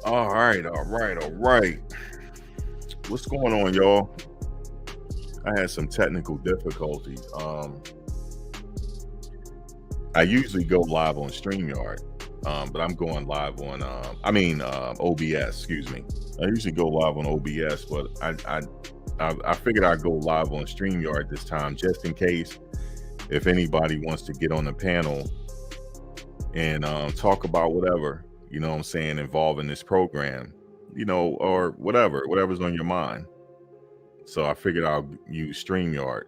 All right. What's going on, y'all? I had some technical difficulties. I usually go live on StreamYard, but I'm going live on, OBS. Excuse me. I usually go live on OBS, but I figured I'd go live on StreamYard this time, just in case if anybody wants to get on the panel and talk about whatever, you know what I'm saying, involving this program, or whatever's on your mind. So I figured I'll use StreamYard.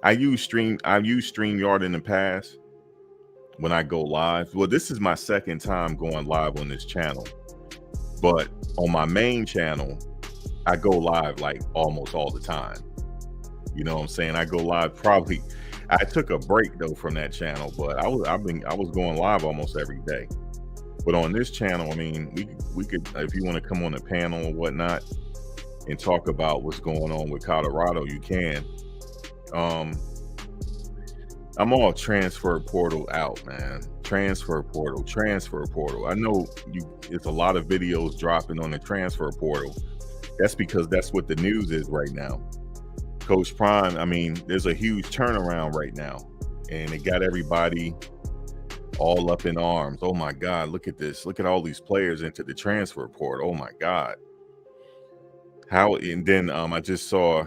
I've used StreamYard in the past when I go live. Well, this is my second time going live on this channel. But on my main channel, I go live like almost all the time. You know what I'm saying? I go live probably. I took a break though from that channel, but I was going live almost every day. But on this channel, I mean, we could, if you want to come on the panel or whatnot and talk about what's going on with Colorado, you can. I'm all transfer portal out, man. Transfer portal. I know it's a lot of videos dropping on the transfer portal. That's because that's what the news is right now. Coach Prime, I mean, there's a huge turnaround right now, and it got everybody all up in arms. Oh my God, look at this. Look at all these players into the transfer portal. Oh my God. And then I just saw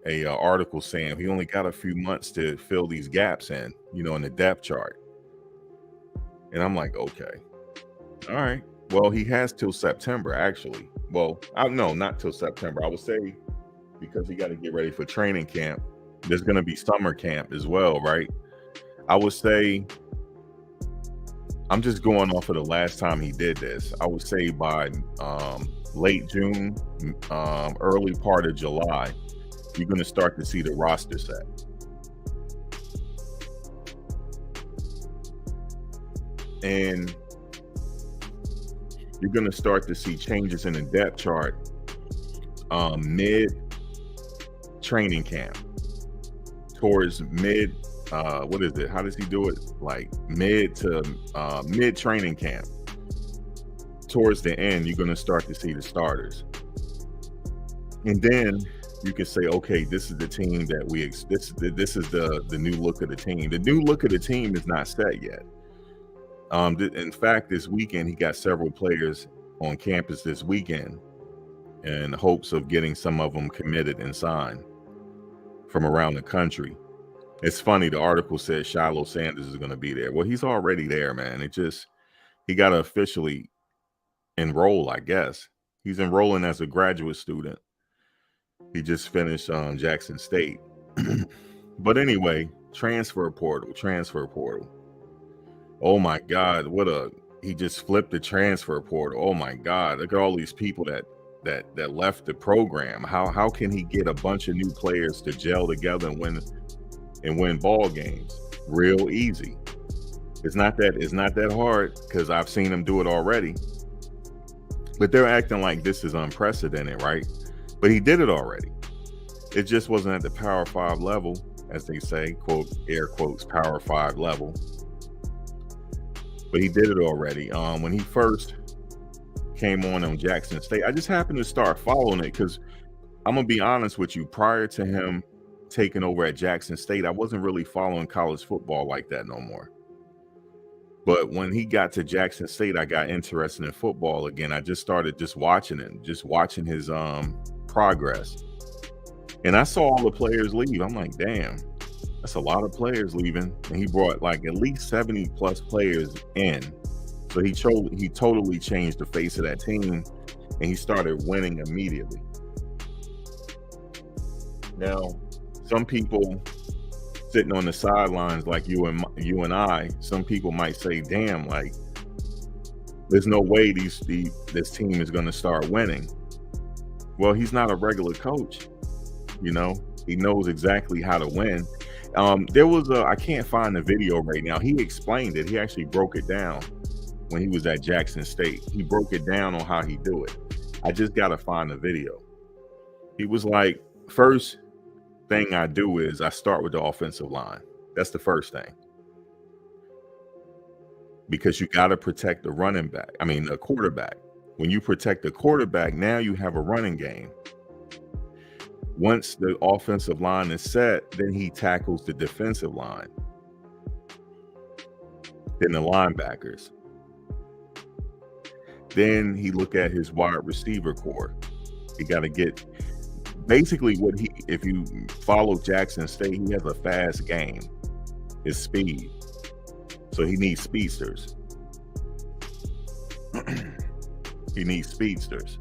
a article saying he only got a few months to fill these gaps in, in the depth chart. And I'm like, okay, all right. Well, he has till September, actually. Well, no, not till September. I would say because he got to get ready for training camp. There's going to be summer camp as well, right? I would say, I'm just going off of the last time he did this. I would say by late June, early part of July, you're going to start to see the roster set. And you're going to start to see changes in the depth chart mid training camp towards mid. What is it? How does he do it? Like mid training camp. Towards the end, you're going to start to see the starters. And then you can say, okay, this is the team that this is the new look of the team. The new look of the team is not set yet. In fact, this weekend, he got several players on campus this weekend in hopes of getting some of them committed and signed from around the country. It's funny, the article said Shiloh Sanders is going to be there. Well, he's already there, man. He got to officially enroll, I guess. He's enrolling as a graduate student. He just finished Jackson State. But anyway, transfer portal. Oh my God, he just flipped the transfer portal. Oh my God, look at all these people that left the program. How can he get a bunch of new players to gel together and win ball games? Real easy. It's not that hard, because I've seen him do it already. But they're acting like this is unprecedented, right? But he did it already. It just wasn't at the Power 5 level, as they say, quote, air quotes, Power 5 level. But he did it already. When he first came on Jackson State, I just happened to start following it because I'm going to be honest with you, prior to him taking over at Jackson State, I wasn't really following college football like that no more. But when he got to Jackson State, I got interested in football again. I just started watching his progress. And I saw all the players leave. I'm like, damn, that's a lot of players leaving. And he brought like at least 70 plus players in. So he totally changed the face of that team, and he started winning immediately. Now, some people sitting on the sidelines like you and I, some people might say, damn, like there's no way this team is going to start winning. Well, he's not a regular coach. He knows exactly how to win. There was I can't find the video right now. He explained it. He actually broke it down when he was at Jackson State. He broke it down on how he do it. I just got to find the video. He was like, first thing I do is I start with the offensive line. That's the first thing. Because you got to protect the quarterback. When you protect the quarterback, now you have a running game. Once the offensive line is set, then he tackles the defensive line, then the linebackers. Then he look at his wide receiver core. He got to get basically if you follow Jackson State, he has a fast game. His speed. So he needs speedsters. He needs speedsters.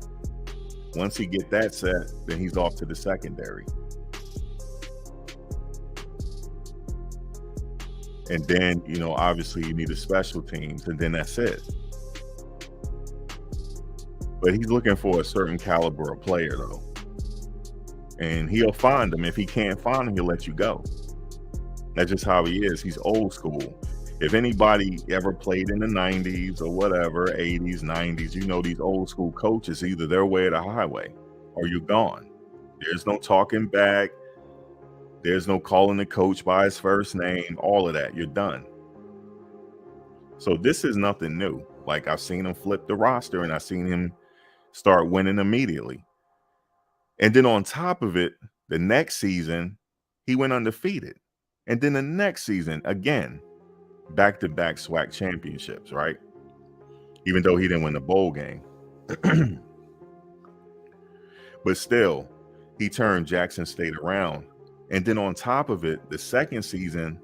Once he get that set, then he's off to the secondary. And then, obviously you need a special teams, and then that's it. But he's looking for a certain caliber of player, though. And he'll find them. If he can't find them, he'll let you go. That's just how he is. He's old school. If anybody ever played in the 90s or whatever, 80s, 90s, these old school coaches, either their way or the highway, or you're gone. There's no talking back. There's no calling the coach by his first name, all of that. You're done. So this is nothing new. Like, I've seen him flip the roster, and I've seen him start winning immediately. And then on top of it, the next season, he went undefeated. And then the next season, again, back-to-back SWAC championships, right? Even though he didn't win the bowl game. But still, he turned Jackson State around. And then on top of it, the third season,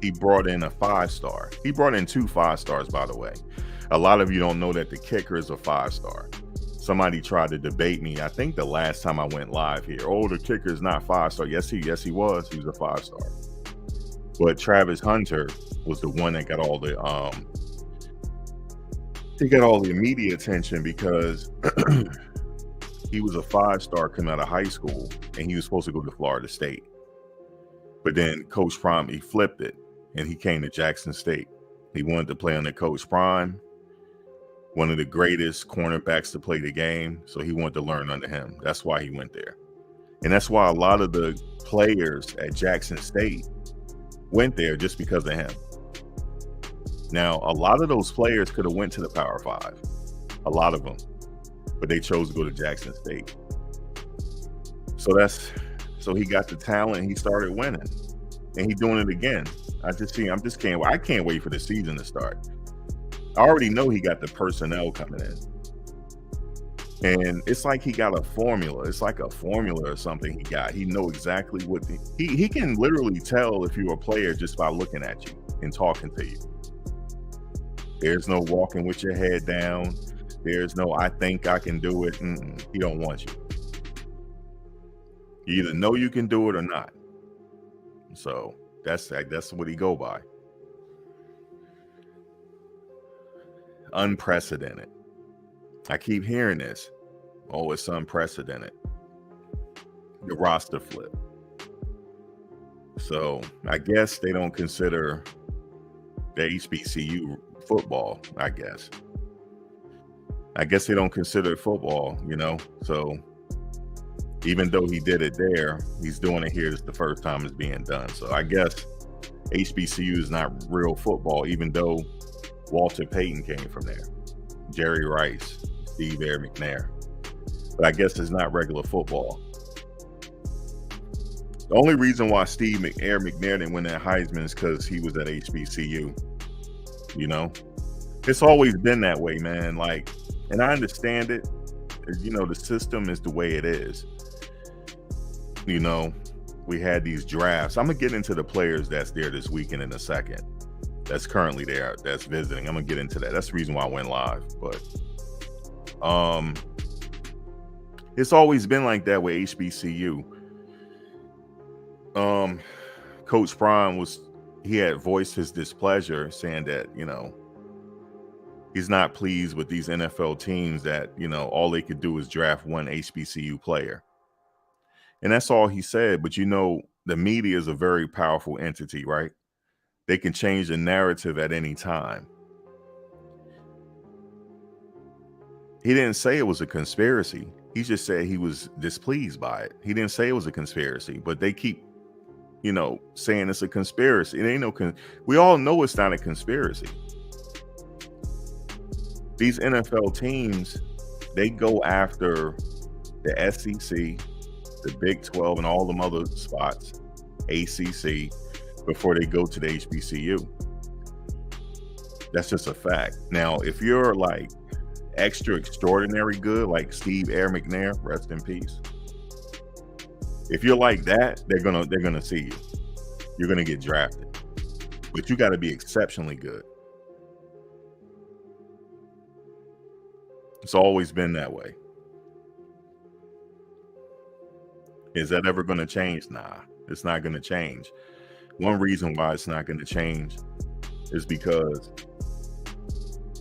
he brought in a 5-star. He brought in 2 5-stars, by the way. A lot of you don't know that the kicker is a 5-star. Somebody tried to debate me. I think the last time I went live here. Oh, the kicker is not 5-star. Yes, he was. He was a 5-star. But Travis Hunter was the one that got all the media attention because he was a 5-star coming out of high school, and he was supposed to go to Florida State. But then Coach Prime, he flipped it, and he came to Jackson State. He wanted to play under Coach Prime, one of the greatest cornerbacks to play the game. So he wanted to learn under him. That's why he went there. And that's why a lot of the players at Jackson State went there, just because of him. Now, a lot of those players could have went to the Power 5. A lot of them. But they chose to go to Jackson State. So he got the talent, and he started winning. And he's doing it again. I can't wait for the season to start. I already know he got the personnel coming in. And it's like he got a formula. It's like a formula or something he got. He know exactly what he can literally tell if you're a player just by looking at you and talking to you. There's no walking with your head down. There's no, I think I can do it. He don't want you. You either know you can do it or not. So that's what he go by. Unprecedented. I keep hearing this. Oh, it's unprecedented. The roster flip. So I guess they don't consider the HBCU football, I guess they don't consider it football, So even though he did it there, he's doing it here. This is the first time it's being done. So I guess HBCU is not real football, even though Walter Payton came from there. Jerry Rice, Steve Air McNair. But I guess it's not regular football. The only reason why Steve Air McNair didn't win that Heisman is because he was at HBCU. It's always been that way, man. And I understand it. The system is the way it is. We had these drafts. I'm going to get into the players that's there this weekend in a second. That's currently there, that's visiting. I'm going to get into that. That's the reason why I went live. But it's always been like that with HBCU. Coach Prime he had voiced his displeasure, saying that, he's not pleased with these NFL teams that, all they could do is draft one HBCU player. And that's all he said. But, the media is a very powerful entity, right? They can change the narrative at any time. He didn't say it was a conspiracy. He just said he was displeased by it. He didn't say it was a conspiracy, but they keep, saying it's a conspiracy. It ain't we all know it's not a conspiracy. These NFL teams, they go after the SEC, the Big 12, and all them other spots, ACC, before they go to the HBCU. That's just a fact. Now, if you're like extra extraordinary good, like Steve Air McNair, rest in peace. If you're like that, they're gonna see you. You're gonna get drafted, but you got to be exceptionally good. It's always been that way. Is that ever going to change? Nah, it's not going to change. One reason why it's not going to change is because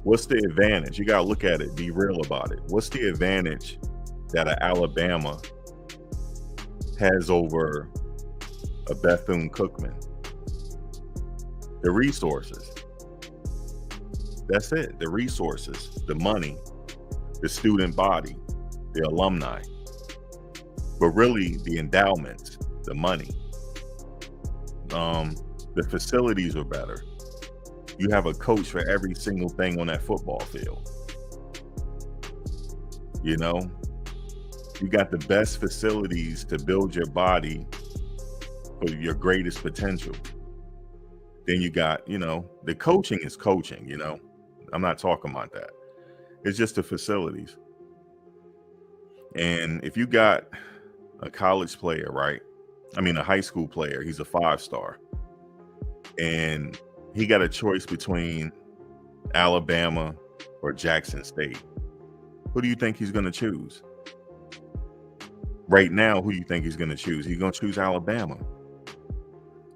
what's the advantage? You got to look at it, be real about it. What's the advantage that an Alabama has over a Bethune-Cookman? The resources. That's it. The resources, the money, the student body, the alumni. But really, the endowments, the money, the facilities are better. You have a coach for every single thing on that football field. You know, you got the best facilities to build your body for your greatest potential. Then you got, you know, the coaching is coaching, you know. I'm not talking about that. It's just the facilities. And if you got a college player, right? I mean, a high school player, he's a 5-star. And he got a choice between Alabama or Jackson State. Who do you think he's going to choose? Right now, who do you think he's going to choose? He's going to choose Alabama.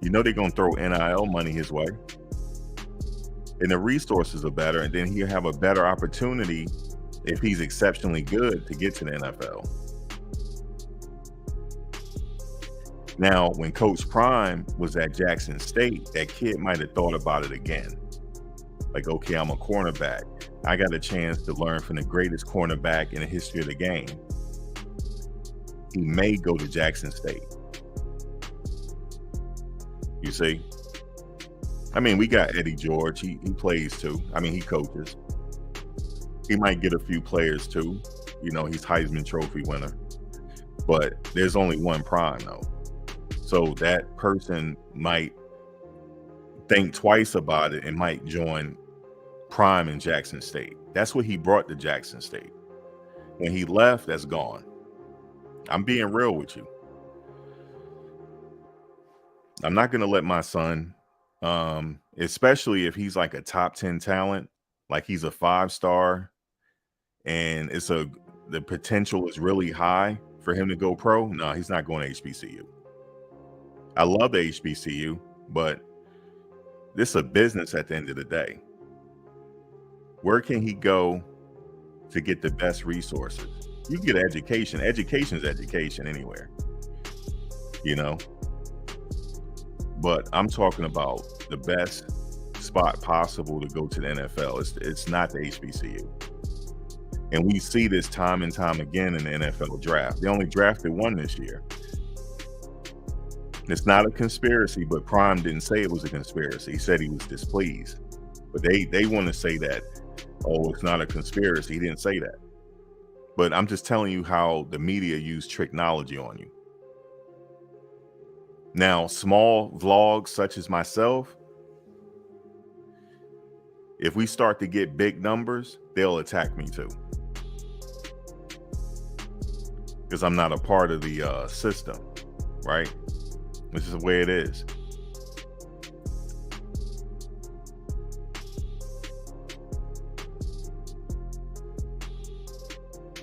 You know they're going to throw NIL money his way. And the resources are better, and then he'll have a better opportunity if he's exceptionally good to get to the NFL. Now, when Coach Prime was at Jackson State, that kid might have thought about it again. Like, okay, I'm a cornerback. I got a chance to learn from the greatest cornerback in the history of the game. He may go to Jackson State. You see? I mean, we got Eddie George. He plays too. I mean, he coaches. He might get a few players too. You know, he's Heisman Trophy winner. But there's only one Prime though. So that person might think twice about it and might join Prime in Jackson State. That's what he brought to Jackson State. When he left, that's gone. I'm being real with you. I'm not going to let my son, especially if he's like a top 10 talent, like he's a 5-star and the potential is really high for him to go pro. No, he's not going to HBCU. I love the HBCU, but this is a business at the end of the day. Where can he go to get the best resources? You can get education. Education is education anywhere, you know? But I'm talking about the best spot possible to go to the NFL. It's not the HBCU. And we see this time and time again in the NFL draft. They only drafted one this year. It's not a conspiracy, but Prime didn't say it was a conspiracy. He said he was displeased. But they want to say that, oh, it's not a conspiracy. He didn't say that. But I'm just telling you how the media use technology on you. Now, small vlogs such as myself, if we start to get big numbers, they'll attack me too. Because I'm not a part of the system, right? This is the way it is.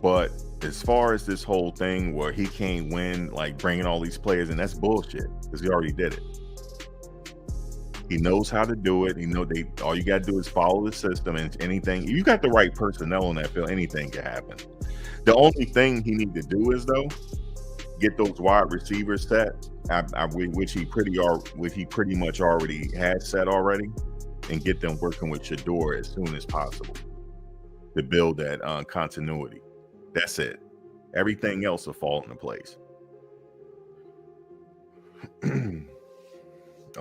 But as far as this whole thing where he can't win, like bringing all these players in, that's bullshit because he already did it. He knows how to do it. All you got to do is follow the system, and anything, you got the right personnel on that field, anything can happen. The only thing he need to do is though, get those wide receivers set, which he pretty much already has set already, and get them working with Shador as soon as possible to build that continuity. That's it. Everything else will fall into place.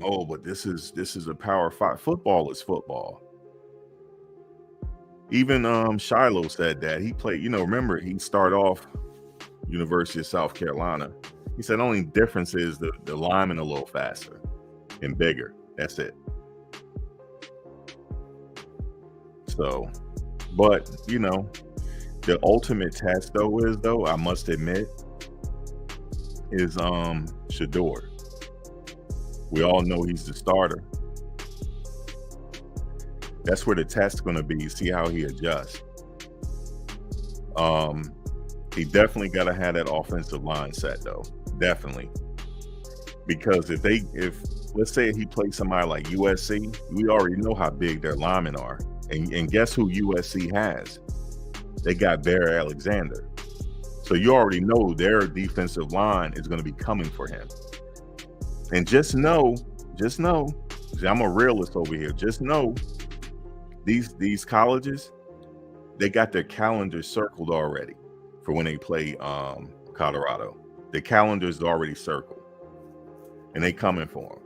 Oh, but this is a Power 5. Football is football. Even Shiloh said that he played. Remember he started off University of South Carolina. He said only difference is the linemen a little faster and bigger. That's it. So, but the ultimate test though I must admit is Shador. We all know he's the starter. That's where the test's going to be. See how he adjusts. He definitely got to have that offensive line set though. Definitely. Because if let's say he plays somebody like USC, we already know how big their linemen are. And guess who USC has? They got Bear Alexander. So you already know their defensive line is going to be coming for him. And just know, see, I'm a realist over here. Just know these colleges, they got their calendars circled already for when they play Colorado. The calendar's already circled. And they coming for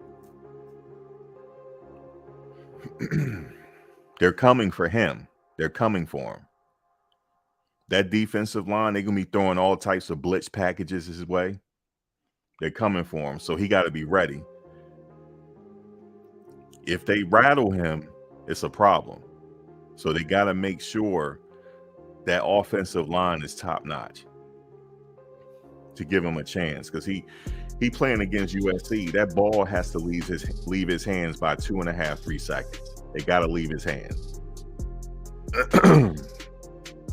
him. They're coming for him. They're coming for him. That defensive line, they're going to be throwing all types of blitz packages his way. They're coming for him. So he got to be ready. If they rattle him, it's a problem. So they got to make sure that offensive line is top notch to give him a chance. Because he playing against USC, that ball has to leave his hands by 2.5, 3 seconds. They got to leave his hands.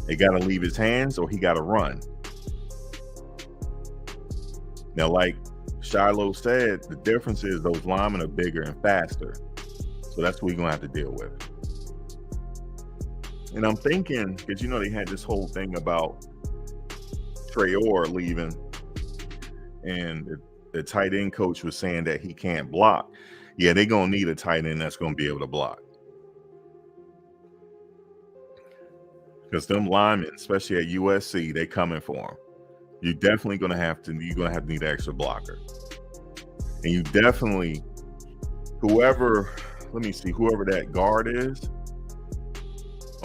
They got to leave his hands or he got to run. Now, like Shiloh said, the difference is those linemen are bigger and faster. So that's what we're going to have to deal with. And I'm thinking, because they had this whole thing about Traore leaving, and the tight end coach was saying that he can't block. Yeah, they're going to need a tight end that's going to be able to block. Because them linemen, especially at USC, they coming for him. You're definitely going to have to need an extra blocker. And you definitely, whoever that guard is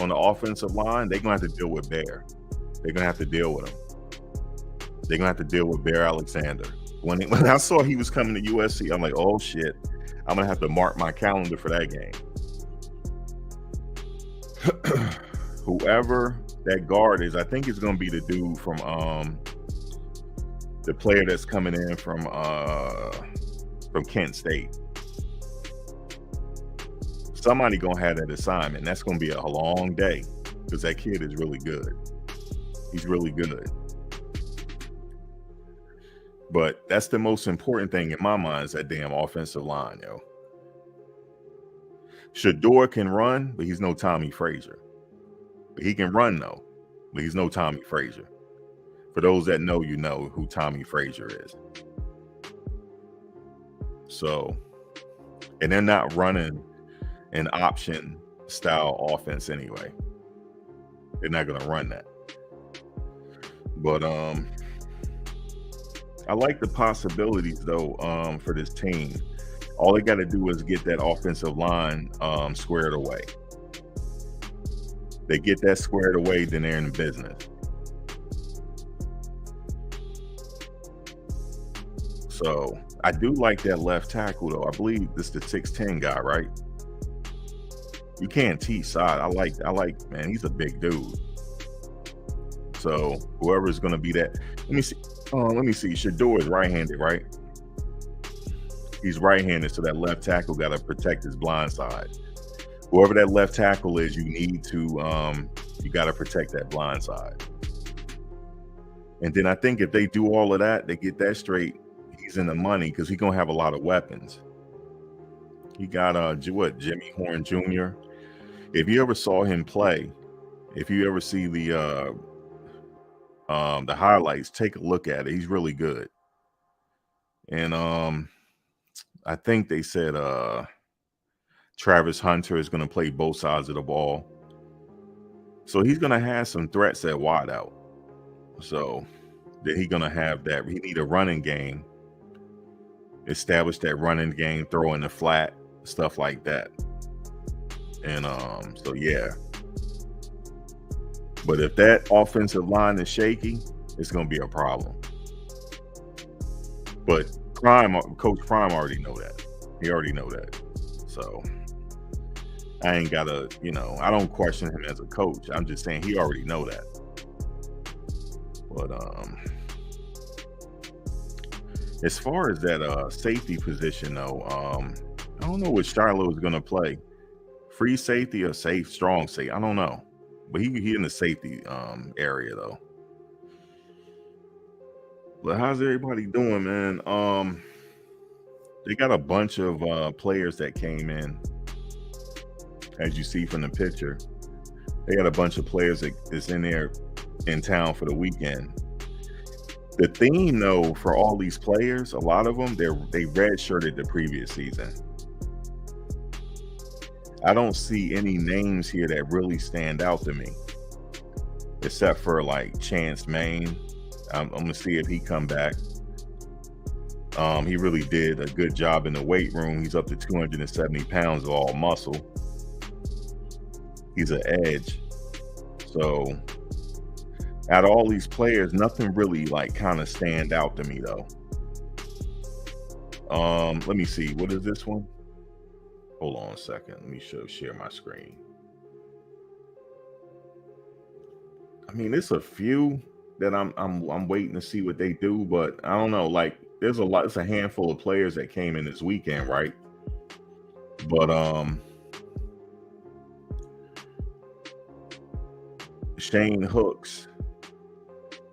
on the offensive line, they're going to have to deal with Bear. They're going to have to deal with him. They're going to have to deal with Bear Alexander. When I saw he was coming to USC, I'm like, oh shit, I'm going to have to mark my calendar for that game. Whoever that guard is, I think it's going to be the dude from the player that's coming in from Kent State. Somebody gonna have that assignment. That's gonna be a long day because that kid is really good. He's really good. But that's the most important thing in my mind is that damn offensive line, yo. Shador can run, but he's no Tommy Frazier. But he can run though, but he's no Tommy Frazier. For those that know, you know who Tommy Frazier is. So, and they're not running an option style offense anyway. They're not going to run that. But I like the possibilities though for this team. All they got to do is get that offensive line squared away. They get that squared away, then they're in business. So I do like that left tackle though. I believe this is the 6'10" guy, right? You can't teach side. I like, man, he's a big dude. So whoever's gonna be that, let me see. Shador is right-handed, right? He's right-handed, so that left tackle gotta protect his blind side. Whoever that left tackle is, you need to you gotta protect that blind side. And then I think if they do all of that, they get that straight, he's in the money because he's gonna have a lot of weapons. He got Jimmy Horn Jr. If you ever saw him play, if you ever see the highlights, take a look at it. He's really good. And I think they said Travis Hunter is going to play both sides of the ball. So he's going to have some threats at wide out. So that he's going to have that. He need a running game. Establish that running game, throw in the flat, stuff like that. And so yeah. But if that offensive line is shaky, it's going to be a problem. But Coach Prime already know that. He already know that. So I ain't gotta, I don't question him as a coach. I'm just saying he already know that. But as far as that safety position though, I don't know what Shiloh is gonna play. Free safety or strong safety? I don't know. But he in the safety area though. But how's everybody doing, man? They got a bunch of players that came in, as you see from the picture. They got a bunch of players that's in there in town for the weekend. The theme, though, for all these players, a lot of them, they redshirted the previous season. I don't see any names here that really stand out to me, except for like Chance Main. I'm gonna see if he come back. He really did a good job in the weight room. He's up to 270 pounds of all muscle. He's an edge. So out of all these players, nothing really like kind of stand out to me though. Let me see. What is this one? Hold on a second. Let me share my screen. I mean, it's a few that I'm waiting to see what they do, but I don't know. Like, there's a handful of players that came in this weekend, right? But Shane Hooks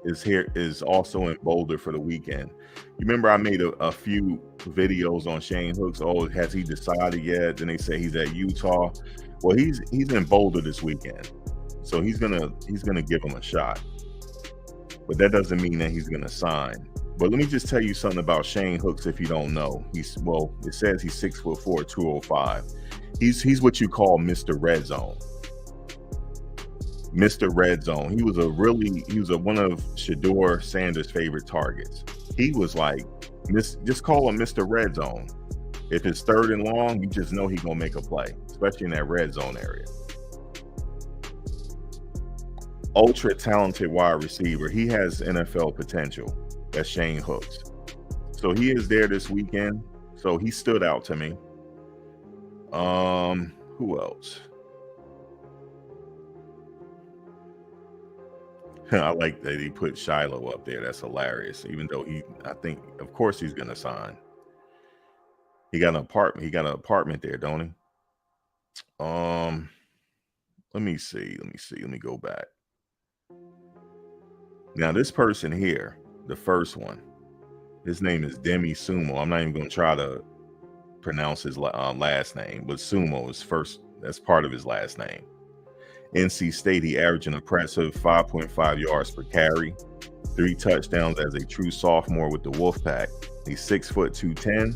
is also in Boulder for the weekend. You remember I made a few videos on Shane Hooks. Oh, has he decided yet? Then they say he's at Utah. Well, he's in Boulder this weekend, so he's gonna give him a shot. But that doesn't mean that he's gonna sign. But let me just tell you something about Shane Hooks if you don't know. It says he's 6'4", 205. He's what you call Mr. Red Zone. Mr. Red Zone. He was one of Shedeur Sanders' favorite targets. He was like, just call him Mr. Red Zone. If it's third and long, you just know he's gonna make a play, especially in that red zone area. Ultra talented wide receiver. He has NFL potential. That's Shane Hooks. So he is there this weekend. So he stood out to me. Who else? I like that he put Shiloh up there. That's hilarious. Even though I think, of course, he's gonna sign. He got an apartment. He got an apartment there, don't he? Let me see. Let me go back. Now, this person here, the first one, his name is Demi Sumo. I'm not even going to try to pronounce his last name, but Sumo is first. That's part of his last name. NC State, he averaged an impressive 5.5 yards per carry, 3 touchdowns as a true sophomore with the Wolfpack. He's 6', 210,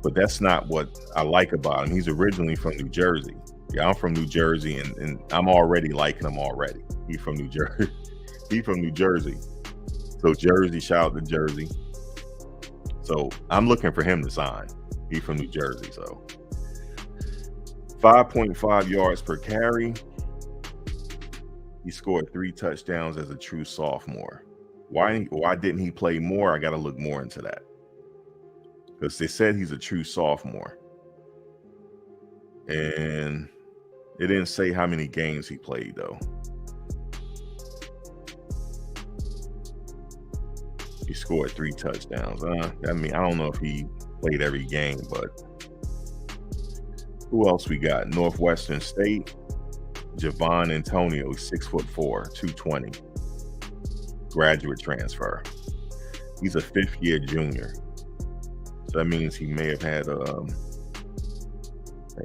but that's not what I like about him. He's originally from New Jersey. Yeah, I'm from New Jersey, and I'm already liking him already. He's from New Jersey. He's from New Jersey. So Jersey, shout out to Jersey. So I'm looking for him to sign. He's from New Jersey. So 5.5 yards per carry. He scored 3 touchdowns as a true sophomore. Why didn't he play more? I got to look more into that. Because they said he's a true sophomore. And it didn't say how many games he played, though. He scored 3 touchdowns. I don't know if he played every game, but who else we got? Northwestern State. Javon Antonio, 6'4", 220. Graduate transfer. He's a 5th-year junior. So that means he may have had an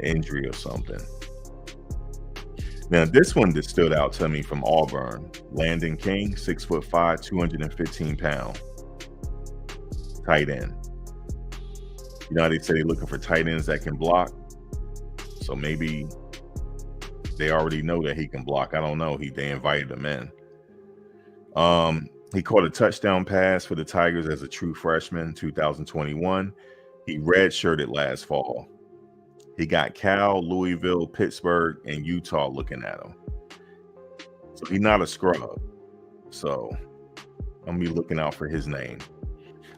injury or something. Now, this one that stood out to me from Auburn, Landon King, 6'5", 215 pounds. Tight end. You know how they say they're looking for tight ends that can block? So maybe they already know that he can block. I don't know. They invited him in. He caught a touchdown pass for the Tigers as a true freshman in 2021. He redshirted last fall. He got Cal, Louisville, Pittsburgh, and Utah looking at him. So he's not a scrub. So I'm gonna be looking out for his name.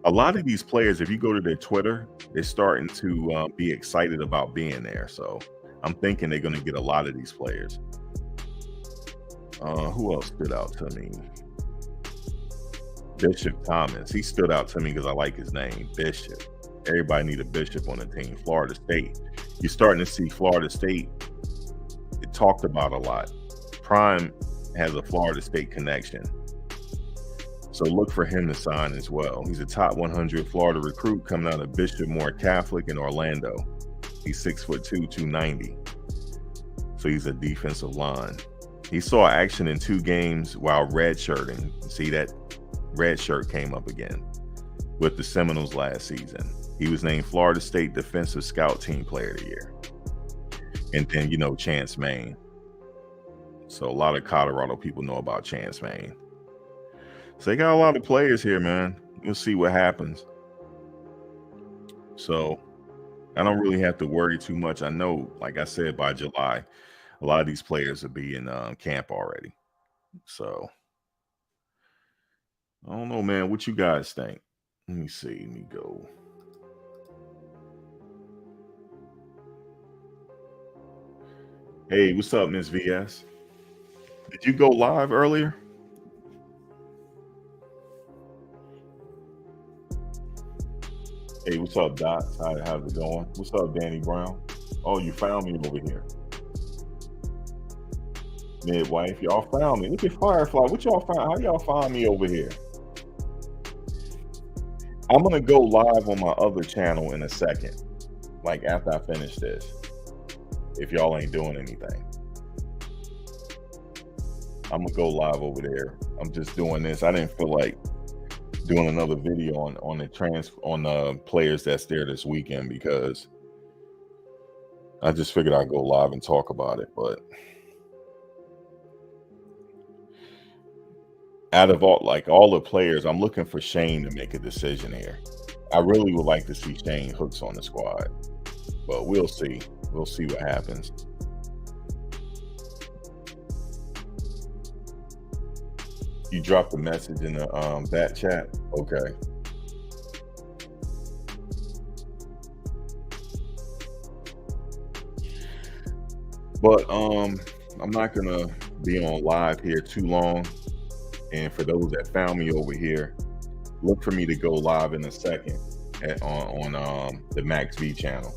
A lot of these players, if you go to their Twitter, they're starting to be excited about being there. So I'm thinking they're going to get a lot of these players. Who else stood out to me? Bishop Thomas. He stood out to me because I like his name, Bishop. Everybody need a Bishop on the team. Florida State. You're starting to see Florida State talked about a lot. Prime has a Florida State connection. So look for him to sign as well. He's a top 100 Florida recruit coming out of Bishop Moore Catholic in Orlando. He's 6'2", 290. So he's a defensive line. He saw action in 2 games while redshirting. See, that red shirt came up again with the Seminoles last season. He was named Florida State Defensive Scout Team Player of the Year. And then, you know, Chance Main. So a lot of Colorado people know about Chance Main. So they got a lot of players here, man. We'll see what happens. So I don't really have to worry too much. I know, like I said, by July, a lot of these players will be in camp already. So I don't know, man. What you guys think? Let me see. Let me go. Hey, what's up, Miss VS? Did you go live earlier? Hey, what's up, Doc? How's it going? What's up, Danny Brown? Oh, you found me over here. Midwife, y'all found me. Look at Firefly. What y'all found? How y'all find me over here? I'm gonna go live on my other channel in a second, like after I finish this. If y'all ain't doing anything, I'm gonna go live over there. I'm just doing this. I didn't feel like doing another video on the players that's there this weekend because I just figured I'd go live and talk about it. But out of all the players, I'm looking for Shane to make a decision here. I really would like to see Shane Hooks on the squad, but we'll see. We'll see what happens. You dropped a message in the that chat. Okay. But I'm not gonna be on live here too long. And for those that found me over here, look for me to go live in a second on the Max V channel.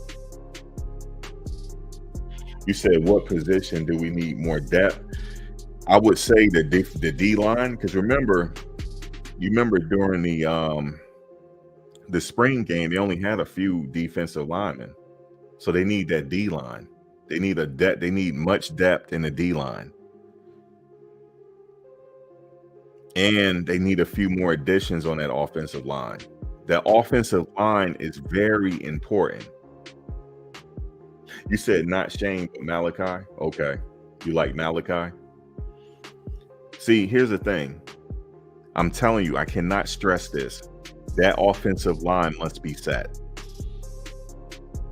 You said, what position do we need more depth? I would say the D line, because remember during the spring game, they only had a few defensive linemen, so they need that D line. They need much depth in the D line, and they need a few more additions on that offensive line. That offensive line is very important. You said not Shane, but Malachi. Okay, you like Malachi? See, here's the thing. I'm telling you, I cannot stress this. That offensive line must be set.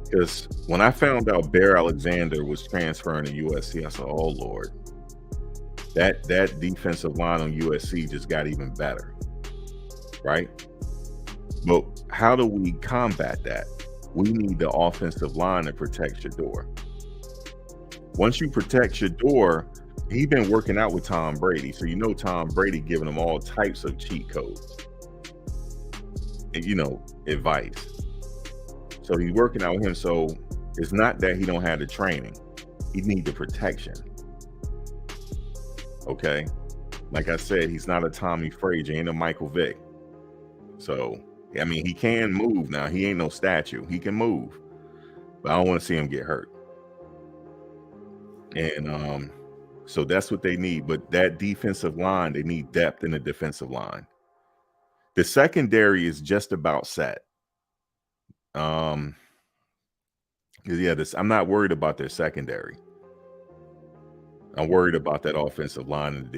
Because when I found out Bear Alexander was transferring to USC, I said, oh, Lord. That defensive line on USC just got even better, right? But how do we combat that? We need the offensive line to protect your door. Once you protect your door, he's been working out with Tom Brady. So you know Tom Brady giving him all types of cheat codes and, you know, advice. So he's working out with him. So it's not that he don't have the training. He needs the protection. Okay. Like I said, he's not a Tommy Frazier, ain't a Michael Vick. So, I mean, he can move now. He ain't no statue. He can move. But I don't want to see him get hurt. And so that's what they need. But that defensive line, they need depth in the defensive line. The secondary is just about set. I'm not worried about their secondary. I'm worried about that offensive line.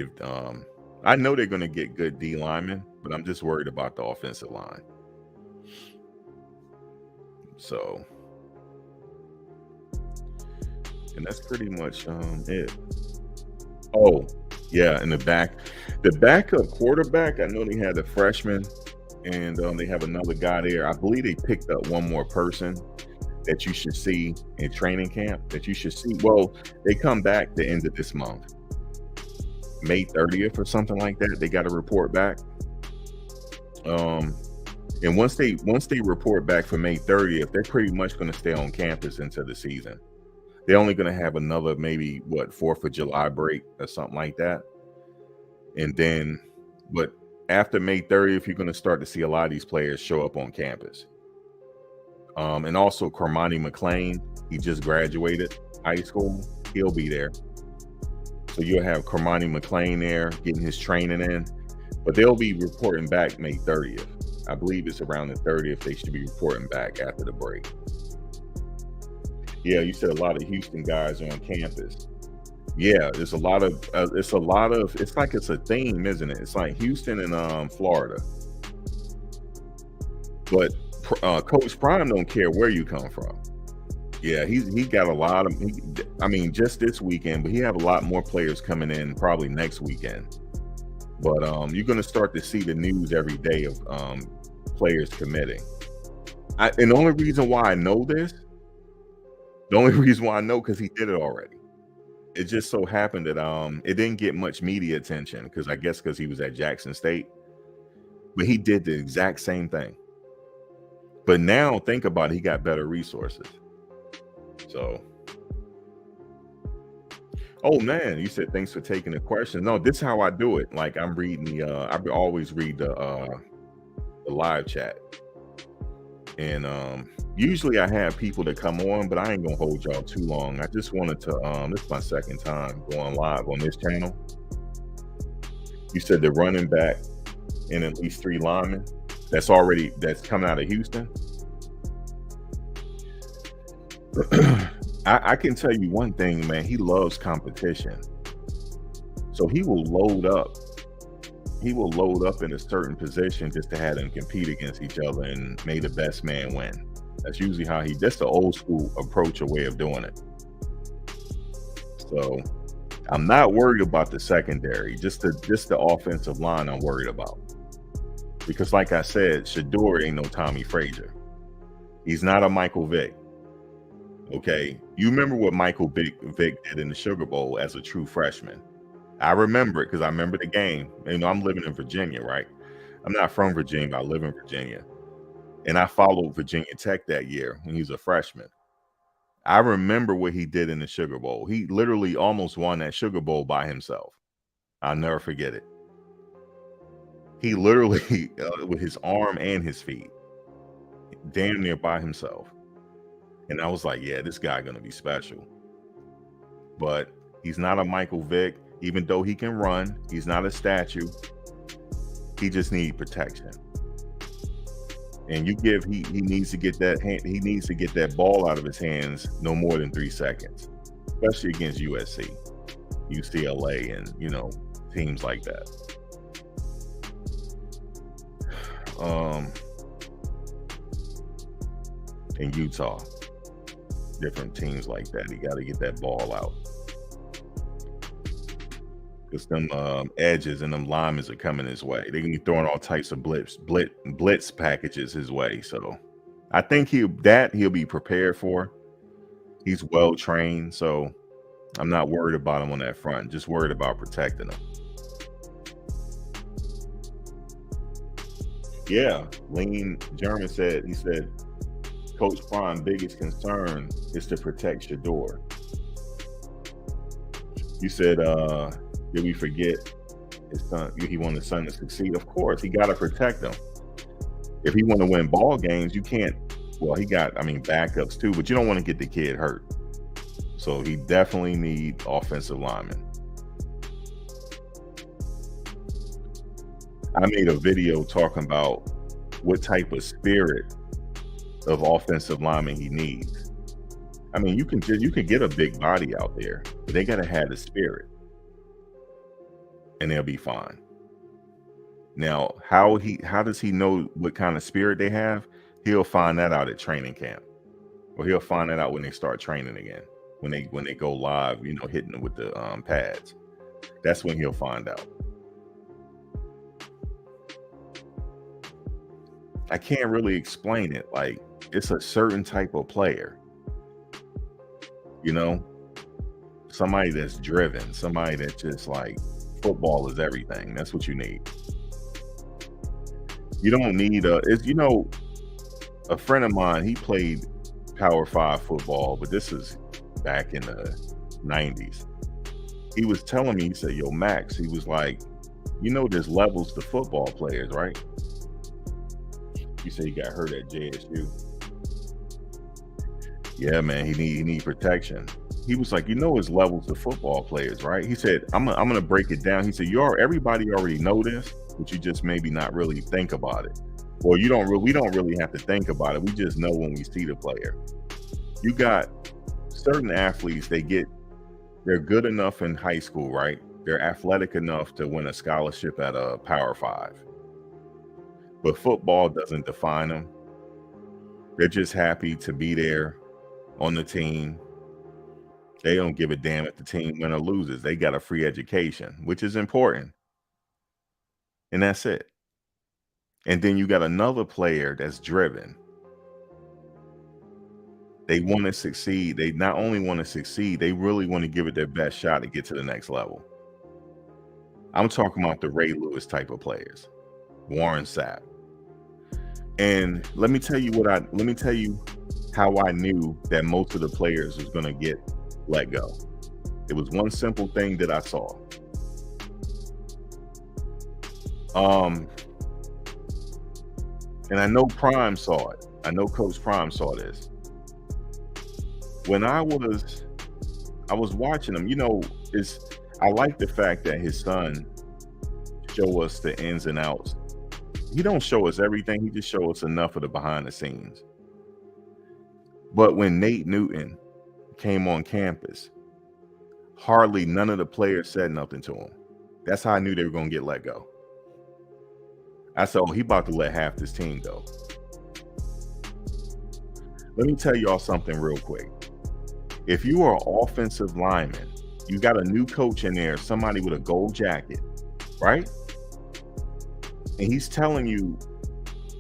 I know they're going to get good D linemen, but I'm just worried about the offensive line. So, and that's pretty much it. Oh, Yeah, and the backup quarterback, I know they had a freshman, and they have another guy there. I believe they picked up one more person that you should see in training camp that you should see. Well, they come back the end of this month, May 30th or something like that. They got to report back. Um, and once they report back for May 30th, they're pretty much going to stay on campus into the season. They're only going to have another maybe 4th of July break or something like that. And then, but after May 30th, you're going to start to see a lot of these players show up on campus. And also Cormani McClain, he just graduated high school. He'll be there. So you'll have Cormani McClain there getting his training in, but they'll be reporting back May 30th. I believe it's around the 30th. They should be reporting back after the break. Yeah, you said a lot of Houston guys are on campus. Yeah, it's like it's a theme, isn't it? It's like Houston and Florida. But Coach Prime don't care where you come from. Yeah, he got a lot of. Just this weekend, but he have a lot more players coming in probably next weekend. But you're going to start to see the news every day of players committing. And the only reason why I know this, because he did it already. It just so happened that it didn't get much media attention because he was at Jackson State, but he did the exact same thing. But now think about it, he got better resources. So, oh man, you said thanks for taking the question. No, this is how I do it. Like I'm reading I always read the live chat, and usually I have people that come on, but I ain't gonna hold y'all too long. I just wanted to this is my second time going live on this channel. You said the running back and at least 3 linemen that's coming out of Houston. I can tell you one thing, man. He loves competition, so he will load up. He will load up in a certain position just to have them compete against each other and may the best man win. That's usually that's the old school approach or way of doing it. So I'm not worried about the secondary, just the offensive line I'm worried about. Because like I said, Shador ain't no Tommy Frazier. He's not a Michael Vick. Okay, you remember what Michael Vick did in the Sugar Bowl as a true freshman. I remember it because I remember the game. I'm living in Virginia, right? I'm not from Virginia, but I live in Virginia. And I followed Virginia Tech that year when he was a freshman. I remember what he did in the Sugar Bowl. He literally almost won that Sugar Bowl by himself. I'll never forget it. He literally, with his arm and his feet, damn near by himself. And I was like, yeah, this guy going to be special. But he's not a Michael Vick. Even though he can run, he's not a statue. He just needs protection. And he needs to get that ball out of his hands no more than 3 seconds, especially against USC, UCLA, and teams like that. In Utah, different teams like that. He got to get that ball out. Because them edges and them linemen are coming his way. They're gonna be throwing all types of blitz packages his way. So I think he'll be prepared for. He's well trained, so I'm not worried about him on that front. Just worried about protecting him. Yeah, Lean German said Coach Prime's biggest concern is to protect Shador. You said did we forget his son? He wanted his son to succeed. Of course, he got to protect him. If he want to win ball games, you can't. Well, he got, backups too, but you don't want to get the kid hurt. So he definitely need offensive linemen. I made a video talking about what type of spirit of offensive lineman he needs. You can get a big body out there, but they got to have the spirit. And they'll be fine. Now, how does he know what kind of spirit they have? He'll find that out at training camp, or he'll find that out when they start training again, when they go live, hitting them with the pads. That's when he'll find out. I can't really explain it. Like, it's a certain type of player, you know, somebody that's driven, somebody that's just like, football is everything. That's what you need. You don't need a friend of mine, he played Power 5 football, but this is back in the 90s. He was telling me, he said, yo, Max, he was like, there's levels to football players, right? You say he got hurt at JSU. Yeah, man, he need protection. He was like, there's levels to football players, right? He said, I'm gonna break it down. He said, everybody already know this, but you just maybe not really think about it. Well, we don't really have to think about it. We just know when we see the player. You got certain athletes, they're good enough in high school, right? They're athletic enough to win a scholarship at a Power 5. But football doesn't define them. They're just happy to be there on the team. They don't give a damn if the team wins or loses. They got a free education, which is important. And that's it. And then you got another player that's driven. They want to succeed. They not only want to succeed, they really want to give it their best shot to get to the next level. I'm talking about the Ray Lewis type of players, Warren Sapp. And let me tell you how I knew that most of the players was going to get let go. It was one simple thing that I saw. And I know Prime saw it. I know Coach Prime saw this. When I was watching him, I like the fact that his son show us the ins and outs. He don't show us everything. He just show us enough of the behind the scenes. But when Nate Newton came on campus, hardly none of the players said nothing to him. That's how I knew they were going to get let go. I said, he about to let half this team go. Let me tell y'all something real quick. If you are an offensive lineman, you got a new coach in there, somebody with a gold jacket, right? And he's telling you,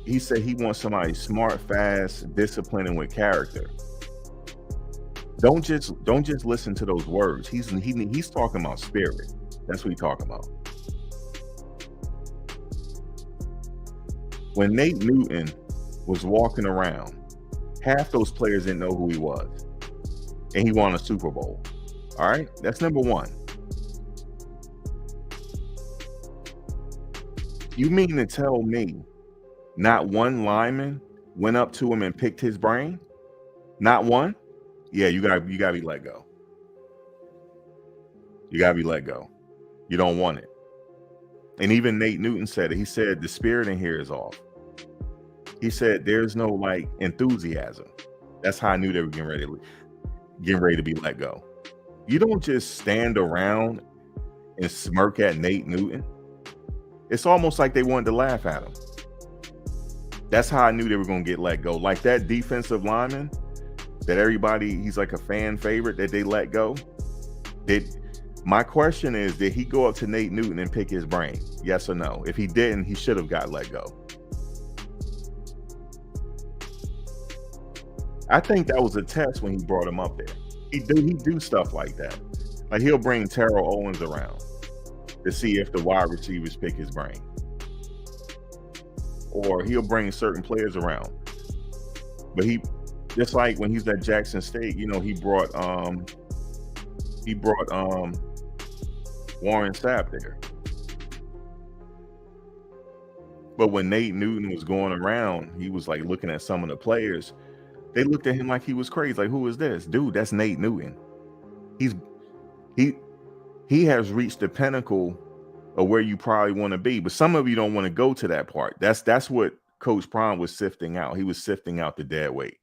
he said he wants somebody smart, fast, disciplined, and with character. Don't just listen to those words. He's talking about spirit. That's what he's talking about. When Nate Newton was walking around, half those players didn't know who he was. And he won a Super Bowl. All right? That's number one. You mean to tell me not one lineman went up to him and picked his brain? Not one? Yeah, you gotta be let go. You gotta be let go. You don't want it. And even Nate Newton said it. He said the spirit in here is off. He said there's no enthusiasm. That's how I knew they were getting ready to be let go. You don't just stand around and smirk at Nate Newton. It's almost like they wanted to laugh at him. That's how I knew they were going to get let go. Like that defensive lineman that he's like a fan favorite that they let go. My question is, did he go up to Nate Newton and pick his brain? Yes or no? If he didn't, he should have got let go. I think that was a test when he brought him up there. He do stuff like that. Like he'll bring Terrell Owens around to see if the wide receivers pick his brain. Or he'll bring certain players around. But he, just like when he's at Jackson State, he brought Warren Sapp there. But when Nate Newton was going around, he was like looking at some of the players. They looked at him like he was crazy. Like, who is this? Dude, that's Nate Newton. He has reached the pinnacle of where you probably want to be. But some of you don't want to go to that part. That's what Coach Prime was sifting out. He was sifting out the dead weight.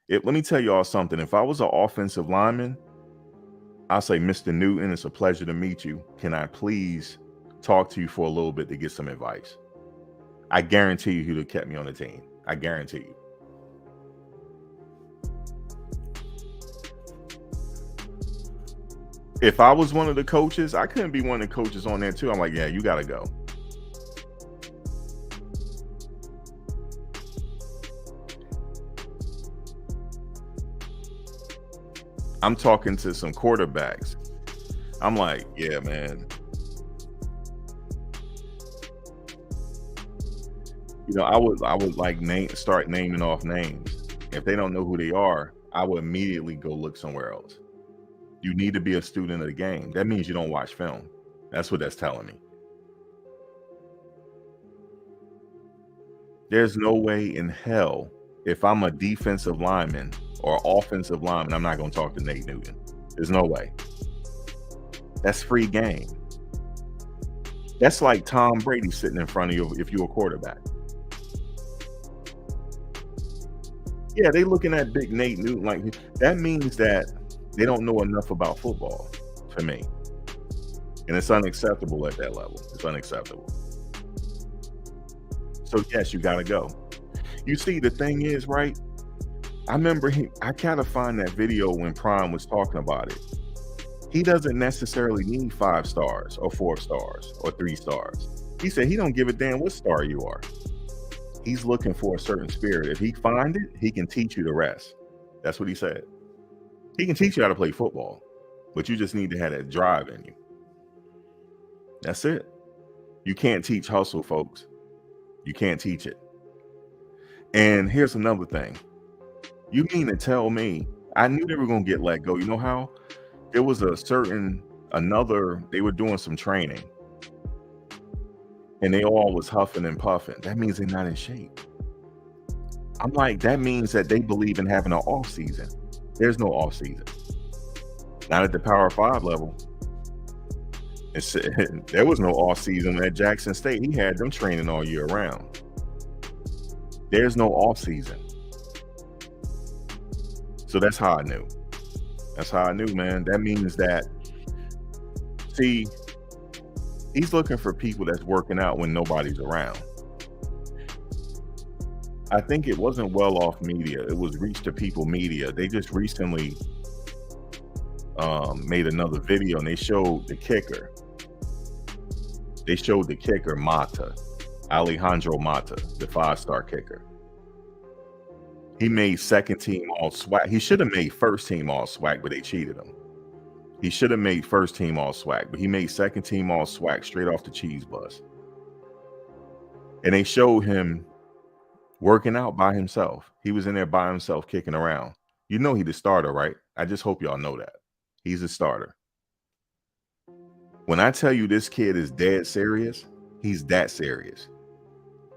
Let me tell y'all something. If I was an offensive lineman, I'll say, Mr. Newton, it's a pleasure to meet you. Can I please talk to you for a little bit to get some advice? I guarantee you he'd have kept me on the team. I guarantee you. If I was one of the coaches, I couldn't be one of the coaches on there too. I'm like, yeah, you gotta go. I'm talking to some quarterbacks. I'm like, yeah, man. I would like start naming off names. If they don't know who they are, I would immediately go look somewhere else. You need to be a student of the game. That means you don't watch film. That's what that's telling me. There's no way in hell, if I'm a defensive lineman or offensive lineman, I'm not going to talk to Nate Newton. There's no way. That's free game. That's like Tom Brady sitting in front of you if you're a quarterback. Yeah, they looking at big Nate Newton like that means that they don't know enough about football for me. And it's unacceptable at that level. It's unacceptable. So yes, you gotta go. You see, the thing is, right? I remember I kind of find that video when Prime was talking about it. He doesn't necessarily need 5 stars or 4 stars or 3 stars. He said he don't give a damn what star you are. He's looking for a certain spirit. If he find it, he can teach you the rest. That's what he said. He can teach you how to play football, but you just need to have that drive in you. That's it. You can't teach hustle, folks. You can't teach it. And here's another thing. You mean to tell me, I knew they were going to get let go. You know how? There was they were doing some training. And they all was huffing and puffing. That means they're not in shape. I'm like, that means that they believe in having an off season. There's no off season. Not at the Power 5 level. There was no off season at Jackson State. He had them training all year round. There's no off season. So that's how I knew. That's how I knew, man. That means that, see, he's looking for people that's working out when nobody's around. I think it wasn't Well Off Media. It was Reach to People Media. They just recently made another video and they showed the kicker. They showed the kicker, Mata, Alejandro Mata, the 5-star kicker. He made second team all SWAC. He should have made first team all SWAC, but they cheated him. He should have made first team all SWAC, but he made second team all SWAC straight off the cheese bus. And they showed him working out by himself. He was in there by himself, kicking around. You know he's the starter, right? I just hope y'all know that. He's a starter. When I tell you this kid is dead serious, he's that serious.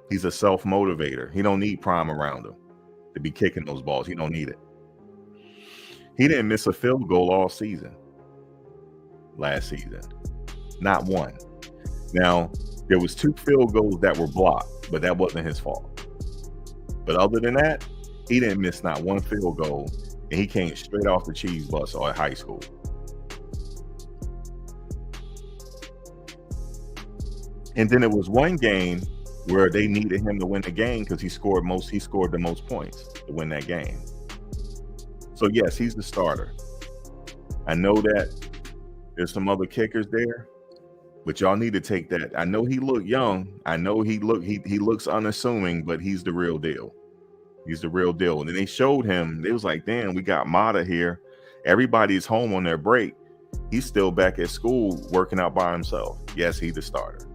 He's a self-motivator. He don't need Prime around him to be kicking those balls. He don't need it. He didn't miss a field goal all season. Last season. Not one. Now, there was 2 field goals that were blocked, but that wasn't his fault. But other than that, he didn't miss not one field goal, and he came straight off the cheese bus or at high school. And then it was one game where they needed him to win the game because he scored the most points to win that game. So yes, he's the starter. I know that there's some other kickers there, but y'all need to take that. I know he looked young. I know he looks unassuming, but he's the real deal. He's the real deal. And then they showed him, they was like, damn, we got Mata here. Everybody's home on their break. He's still back at school working out by himself. Yes, he's the starter.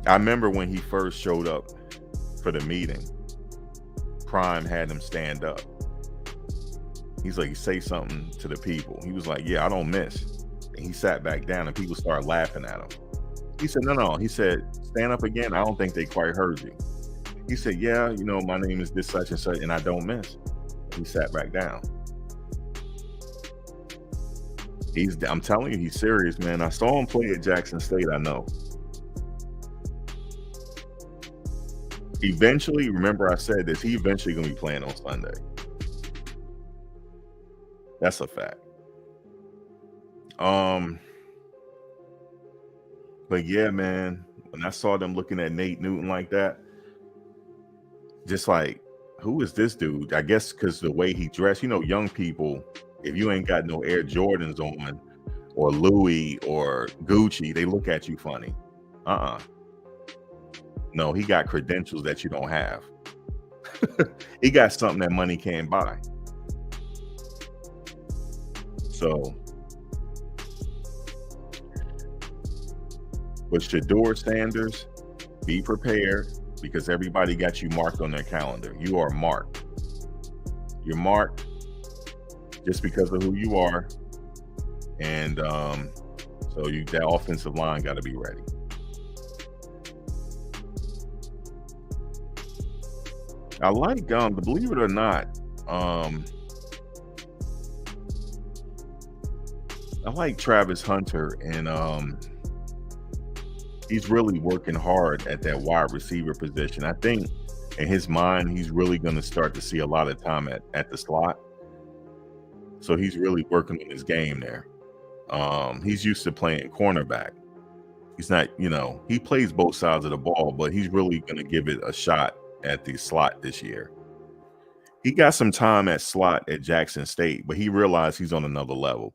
I remember when he first showed up for the meeting, Prime had him stand up. He's like, say something to the people. He was like, yeah, I don't miss. And he sat back down and people started laughing at him. He said, no. He said, stand up again. I don't think they quite heard you. He said, yeah, my name is this such and such and I don't miss. He sat back down. I'm telling you, he's serious, man. I saw him play at Jackson State, I know. Eventually, remember I said this, he eventually going to be playing on Sunday. That's a fact. But yeah, man, when I saw them looking at Nate Newton like that, just like, who is this dude? I guess because the way he dressed, young people, If you ain't got no Air Jordans on or Louis or Gucci, they look at you funny. No, he got credentials that you don't have. He got something that money can't buy. So, with Shador Sanders, be prepared, because everybody got you marked on their calendar. You are marked. You're marked just because of who you are. And so that offensive line got to be ready. I like, believe it or not, I like Travis Hunter, and he's really working hard at that wide receiver position. I think in his mind, he's really going to start to see a lot of time at the slot. So he's really working on his game there. He's used to playing cornerback. He's not, he plays both sides of the ball, but he's really going to give it a shot at the slot this year. He got some time at slot at Jackson State, but he realized he's on another level,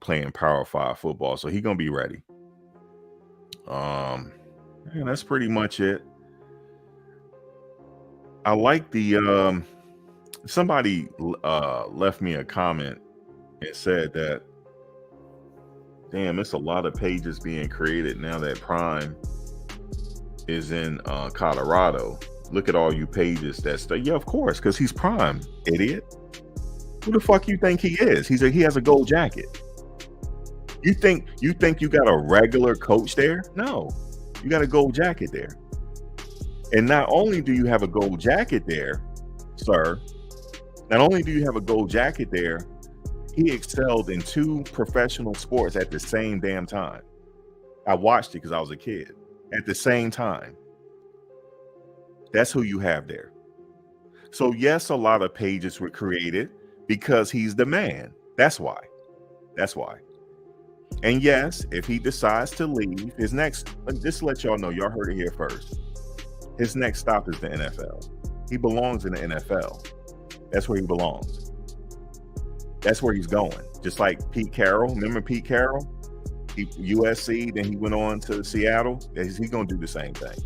playing Power 5 football. So he's going to be ready. And that's pretty much it. I like the somebody left me a comment and said that, damn, it's a lot of pages being created now that Prime is in Colorado. Look at all you pages that stuff. Yeah, of course, because he's Prime, idiot. Who the fuck you think he is? He has a gold jacket. You think you got a regular coach there? No, you got a gold jacket there. And not only do you have a gold jacket there, sir, not only do you have a gold jacket there, he excelled in 2 professional sports at the same damn time. I watched it because I was a kid. At the same time. That's who you have there. So yes, a lot of pages were created because he's the man. That's why. And yes, if he decides to leave, his next, just to let y'all know, y'all heard it here first. His next stop is the NFL. He belongs in the NFL. That's where he belongs. That's where he's going. Just like Pete Carroll. Remember Pete Carroll? USC, then he went on to Seattle. He's going to do the same thing.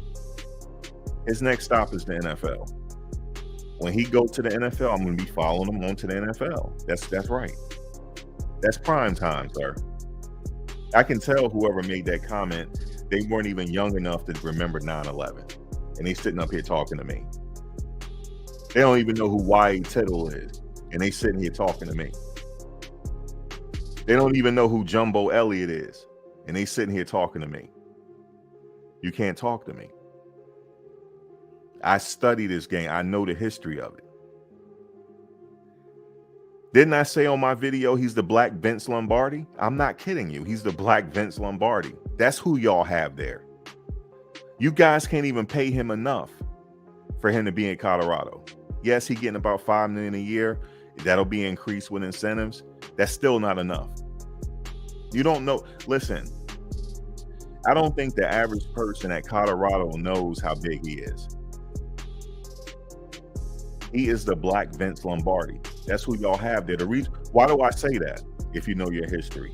His next stop is the NFL. When he goes to the NFL, I'm going to be following him on to the NFL. That's right. That's prime time, sir. I can tell whoever made that comment, they weren't even young enough to remember 9/11. And they sitting up here talking to me. They don't even know who Y.A. Tittle is. And they sitting here talking to me. They don't even know who Jumbo Elliott is. And they sitting here talking to me. You can't talk to me. I study this game. I know the history of it. Didn't I say on my video he's the black Vince Lombardi? I'm not kidding you. He's the black Vince Lombardi. That's who y'all have there. You guys can't even pay him enough for him to be in Colorado. Yes, he's getting about $5 million a year. That'll be increased with incentives. That's still not enough. You don't know. Listen, I don't think the average person at Colorado knows how big he is. He is the black Vince Lombardi. That's who y'all have there. The reason, why do I say that? If you know your history,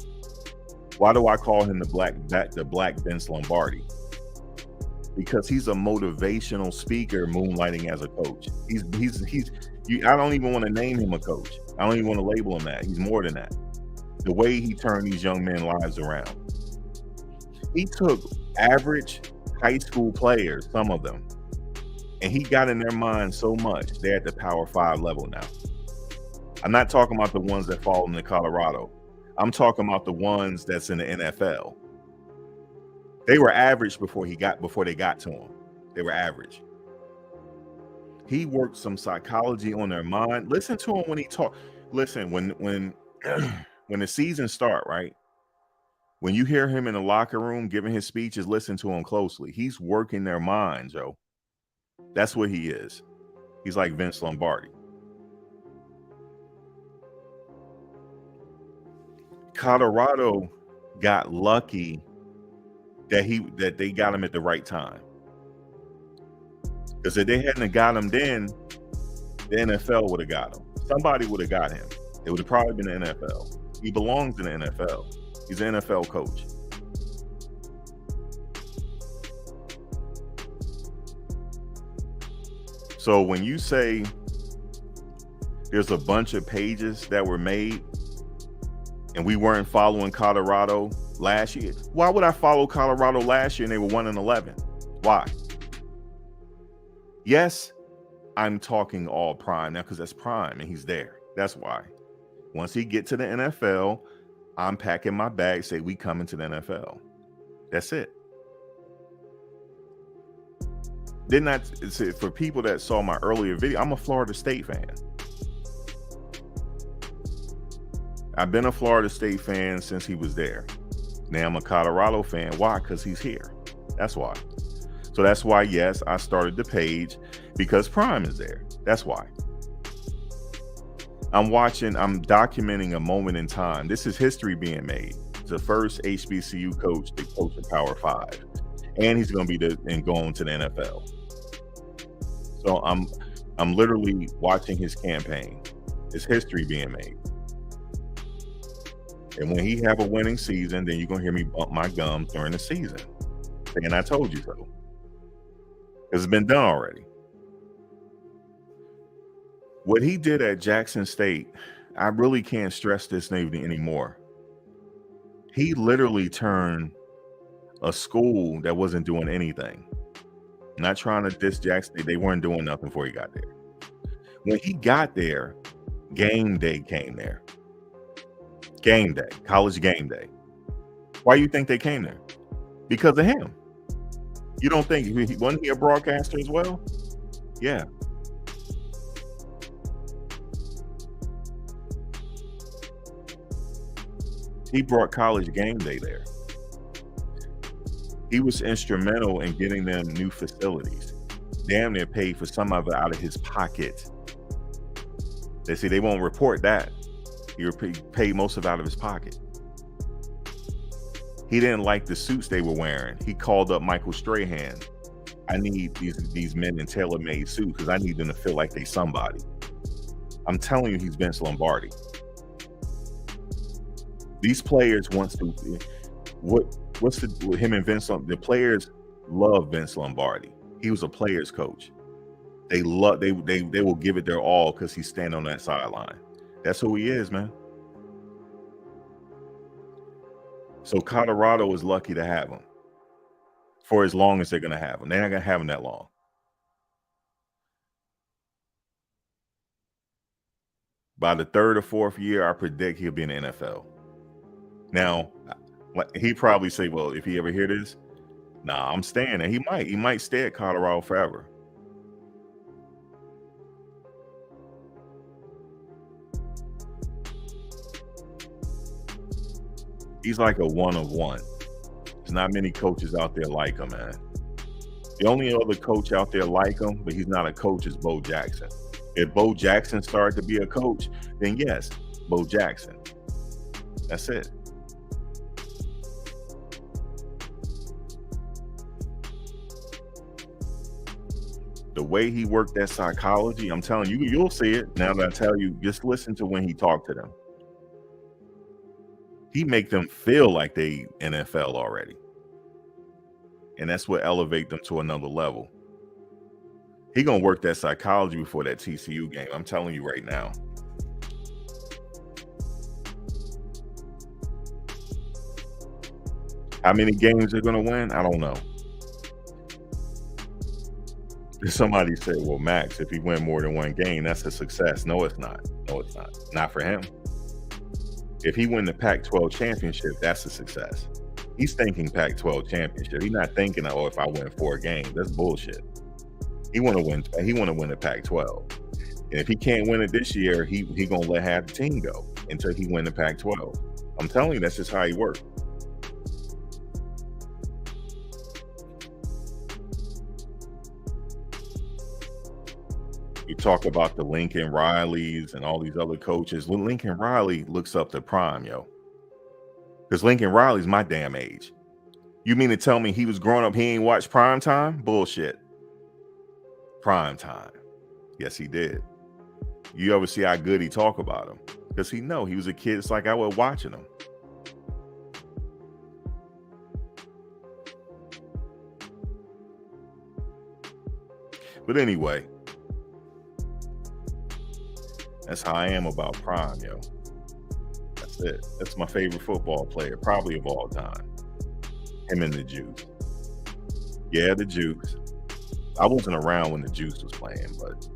why do I call him the black Vince Lombardi? Because he's a motivational speaker moonlighting as a coach. I don't even want to name him a coach. I don't even want to label him that. He's more than that. The way he turned these young men's lives around. He took average high school players, some of them, and he got in their minds so much, they're at the Power 5 level now. I'm not talking about the ones that fall into Colorado. I'm talking about the ones that's in the NFL. They were average before they got to him. They were average. He worked some psychology on their mind. Listen to him when he talk. Listen, when when the season start, right? When you hear him in the locker room giving his speeches, listen to him closely. He's working their minds, Joe. That's what he is. He's like Vince Lombardi. Colorado got lucky that they got him at the right time. Because if they hadn't got him then, the NFL would have got him. Somebody would have got him. It would have probably been the NFL. He belongs in the NFL. He's an NFL coach. So when you say there's a bunch of pages that were made and we weren't following Colorado last year, why would I follow Colorado last year and they were 1-11? Why? Yes, I'm talking all Prime now because that's Prime and he's there. That's why. Once he get to the NFL, I'm packing my bag, say we coming to the NFL. That's it. Didn't I say, for people that saw my earlier video, I'm a Florida State fan. I've been a Florida State fan since he was there. Now I'm a Colorado fan. Why? Because he's here. That's why. So that's why, yes, I started the page because Prime is there. That's why. I'm documenting a moment in time. This is history being made. The first HBCU coach to coach a Power 5. And he's going to be going to the NFL. So I'm literally watching his campaign. It's history being made. And when he have a winning season, then you're going to hear me bump my gums during the season. And I told you so. Because it's been done already. What he did at Jackson State, I really can't stress this anymore. He literally turned a school that wasn't doing anything. Not trying to diss Jackson State. They weren't doing nothing before he got there. When he got there, game day came there. Game day, college game day. Why do you think they came there? Because of him. You don't think wasn't he a broadcaster as well? Yeah. He brought college game day there. He was instrumental in getting them new facilities. Damn near paid for some of it out of his pocket. They say they won't report that. He paid most of it out of his pocket. He didn't like the suits they were wearing. He called up Michael Strahan. I need these men in tailor-made suits because I need them to feel like they somebody. I'm telling you, he's Vince Lombardi. These players wants to him and Vince. The players love Vince Lombardi. He was a players coach. They will give it their all because he's standing on that sideline. That's who he is, man. So Colorado is lucky to have him for as long as they're going to have him. They're not going to have him that long. By the third or fourth year, I predict he'll be in the NFL. Now, he probably say, well, if he ever hear this, nah, I'm staying there. He might stay at Colorado forever. He's like a one of one. There's not many coaches out there like him, man. The only other coach out there like him, but he's not a coach, is Bo Jackson. If Bo Jackson started to be a coach, then yes, Bo Jackson. That's it. The way he worked that psychology, I'm telling you, you'll see it. Now that I tell you, just listen to when he talked to them. He make them feel like they NFL already. And that's what elevate them to another level. He gonna work that psychology before that TCU game. I'm telling you right now. How many games they're gonna win? I don't know. Somebody said, well, Max, if he win more than one game, that's a success. No, it's not. No, it's not. Not for him. If he win the Pac-12 championship, that's a success. He's thinking Pac-12 championship. He's not thinking, oh, if I win 4 games, that's bullshit. He want to win the Pac-12. And if he can't win it this year, he gonna let half the team go until he win the Pac-12. I'm telling you, that's just how he works. You talk about the Lincoln Rileys and all these other coaches. Well, Lincoln Riley looks up to Prime, yo. Because Lincoln Riley's my damn age. You mean to tell me he was growing up, he ain't watched Prime Time? Bullshit. Prime Time. Yes, he did. You ever see how good he talk about him? Because he was a kid. It's like I was watching him. But anyway, that's how I am about Prime, yo. That's it. That's my favorite football player, probably of all time. Him and the Juice. Yeah, the Juice. I wasn't around when the Juice was playing, but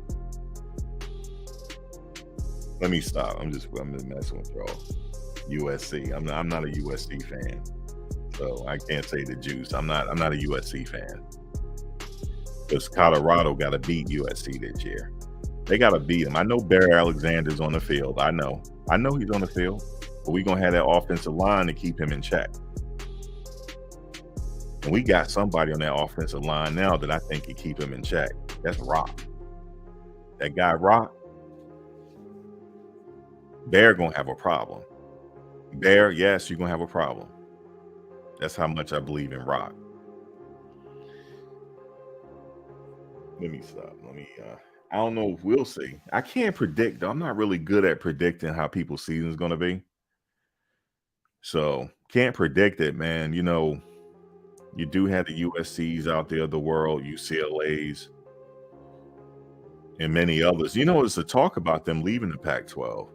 let me stop. I'm just messing with y'all. USC. I'm not a USC fan, so I can't say the Juice. I'm not a USC fan because Colorado got to beat USC this year. They got to beat him. I know Barry Alexander's on the field. I know he's on the field, but we're gonna have that offensive line to keep him in check. And we got somebody on that offensive line now that I think can keep him in check. That's Rock. That guy Rock. Bear gonna have a problem. Bear, yes, you're gonna have a problem. That's how much I believe in Rock. Let me stop. I don't know if we'll see. I can't predict, though. I'm not really good at predicting how people's season is gonna be. So can't predict it, man. You do have the USCs out there of the world, UCLAs, and many others. There's a talk about them leaving the Pac-12.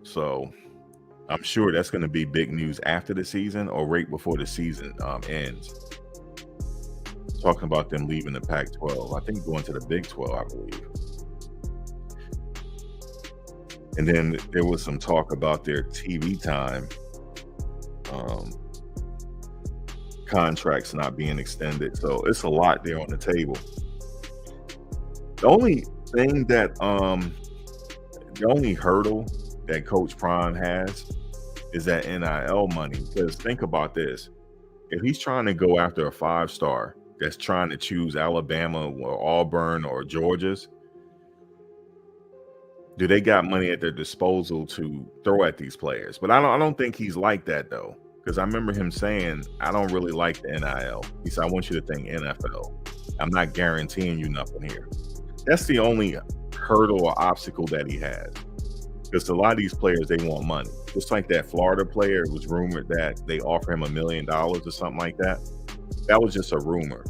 So I'm sure that's going to be big news after the season or right before the season ends. Talking about them leaving the Pac-12. I think going to the Big 12, I believe. And then there was some talk about their TV time contracts not being extended. So it's a lot there on the table. The only thing that the only hurdle that Coach Prime has is that NIL money. Because think about this. If he's trying to go after a 5-star that's trying to choose Alabama or Auburn or Georgia's, do they got money at their disposal to throw at these players? But I don't think he's like that, though. Because I remember him saying, I don't really like the NIL. He said, I want you to think NFL. I'm not guaranteeing you nothing here. That's the only hurdle or obstacle that he has. Because a lot of these players, they want money. Just like that Florida player, it was rumored that they offer him $1 million or something like that. That was just a rumor.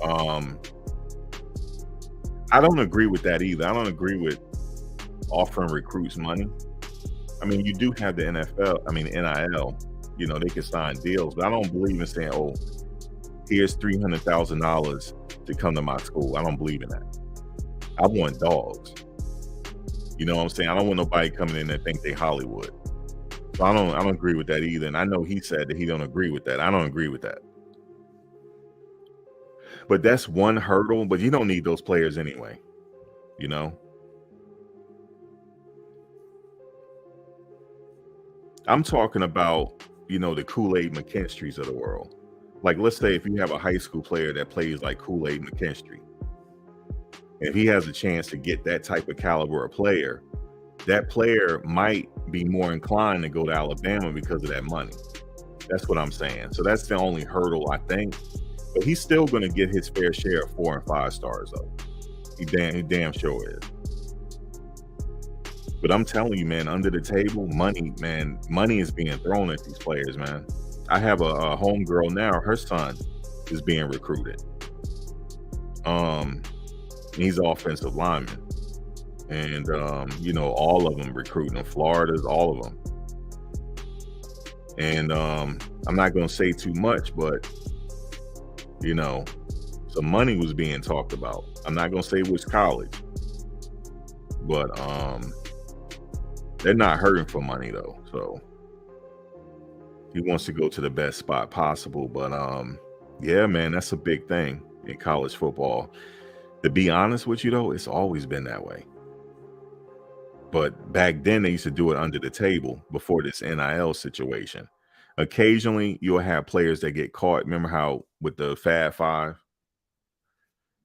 I don't agree with that either. I don't agree with offering recruits money. I mean, you do have the NIL. They can sign deals, but I don't believe in saying, oh, here's $300,000 to come to my school. I don't believe in that. I want dogs. You know what I'm saying? I don't want nobody coming in and think they Hollywood. So I don't agree with that either. And I know he said that he don't agree with that. I don't agree with that. But that's one hurdle, but you don't need those players anyway. I'm talking about, the Kool-Aid McKinstries of the world. Like, let's say if you have a high school player that plays like Kool-Aid McKinstry, and if he has a chance to get that type of caliber of player, that player might be more inclined to go to Alabama because of that money. That's what I'm saying. So that's the only hurdle, I think. But he's still going to get his fair share of 4 and 5 stars, though. He damn sure is. But I'm telling you, man, under the table, money is being thrown at these players, man. I have a homegirl now. Her son is being recruited. He's an offensive lineman. And, all of them recruiting. Florida's, all of them. And I'm not going to say too much, but, some money was being talked about. I'm not going to say which college. But they're not hurting for money, though. So he wants to go to the best spot possible. But, yeah, man, that's a big thing in college football. To be honest with you, though, it's always been that way. But back then, they used to do it under the table before this NIL situation. Occasionally, you'll have players that get caught. Remember how with the Fab Five,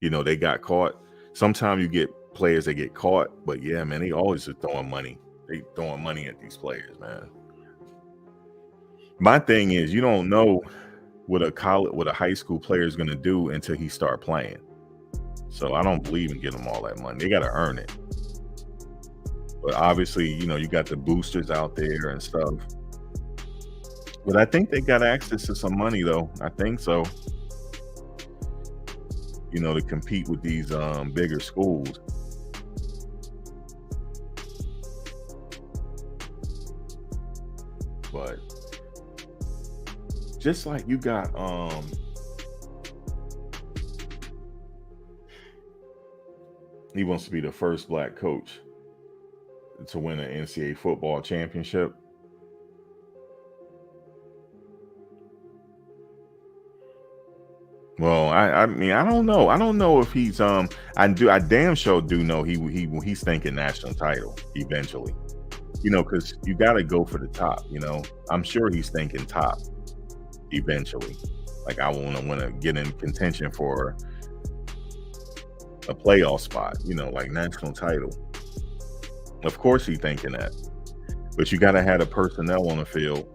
they got caught. Sometimes you get players that get caught. But, yeah, man, they always are throwing money. They throwing money at these players, man. My thing is, you don't know what a high school player is going to do until he start playing. So I don't believe in getting them all that money. They got to earn it. But obviously, you got the boosters out there and stuff. But I think they got access to some money though. I think so. To compete with these bigger schools. But just like you got he wants to be the first black coach to win an NCAA football championship. Well, I mean, I don't know. I don't know if he's I damn sure do know he's thinking national title eventually. Because you got to go for the top. I'm sure he's thinking top eventually. Like, I want to get in contention for a playoff spot. Like national title. Of course, he's thinking that. But you got to have the personnel on the field.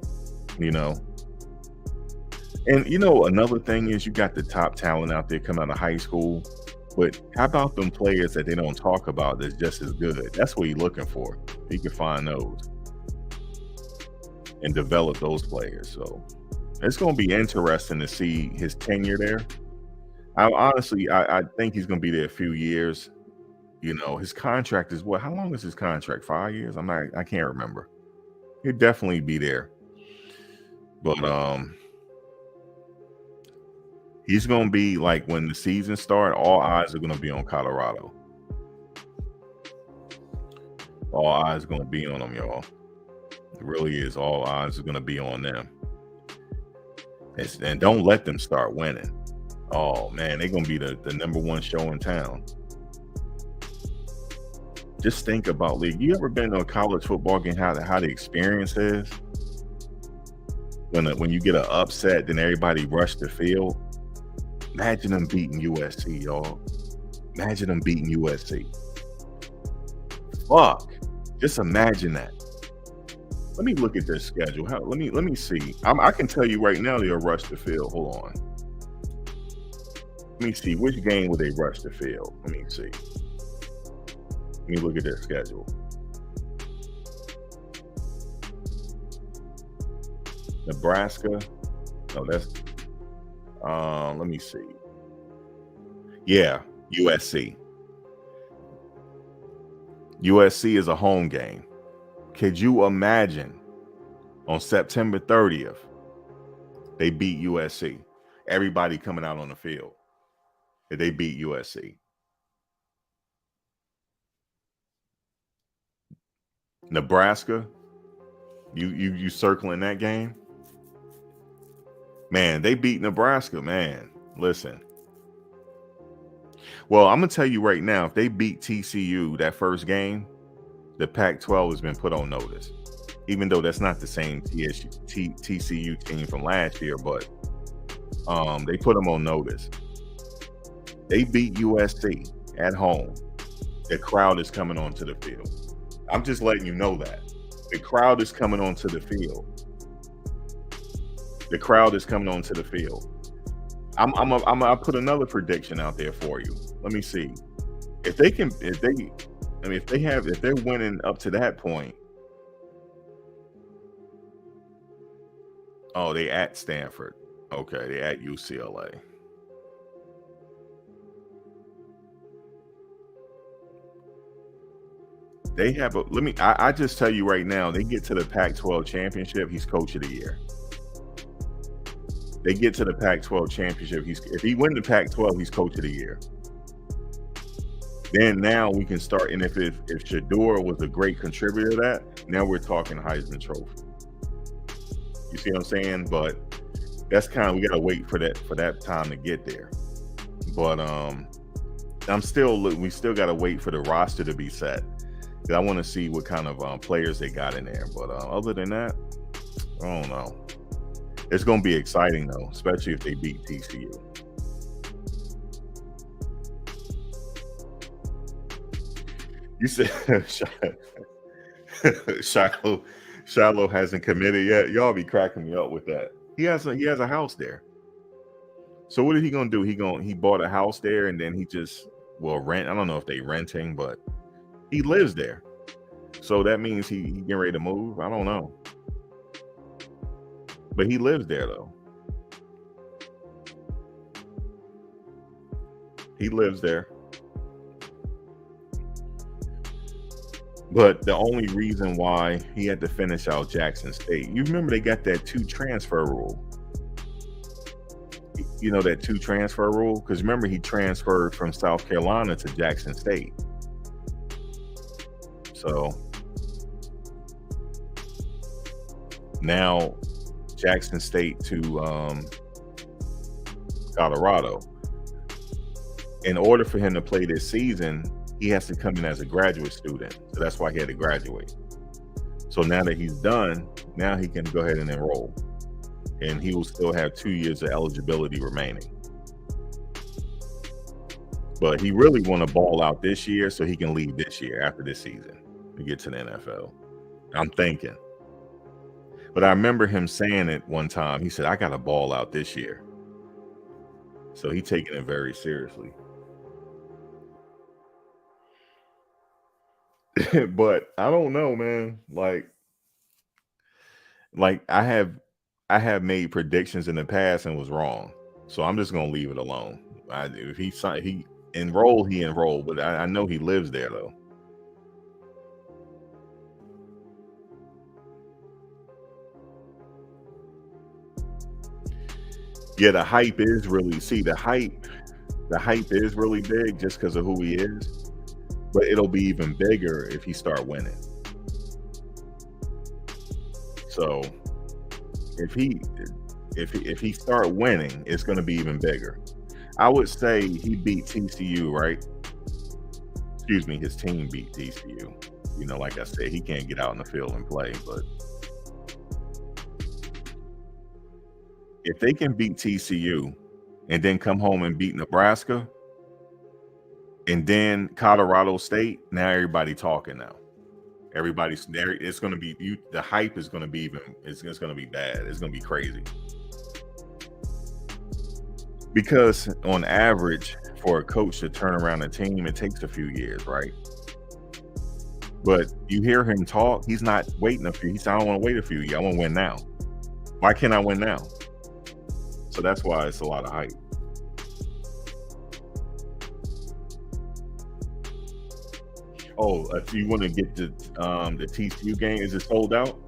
And another thing is you got the top talent out there coming out of high school, but how about them players that they don't talk about that's just as good? That's what he's looking for. He can find those and develop those players. So it's going to be interesting to see his tenure there. I think he's going to be there a few years. His contract is what? How long is his contract? 5 years? I can't remember. He'll definitely be there. But he's going to be like, when the season starts, all eyes are going to be on Colorado. All eyes are going to be on them, y'all. It really is. All eyes are going to be on them. And don't let them start winning. Oh, man, they're going to be the number one show in town. Just think about league. You ever been to a college football game, how the experience is? When you get an upset, then everybody rush the field. Imagine them beating USC, y'all. Imagine them beating USC. Fuck. Just imagine that. Let me look at their schedule. Let me see. I can tell you right now they'll rush the field. Hold on. Let me see. Which game will they rush the field? Let me see. Let me look at their schedule. Nebraska. No, that's let me see. Yeah, USC. USC is a home game. Could you imagine on September 30th, they beat USC? Everybody coming out on the field. If they beat USC. Nebraska, you circling that game? Man, they beat Nebraska, man. Listen. Well, I'm going to tell you right now, if they beat TCU that first game, the Pac-12 has been put on notice. Even though that's not the same TCU team from last year, but they put them on notice. They beat USC at home. The crowd is coming onto the field. I'm just letting you know that. The crowd is coming onto the field. The crowd is coming onto the field. I'll put another prediction out there for you. Let me see. If they're winning up to that point. Oh, they at Stanford. Okay, they at UCLA. They have I just tell you right now, they get to the Pac-12 championship, he's coach of the year. They get to the Pac-12 championship. If he wins the Pac-12, he's coach of the year. Then now we can start. And if Shedeur was a great contributor to that, now we're talking Heisman Trophy. You see what I'm saying? But that's we got to wait for that time to get there. But we still got to wait for the roster to be set. I want to see what kind of players they got in there. But other than that, I don't know. It's going to be exciting, though, especially if they beat TCU. You said Shiloh hasn't committed yet. Y'all be cracking me up with that. He has a house there. So what is he going to do? He bought a house there and then he just rent. I don't know if they renting, but he lives there. So that means he getting ready to move. I don't know, but he lives there though. He lives there. But the only reason why he had to finish out Jackson State, you remember they got that 2 transfer rule. You know that 2 transfer rule? Because remember he transferred from South Carolina to Jackson State. So now Jackson State to Colorado. In order for him to play this season, he has to come in as a graduate student. So that's why he had to graduate. So now that he's done, now he can go ahead and enroll. And he will still have 2 years of eligibility remaining. But he really want to ball out this year so he can leave this year after this season to get to the NFL. I'm thinking. But I remember him saying it one time. He said, I got to ball out this year. So he's taking it very seriously. But I don't know, man. Like I have made predictions in the past and was wrong. So I'm just gonna leave it alone. If he enrolled, but I know he lives there though. Yeah, the hype is really the hype is really big just because of who he is. But it'll be even bigger if he start winning. So if he start winning, it's going to be even bigger. I would say he beat TCU, right? Excuse me, his team beat TCU. You know, like I said, he can't get out in the field and play, but if they can beat TCU and then come home and beat Nebraska and then Colorado State, now everybody talking now. Everybody's there. It's going to be the hype is going to be even. It's going to be bad. It's going to be crazy. Because on average, for a coach to turn around a team, it takes a few years, right? But you hear him talk. He's not waiting a few. He said, "I don't want to wait a few years. I want to win now. Why can't I win now?" So that's why it's a lot of hype. Oh, if you want to get the TCU game, is it sold out?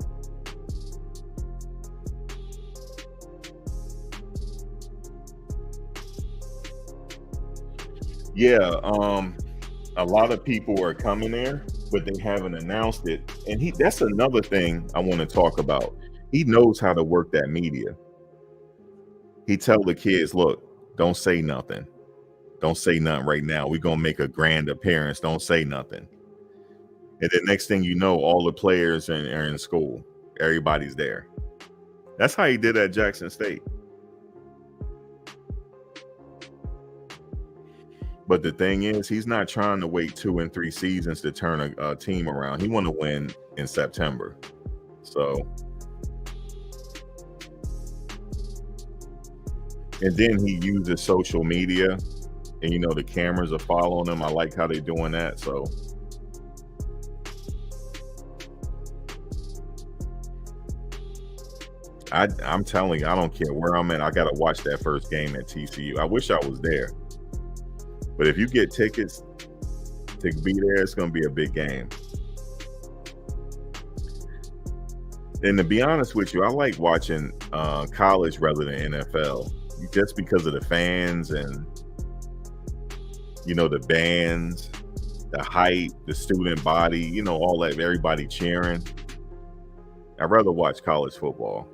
Yeah, a lot of people are coming there, but they haven't announced it. And that's another thing I want to talk about. He knows how to work that media. He tell the kids, look, don't say nothing. Don't say nothing right now. We're going to make a grand appearance. Don't say nothing. And the next thing you know, all the players are in school. Everybody's there. That's how he did at Jackson State. But the thing is, he's not trying to wait 2 and 3 seasons to turn a team around. He want to win in September. So, and then he uses social media, and the cameras are following him. I like how they're doing that. So, I'm telling you, I don't care where I'm at. I got to watch that first game at TCU. I wish I was there. But if you get tickets to be there, it's going to be a big game. And to be honest with you, I like watching college rather than NFL, just because of the fans and, the bands, the hype, the student body, all that, everybody cheering. I'd rather watch college football.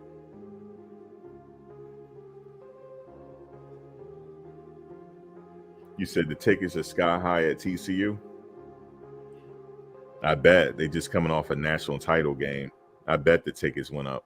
You said the tickets are sky high at TCU? I bet. They just coming off a national title game. I bet the tickets went up.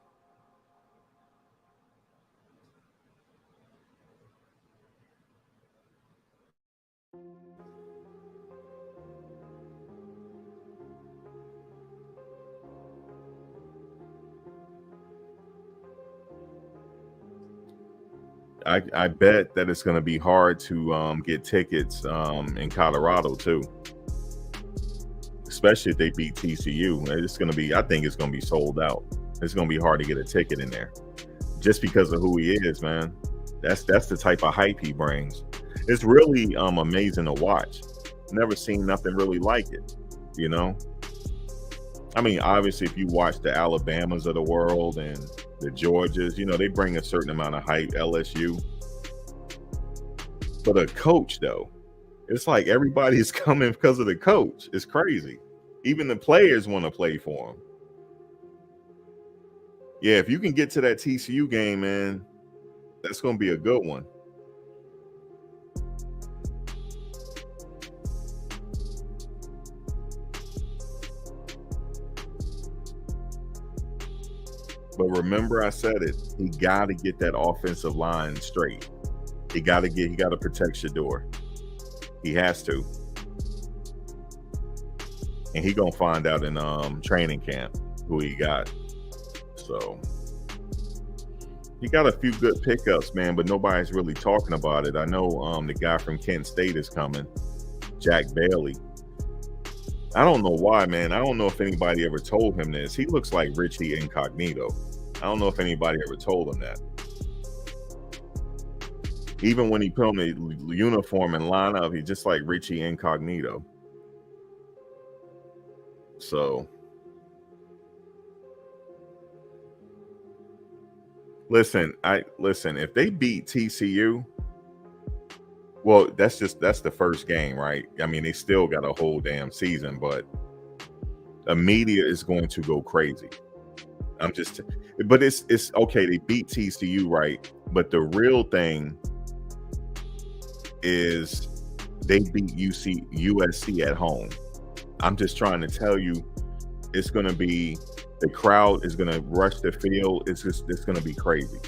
I bet that it's going to be hard to get tickets in Colorado too. especially if they beat TCU. It's going to be, I think it's going to be sold out. It's going to be hard to get a ticket in there just because of who he is, man. That's the type of hype he brings. It's really amazing to watch. Never seen nothing really like it, you know? I mean, obviously, if you watch the Alabamas of the world and the Georgias, you know, they bring a certain amount of hype, LSU. But a coach, though, it's like everybody's coming because of the coach. It's crazy. Even the players want to play for him. Yeah, if you can get to that TCU game, man, that's going to be a good one. But remember, I said it. He got to get that offensive line straight. He got to protect Shador. He has to. And he gonna find out in training camp who he got. So he got a few good pickups, man, but nobody's really talking about it. I know the guy from Kent State is coming, Jack Bailey. I don't know why, man. I don't know if anybody ever told him this. He looks like Richie Incognito. I don't know if anybody ever told him that. Even when he put on the uniform and line up, he's just like Richie Incognito. So, listen, if they beat TCU, well, that's the first game, right? I mean, they still got a whole damn season, but the media is going to go crazy. But it's okay. They beat TCU, right? But the real thing is they beat USC at home. I'm just trying to tell you, it's going to be, the crowd is going to rush the field. It's going to be crazy.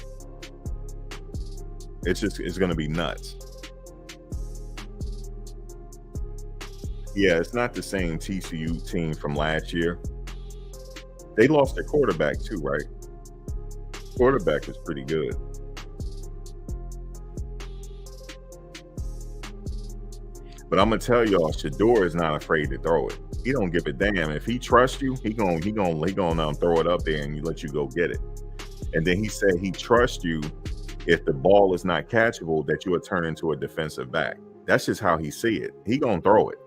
It's going to be nuts. Yeah, it's not the same TCU team from last year. They lost their quarterback too, right? Quarterback was pretty good. But I'm gonna tell y'all, Shador is not afraid to throw it. He don't give a damn. If he trusts you, he gonna throw it up there and let you go get it. And then he said he trusts you if the ball is not catchable, that you would turn into a defensive back. That's just how he see it. He gonna throw it.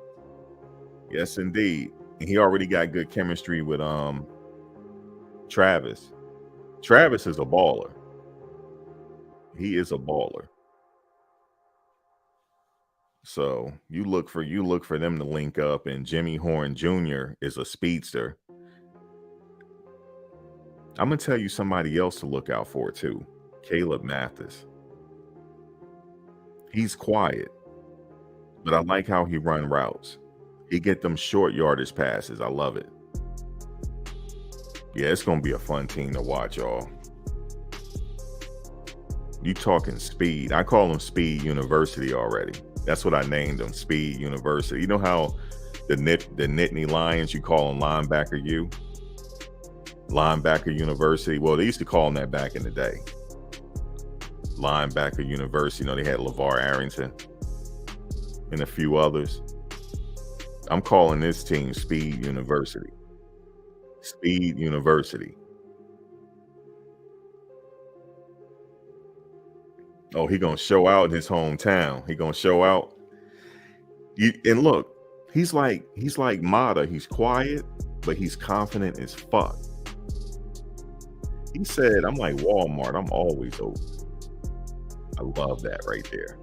Yes, indeed. And he already got good chemistry with Travis. Travis is a baller. He is a baller. So you look for them to link up, and Jimmy Horn Jr. is a speedster. I'm gonna tell you somebody else to look out for too. Caleb Mathis. He's quiet, but I like how he run routes. He get them short yardage passes. I love it. Yeah, it's gonna be a fun team to watch, y'all. You talking speed. I call them Speed University already. That's what I named them, Speed University. You know how the Nittany Lions, you call them Linebacker U? Linebacker University. Well, they used to call them that back in the day. Linebacker University. You know, they had LeVar Arrington and a few others. I'm calling this team Speed University. Speed University. Oh, he gonna show out in his hometown. He gonna show out. And look, he's like Mata. He's quiet, but he's confident as fuck. He said, "I'm like Walmart. I'm always open." I love that right there.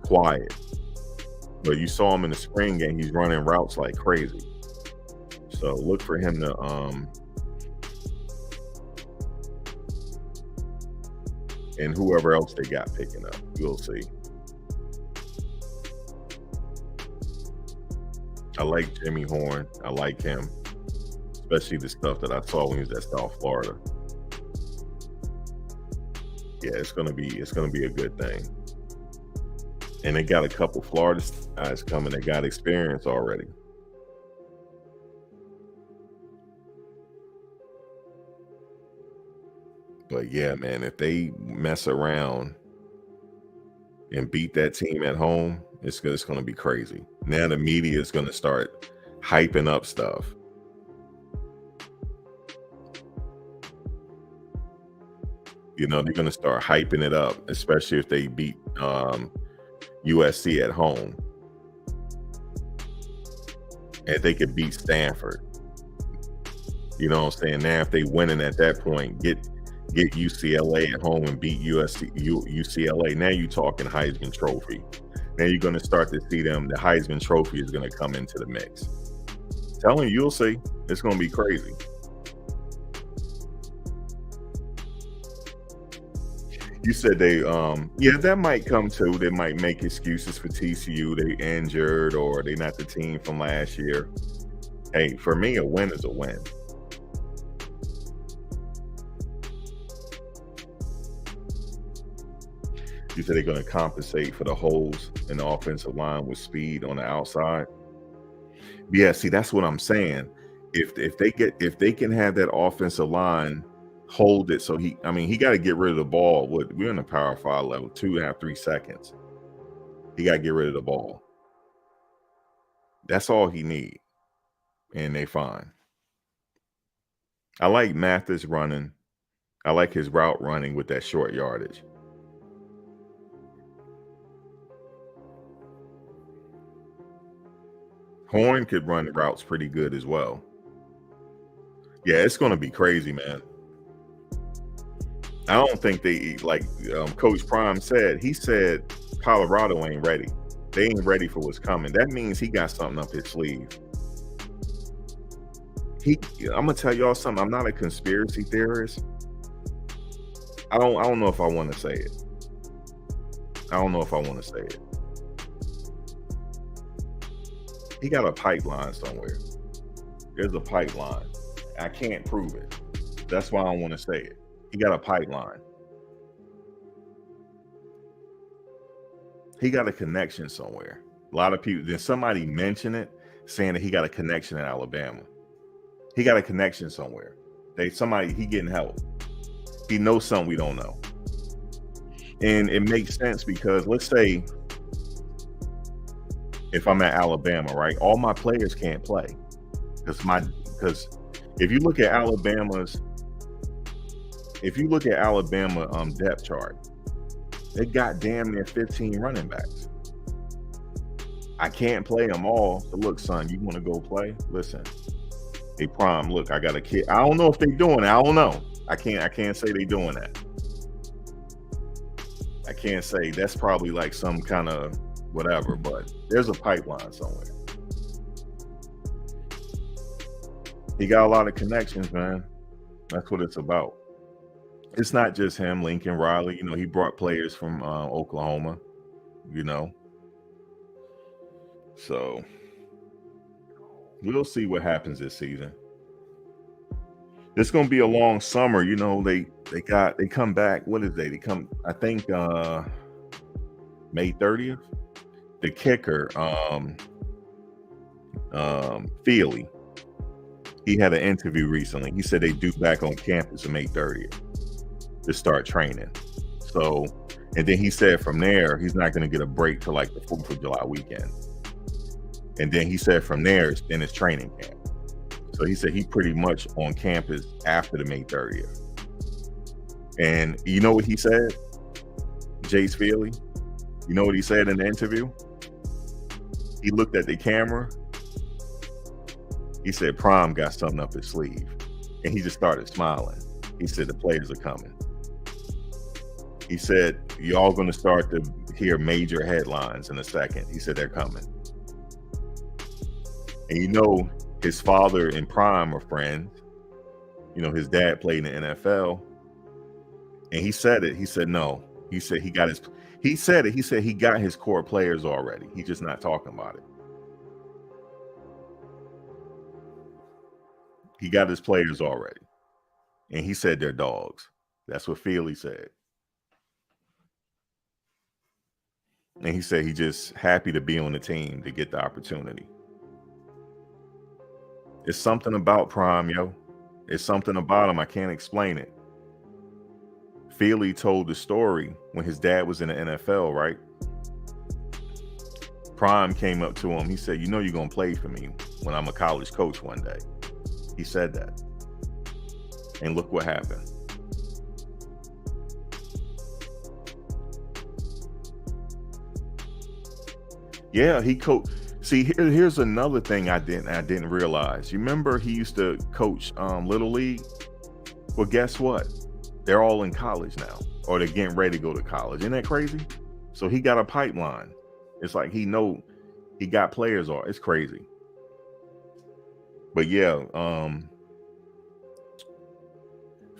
Quiet, but you saw him in the spring game. He's running routes like crazy. So look for him to and whoever else they got picking up. You'll see. I like Jimmy Horn. I like him, especially the stuff that I saw when he was at South Florida. Yeah, it's gonna be a good thing. And they got a couple Florida guys coming that got experience already. But yeah, man, if they mess around and beat that team at home, It's going to be crazy. Now the media is going to start hyping up stuff. You know, they're going to start hyping it up, especially if they beat USC at home. And they could beat Stanford. You know what I'm saying? Now, if they winning at that point, get UCLA at home and beat UCLA. Now you're talking Heisman Trophy. Now you're going to start to see them. The Heisman Trophy is going to come into the mix. Telling you, you'll see. It's going to be crazy. You said they, yeah, that might come too. They might make excuses for TCU. They injured or they not the team from last year. Hey, for me, a win is a win. You said they're going to compensate for the holes in the offensive line with speed on the outside. Yeah, see, that's what I'm saying. If they can have that offensive line hold it, so he got to get rid of the ball. We're in the Power 5 level, 2.5, 3 seconds. He got to get rid of the ball. That's all he need, and they fine. I like Mathis running. I like his route running with that short yardage. Horn could run routes pretty good as well. Yeah, it's going to be crazy, man. I don't think they, like Coach Prime said, he said Colorado ain't ready. They ain't ready for what's coming. That means he got something up his sleeve. I'm going to tell y'all something. I'm not a conspiracy theorist. I don't know if I want to say it. I don't know if I want to say it. He got a pipeline somewhere. There's a pipeline. I can't prove it. That's why I don't want to say it. He got a pipeline. He got a connection somewhere. A lot of people, then somebody mentioned it, saying that he got a connection in Alabama. He got a connection somewhere. He getting help. He knows something we don't know. And it makes sense because let's say if I'm at Alabama, right, all my players can't play because if you look at Alabama depth chart, they got damn near 15 running backs. I can't play them all. So look, son, you want to go play? Listen, hey Prime, look, I got a kid. I don't know if they doing it. I don't know. I can't say they doing that. I can't say. That's probably like some kind of whatever, but there's a pipeline somewhere. He got a lot of connections, man. That's what it's about. It's not just him, Lincoln Riley. You know, he brought players from Oklahoma, you know. So we'll see what happens this season. It's going to be a long summer. You know, they come back. What is they come, I think May 30th. The kicker, Feely, he had an interview recently. He said they due back on campus on May 30th to start training. So, and then he said from there, he's not going to get a break till like the 4th of July weekend. And then he said from there, then it's training camp. So he said he pretty much on campus after the May 30th. And you know what he said? Jace Feely? You know what he said in the interview? He looked at the camera. He said, Prime got something up his sleeve. And he just started smiling. He said, the players are coming. He said, y'all going to start to hear major headlines in a second. He said, they're coming. And you know, his father and Prime are friends. You know, his dad played in the NFL. And he said it. He said, no. He said he got his core players already. He's just not talking about it. He got his players already. And he said they're dogs. That's what Feely said. And he said he just happy to be on the team to get the opportunity. It's something about Prime, yo. It's something about him. I can't explain it. Feely told the story when his dad was in the NFL, right? Prime came up to him. He said, you're going to play for me when I'm a college coach one day. He said that. And look what happened. Yeah, he coached. See, here's another thing I didn't realize. You remember he used to coach Little League? Well, guess what? They're all in college now, or they're getting ready to go to college. Isn't that crazy? So he got a pipeline. It's like he got players on. It's crazy. But yeah,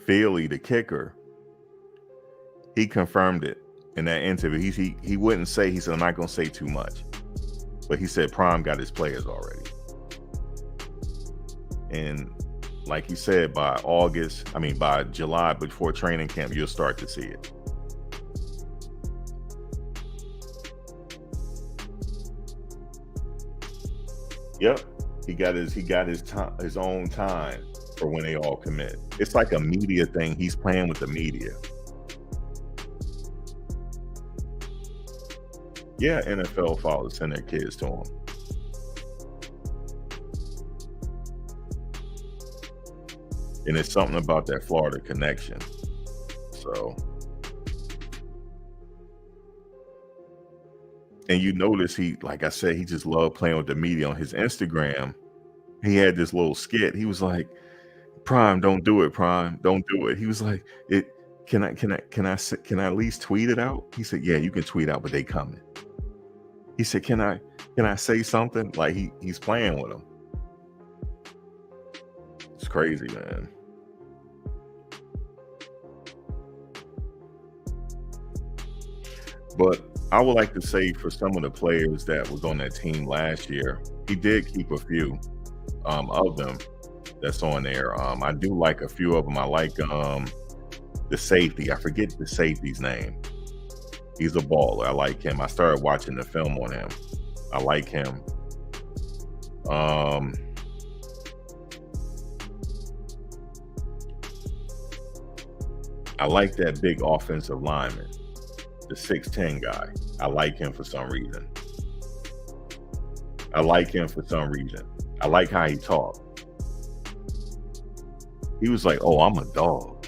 Philly, the kicker, he confirmed it in that interview. He wouldn't say, he said, I'm not going to say too much. But he said Prime got his players already. And like he said, by July, before training camp, you'll start to see it. Yep. He got his own time for when they all commit. It's like a media thing. He's playing with the media. Yeah, NFL fathers send their kids to him. And it's something about that Florida connection. So, and you notice like I said, he just loved playing with the media. On his Instagram, he had this little skit. He was like, Prime, don't do it, Prime, don't do it. He was like, can I at least tweet it out? He said, yeah, you can tweet out, but they coming. He said, can I say something? Like he's playing with them. It's crazy, man. But I would like to say, for some of the players that was on that team last year, he did keep a few of them that's on there. I do like a few of them. I like the safety. I forget the safety's name. He's a baller. I like him. I started watching the film on him. I like him. I like that big offensive lineman, the 6'10" guy. I like him for some reason. I like how he talked. He was like, oh, I'm a dog.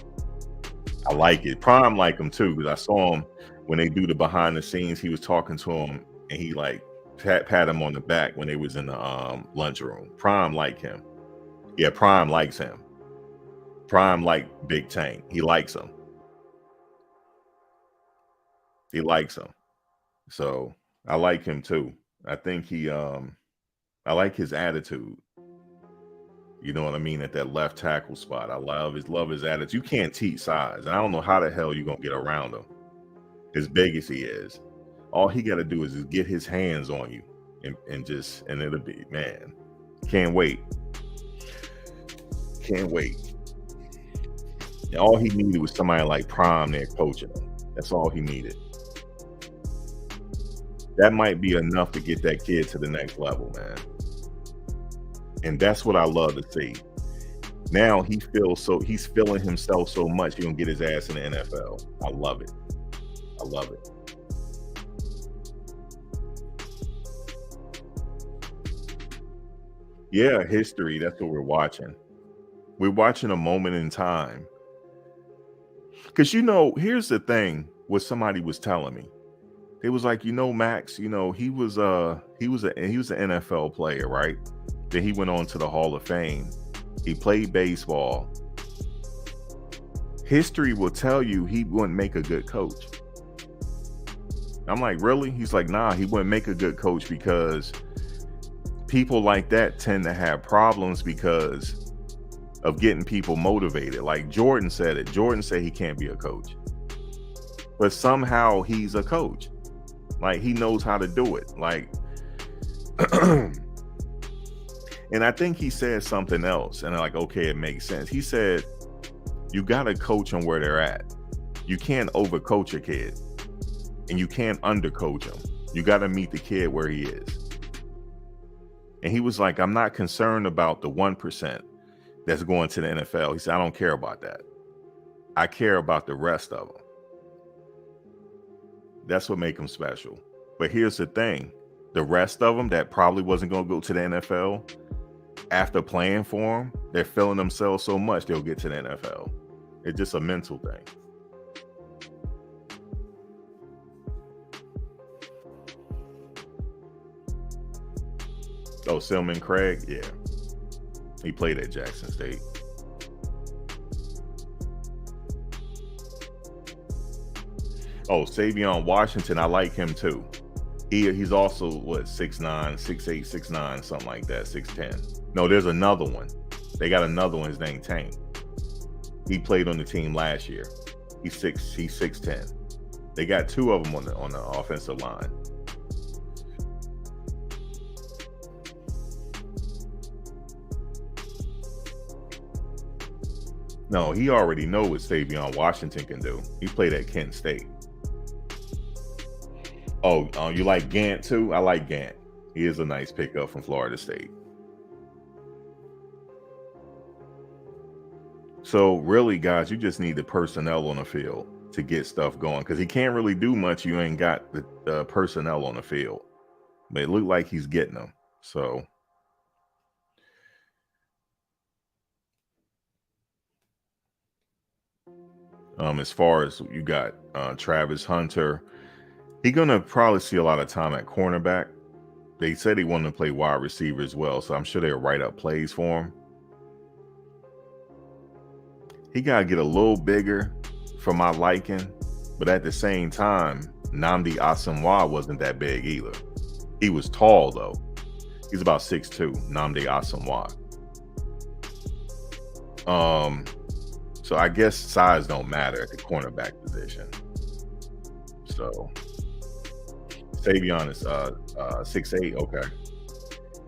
I like it. Prime like him too, because I saw him when they do the behind the scenes. He was talking to him, and he like pat him on the back when they was in the lunchroom. Prime like him. Yeah, Prime likes him. Prime like Big Tank. He likes him. So I like him too. I think I like his attitude. You know what I mean? At that left tackle spot. I love his attitude. You can't teach size. And I don't know how the hell you're going to get around him. As big as he is. All he got to do is just get his hands on you. And it'll be, man. Can't wait. And all he needed was somebody like Prime there coaching him. That's all he needed. That might be enough to get that kid to the next level, man. And that's what I love to see. Now he's feeling himself so much, he's gonna get his ass in the NFL. I love it. Yeah, history. That's what we're watching. We're watching a moment in time. Because here's the thing. What somebody was telling me. It was like, Max, he was an NFL player, right? Then he went on to the Hall of Fame. He played baseball. History will tell you he wouldn't make a good coach. I'm like, really? He's like, nah, he wouldn't make a good coach because people like that tend to have problems because of getting people motivated. Like Jordan said it. Jordan said he can't be a coach. But somehow he's a coach. Like he knows how to do it. Like, and I think he said something else. And I'm like, okay, it makes sense. He said, you got to coach them where they're at. You can't overcoach a kid. And you can't undercoach him. You got to meet the kid where he is. And he was like, I'm not concerned about the 1% that's going to the NFL. He said, I don't care about that. I care about the rest of them. That's what makes them special. But here's the thing. The rest of them that probably wasn't going to go to the NFL, after playing for him, they're feeling themselves so much they'll get to the NFL. It's just a mental thing. Oh, Selman Craig, yeah, he played at Jackson State. Oh, Savion Washington, I like him too. He's also what 6'9", 6'8", 6'9", something like that, 6'10". No, there's another one. They got another one. His name Tank. He played on the team last year. He's 6'10". They got two of them on the offensive line. No, he already knows what Savion Washington can do. He played at Kent State. Oh, you like Gant too? I like Gant. He is a nice pickup from Florida State. So really, guys, you just need the personnel on the field to get stuff going, because he can't really do much. You ain't got the personnel on the field. But it looked like he's getting them. So as far as you got Travis Hunter, he's gonna probably see a lot of time at cornerback. They said he wanted to play wide receiver as well, so I'm sure they'll write up plays for him. He gotta get a little bigger for my liking, but at the same time, Nnamdi Asomugha wasn't that big either. He was tall though. He's about 6'2", Nnamdi Asomugha. So I guess size don't matter at the cornerback position. So Savion is 6'8", okay.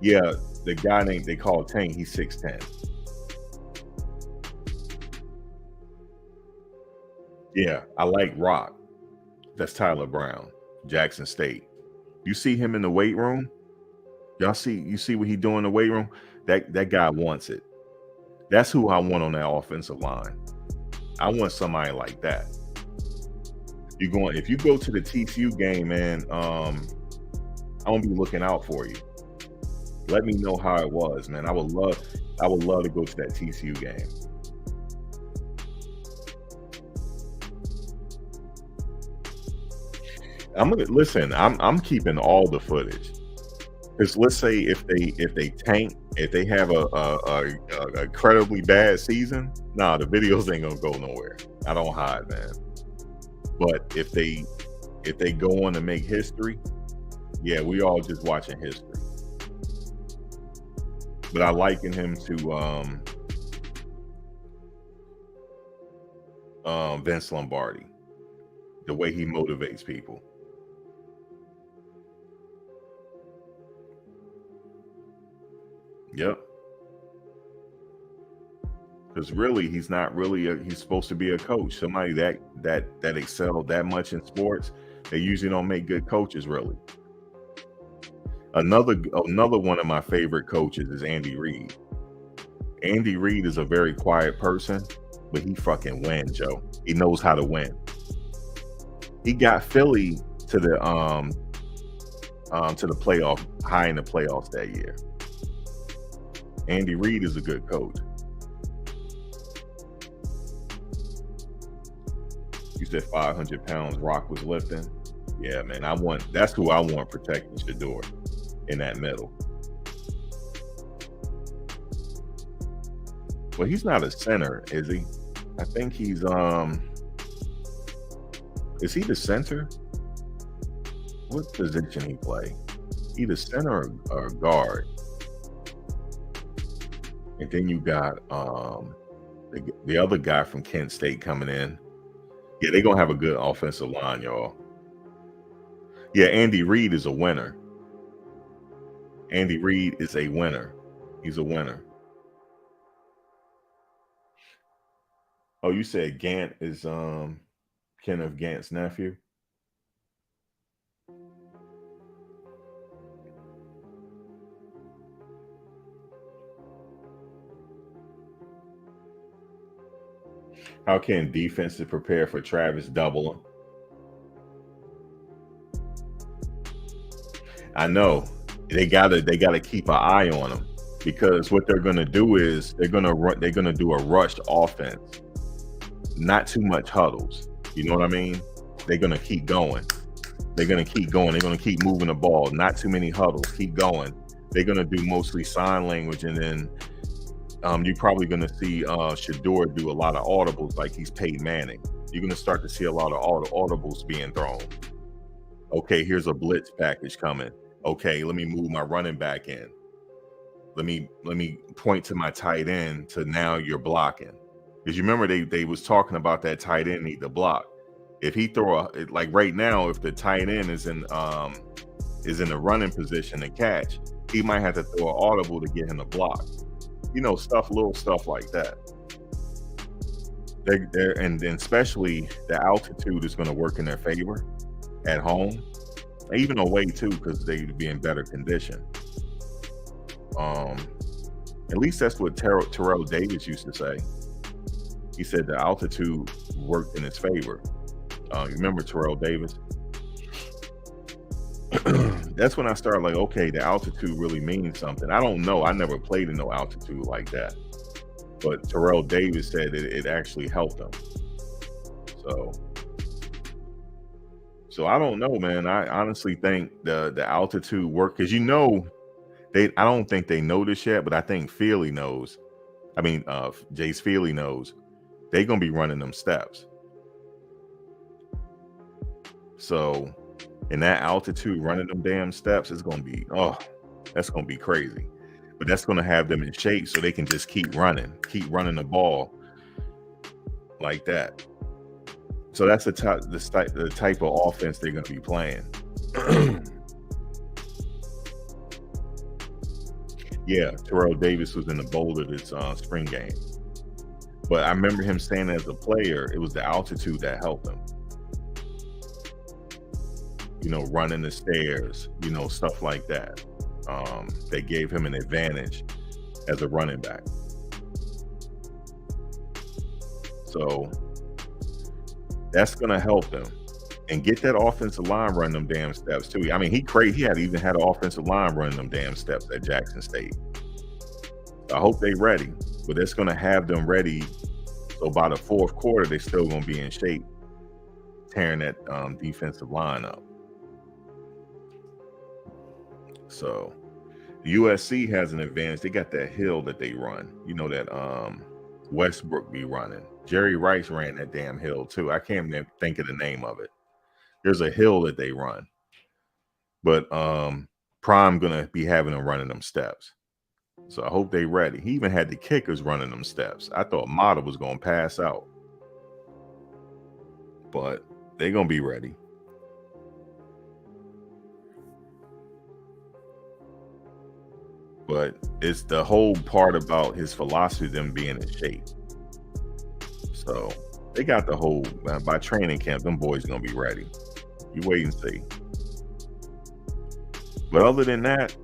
Yeah, the guy named they call Tank, he's 6'10". Yeah, I like Rock. That's Tyler Brown, Jackson State. You see him in the weight room? You see what he doing in the weight room? That guy wants it. That's who I want on that offensive line. I want somebody like that. If you go to the TCU game, man, I'm gonna be looking out for you. Let me know how it was, man. I would love to go to that TCU game. I'm keeping all the footage. Because let's say if they tank, if they have a incredibly bad season, the videos ain't gonna go nowhere. I don't hide, man. But if they go on to make history, yeah, we all just watching history. But I liken him to Vince Lombardi, the way he motivates people. Yep. Because really, he's not really he's supposed to be a coach. Somebody that excelled that much in sports, they usually don't make good coaches, really. Another one of my favorite coaches is Andy Reid. Andy Reid is a very quiet person, but he fucking wins, Joe. He knows how to win. He got Philly to the playoff, high in the playoffs that year. Andy Reid is a good coach. You said 500 pounds Rock was lifting. Yeah, man. That's who I want protecting Shedeur in that middle. Well, he's not a center, is he? I think he's is he the center? What position he play? Either center or guard. And then you got the other guy from Kent State coming in. Yeah, they're gonna have a good offensive line, y'all. Yeah, Andy Reid is a winner. Andy Reid is a winner. He's a winner. Oh, you said Gant is Kenneth Gant's nephew? How can defenses prepare for Travis doubling? I know they gotta keep an eye on him, because what they're gonna do is they're gonna do a rushed offense, not too much huddles. You know what I mean? They're gonna keep going. They're gonna keep going. They're gonna keep moving the ball. Not too many huddles. Keep going. They're gonna do mostly sign language, and then you're probably gonna see Shador do a lot of audibles like he's Peyton Manning. You're gonna start to see a lot of audibles being thrown. Okay, here's a blitz package coming. Okay, let me move my running back in. Let me point to my tight end to now you're blocking. Because you remember they was talking about that tight end need to block. If he throw like right now, if the tight end is in the running position to catch, he might have to throw an audible to get him to block. You know, little stuff like that. And then especially the altitude is going to work in their favor at home, even away too, because they'd be in better condition. At least that's what Terrell Davis used to say. He said the altitude worked in his favor. You remember Terrell Davis? That's when I started like, okay, the altitude really means something. I don't know. I never played in no altitude like that. But Terrell Davis said it actually helped him. So I don't know, man. I honestly think the altitude work, because I don't think they know this yet, but I think Feely knows. I mean, Jace Feely knows they're gonna be running them steps. So in that altitude, running them damn steps is gonna be that's gonna be crazy. But that's gonna have them in shape so they can just keep running the ball like that. So that's the type of offense they're gonna be playing. Yeah, Terrell Davis was in the Boulder this spring game. But I remember him saying as a player, it was the altitude that helped him. You know, running the stairs, you know, stuff like that. They gave him an advantage as a running back. So that's going to help them. And get that offensive line running them damn steps too. I mean, he even had an offensive line running them damn steps at Jackson State. I hope they ready, but it's going to have them ready. So by the fourth quarter, they're still going to be in shape, tearing that defensive line up. So USC has an advantage. They got that hill that they run. You know that Westbrook be running. Jerry Rice ran that damn hill too. I can't even think of the name of it. There's a hill that they run, but Prime gonna be having them running them steps. So I hope they ready. He even had the kickers running them steps. I thought Mata was gonna pass out, but they're gonna be ready. But it's the whole part about his philosophy, them being in shape. So they got the whole by training camp, them boys gonna be ready. You wait and see. But other than that,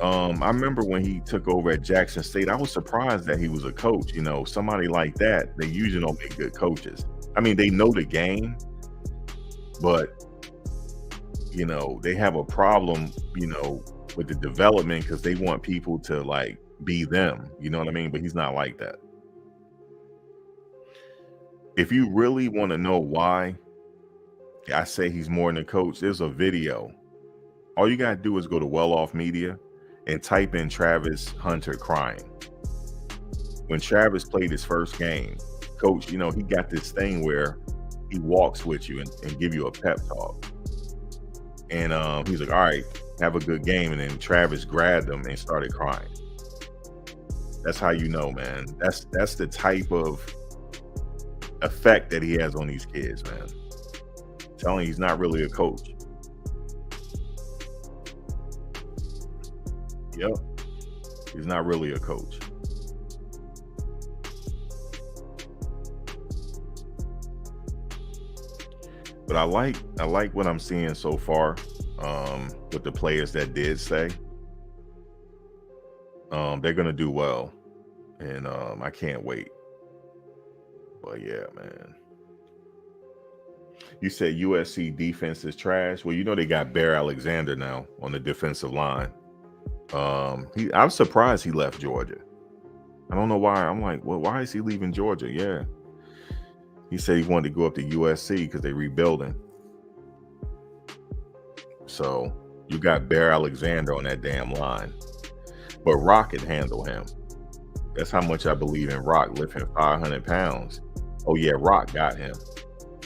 I remember when he took over at Jackson State, I was surprised that he was a coach. You know, somebody like that, they usually don't make good coaches. I mean, they know the game, but you know, they have a problem, you know, with the development because they want people to like be them. You know what I mean? But he's not like that. If you really want to know why I say he's more than a coach, there's a video. All you got to do is go to Well Off Media and type in Travis Hunter crying. When Travis played his first game, coach, you know, he got this thing where he walks with you and give you a pep talk. And he's like, all right, have a good game. And then Travis grabbed him and started crying. That's how you know, man. That's the type of effect that he has on these kids, man. I'm telling you, he's not really a coach. Yep. He's not really a coach. But I like what I'm seeing so far with the players that did stay. They're gonna do well, and I can't wait. But yeah, man. You said USC defense is trash. Well, you know they got Bear Alexander now on the defensive line. I'm surprised he left Georgia. I don't know why. I'm like, well, why is he leaving Georgia? Yeah. He said he wanted to go up to USC because they're rebuilding. So you got Bear Alexander on that damn line. But Rock can handle him. That's how much I believe in Rock lifting 500 pounds. Oh, yeah, Rock got him.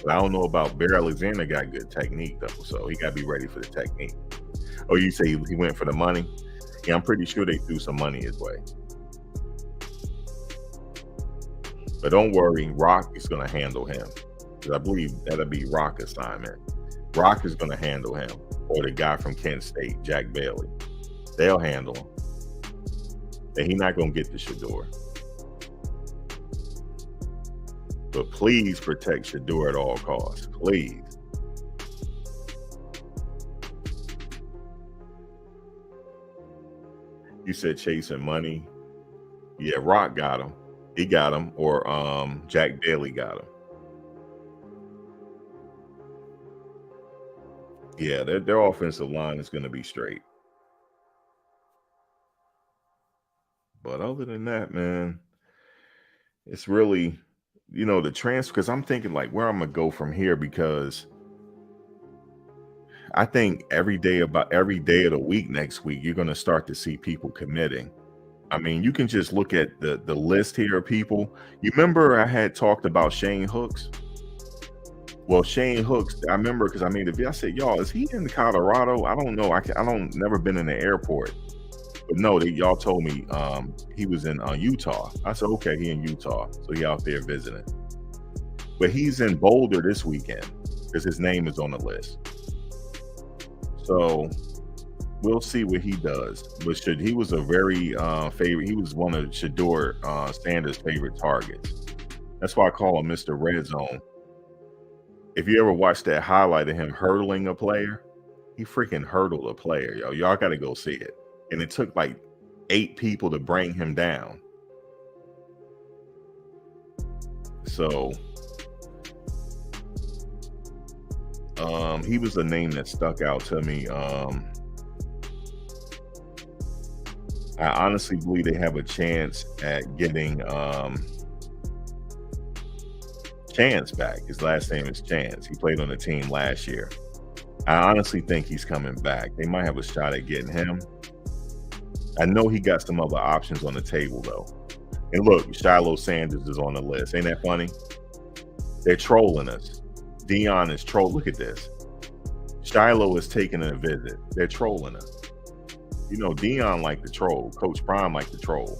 But I don't know about Bear Alexander got good technique, though. So he got to be ready for the technique. Oh, you say he went for the money? Yeah, I'm pretty sure they threw some money his way. But don't worry, Rock is going to handle him. Because I believe that'll be Rock's assignment. Rock is going to handle him. Or the guy from Kent State, Jack Bailey. They'll handle him. And he's not going to get the Shador. But please protect Shador at all costs. Please. You said chasing money. Yeah, Rock got him. He got him. Or Jack Bailey got him. Yeah, their offensive line is going to be straight. But other than that, man, it's really, the transfer. Because I'm thinking like where I'm going to go from here, because I think every day of the week next week, you're going to start to see people committing. I mean, you can just look at the list here of people. You remember I had talked about Shane Hooks? Well, Shane Hooks, I remember because I made a video. I said, y'all, is he in Colorado? I don't know. I don't never been in the airport. But no, y'all told me he was in Utah. I said, okay, he in Utah. So he out there visiting. But he's in Boulder this weekend because his name is on the list. So we'll see what he does. But he was a very favorite. He was one of Shador Sanders' favorite targets. That's why I call him Mr. Red Zone. If you ever watched that highlight of him hurdling a player, he freaking hurdled a player, yo. Y'all got to go see it. And it took like 8 people to bring him down. So he was a name that stuck out to me. I honestly believe they have a chance at getting Chance back. His last name is Chance. He played on the team last year. I honestly think he's coming back. They might have a shot at getting him. I know he got some other options on the table, though. And look, Shiloh Sanders is on the list. Ain't that funny? They're trolling us. Dion is trolling. Look at this. Shiloh is taking a visit. They're trolling us. Dion liked to troll. Coach Prime liked to troll.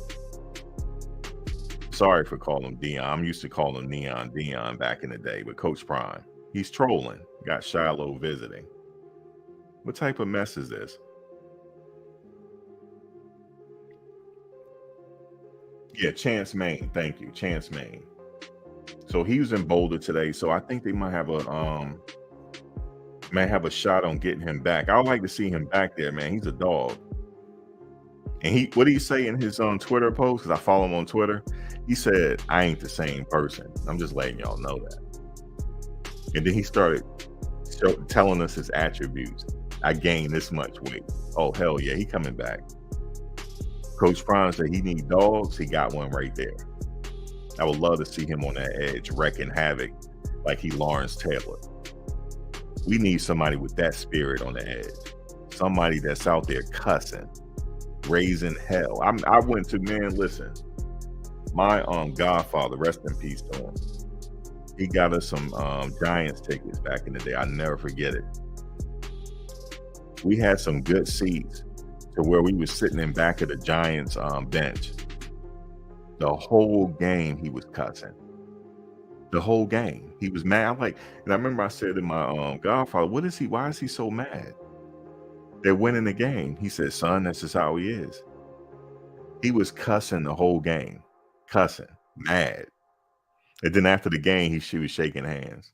Sorry for calling him Dion. I'm used to calling him Dion back in the day, but Coach Prime, he's trolling. Got Shiloh visiting. What type of mess is this? Yeah, Chance Main. Thank you, Chance Main. So he was in Boulder today. So I think they might have a shot on getting him back. I would like to see him back there, man. He's a dog. And what did he say in his Twitter post? Because I follow him on Twitter. He said, I ain't the same person. I'm just letting y'all know that. And then he started telling us his attributes. I gained this much weight. Oh, hell yeah, he coming back. Coach Prime said he need dogs. He got one right there. I would love to see him on that edge, wrecking havoc like he Lawrence Taylor. We need somebody with that spirit on the edge. Somebody that's out there cussing, raising hell. I went to, man, listen, my godfather, rest in peace to him. He got us some Giants tickets back in the day. I'll never forget it. We had some good seats to where we were sitting in back of the Giants bench. The whole game he was cussing. The whole game. He was mad. And I remember I said to my godfather, why is he so mad? They're winning the game. He said, son, that's just how he is. He was cussing the whole game. Cussing. Mad. And then after the game, she was shaking hands.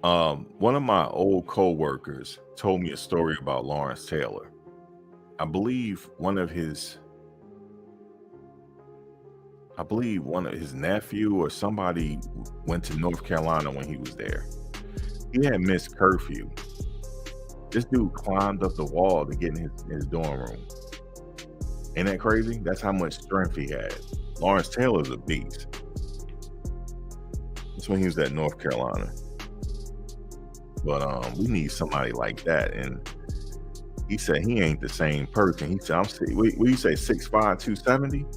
One of my old co-workers told me a story about Lawrence Taylor. I believe one of his I believe one of his nephew or somebody went to North Carolina when he was there. He had missed curfew. This dude climbed up the wall to get in his dorm room. Ain't that crazy? That's how much strength he had. Lawrence Taylor's a beast. That's when he was at North Carolina. But we need somebody like that. And he said he ain't the same person. He said, what do you say, 6'5", 270?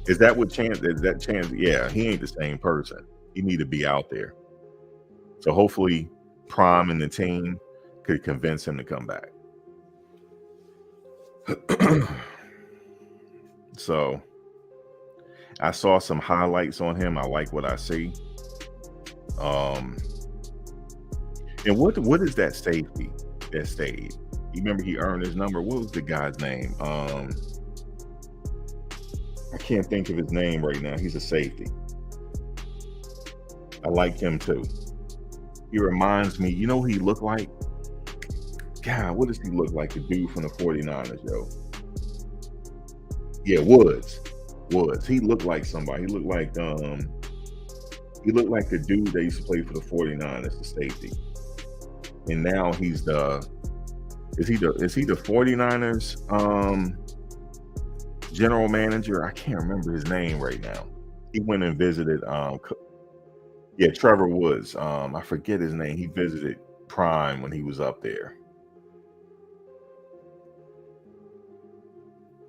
Is that what Chance, is that Chance? Yeah, he ain't the same person. He need to be out there. So hopefully Prime and the team could convince him to come back. So I saw some highlights on him. I like what I see. And what is that safety that stayed? You remember he earned his number? What was the guy's name? I can't think of his name right now. He's a safety. I like him too. He reminds me, you know who he looked like? God, what does he look like? The dude from the 49ers, yo. Yeah, Woods. He looked like somebody. He looked like the dude that used to play for the 49ers, the safety. And now he's is he the 49ers general manager? I can't remember his name right now. He went and visited Trevor Woods. I forget his name. He visited Prime when he was up there.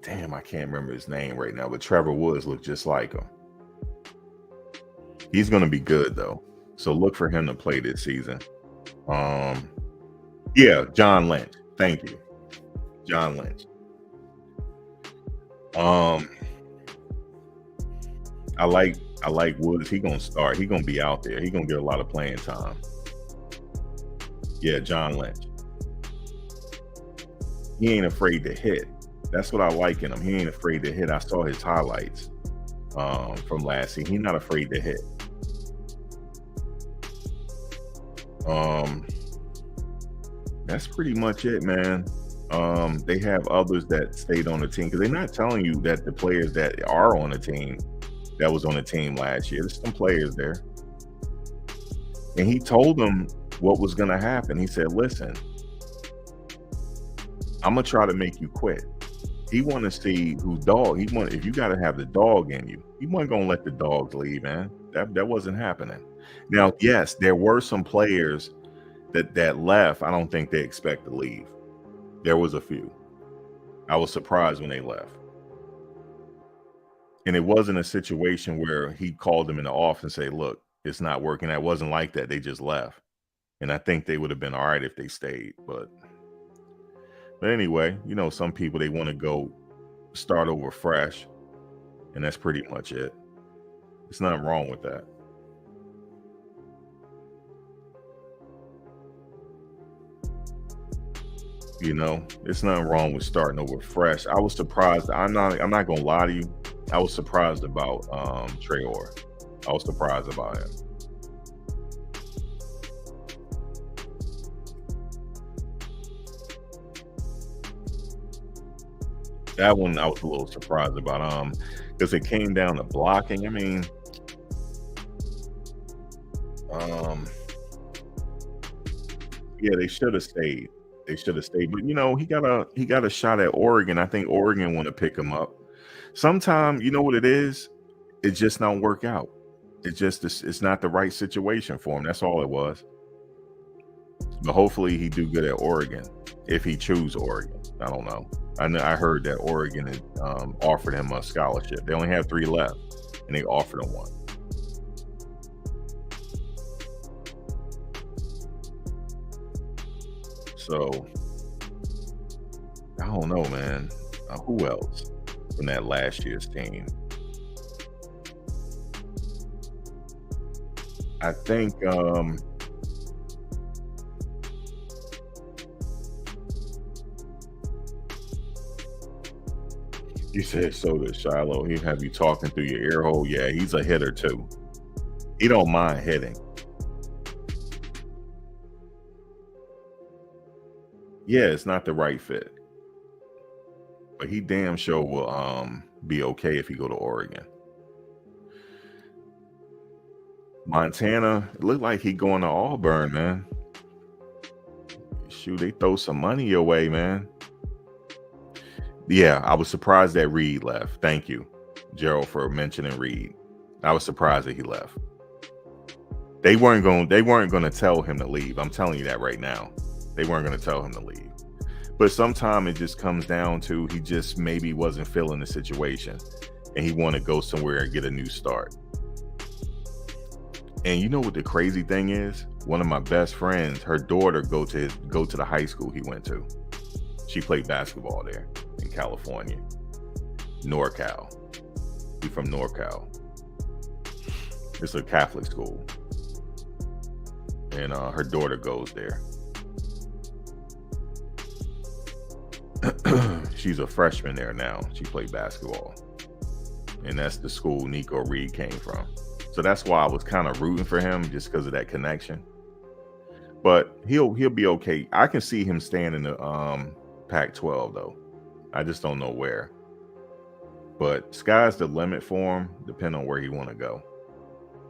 Damn, I can't remember his name right now, but Trevor Woods looked just like him. He's going to be good though. So look for him to play this season. John Lynch. Thank you. John Lynch. I like Woods. He gonna start. He gonna be out there. He gonna get a lot of playing time. Yeah, John Lynch. He ain't afraid to hit. That's what I like in him. He ain't afraid to hit. I saw his highlights from last season. He's not afraid to hit. That's pretty much it, man. They have others that stayed on the team because they're not telling you that the players that are on the team that was on the team last year. There's some players there. And he told them what was going to happen. He said, listen, I'm going to try to make you quit. He want to see who dog. If you got to have the dog in you, he wasn't going to let the dogs leave, man. That wasn't happening. Now, yes, there were some players that left. I don't think they expect to leave. There was a few. I was surprised when they left. And it wasn't a situation where he called them in the office and say, look, it's not working. That wasn't like that. They just left. And I think they would have been all right if they stayed. But anyway, some people, they want to go start over fresh. And that's pretty much it. There's nothing wrong with that. It's nothing wrong with starting over fresh. I was surprised. I'm not gonna lie to you. I was surprised about Traore. I was surprised about him. That one I was a little surprised about. Because it came down to blocking. I mean, they should have stayed. But he got a shot at Oregon. I think Oregon want to pick him up. Sometimes, you know what it is? It just don't work out. It's not the right situation for him. That's all it was. But hopefully he do good at Oregon if he choose Oregon. I don't know. I heard that Oregon had offered him a scholarship. They only have 3 left, and they offered him one. So I don't know, man. Who else from that last year's team? I think you said so does Shiloh. He'll have you talking through your ear hole. Yeah, he's a hitter too. He don't mind hitting. Yeah, it's not the right fit. But he damn sure will be okay if he go to Oregon. Montana, it looked like he going to Auburn, man. Shoot, they throw some money your way, man. Yeah, I was surprised that Reed left. Thank you, Gerald, for mentioning Reed. I was surprised that he left. They weren't going to tell him to leave. I'm telling you that right now. They weren't going to tell him to leave. But sometimes it just comes down to he just maybe wasn't feeling the situation and he want to go somewhere and get a new start. And you know what the crazy thing is? One of my best friends, her daughter go to the high school he went to. She played basketball there in California. NorCal. He's from NorCal. It's a Catholic school. And her daughter goes there. She's a freshman there now. She played basketball. And that's the school Nico Reed came from. So that's why I was kind of rooting for him, just because of that connection. But he'll be okay. I can see him staying in the Pac-12 though. I just don't know where. But sky's the limit for him, depending on where he want to go.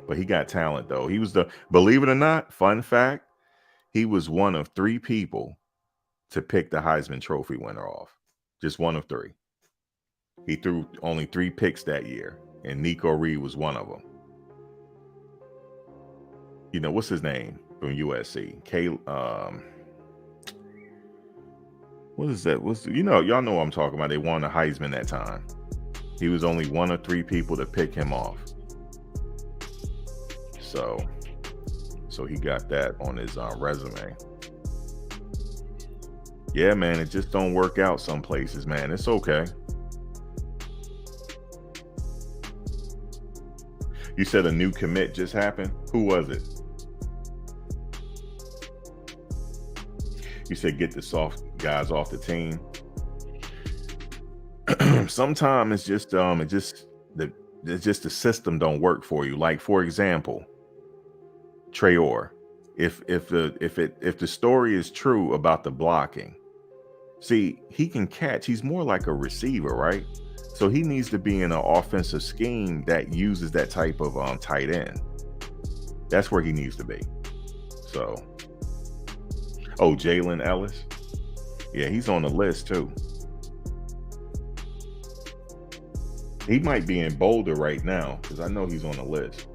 But he got talent though. He was believe it or not, fun fact, he was one of 3 people to pick the Heisman Trophy winner off. Just one of 3. He threw only 3 picks that year, and Nico Reed was one of them. You know, what's his name from USC? What is that? Y'all know what I'm talking about. They won the Heisman that time. He was only one of 3 people to pick him off. So he got that on his resume. Yeah, man, it just don't work out some places, man. It's okay. You said a new commit just happened? Who was it? You said get the soft guys off the team. Sometimes it's just the system don't work for you. Like, for example, Traore. If the story is true about the blocking, see, he can catch. He's more like a receiver, right? So he needs to be in an offensive scheme that uses that type of tight end. That's where he needs to be. So, Jalen Ellis. Yeah, he's on the list too. He might be in Boulder right now because I know he's on the list.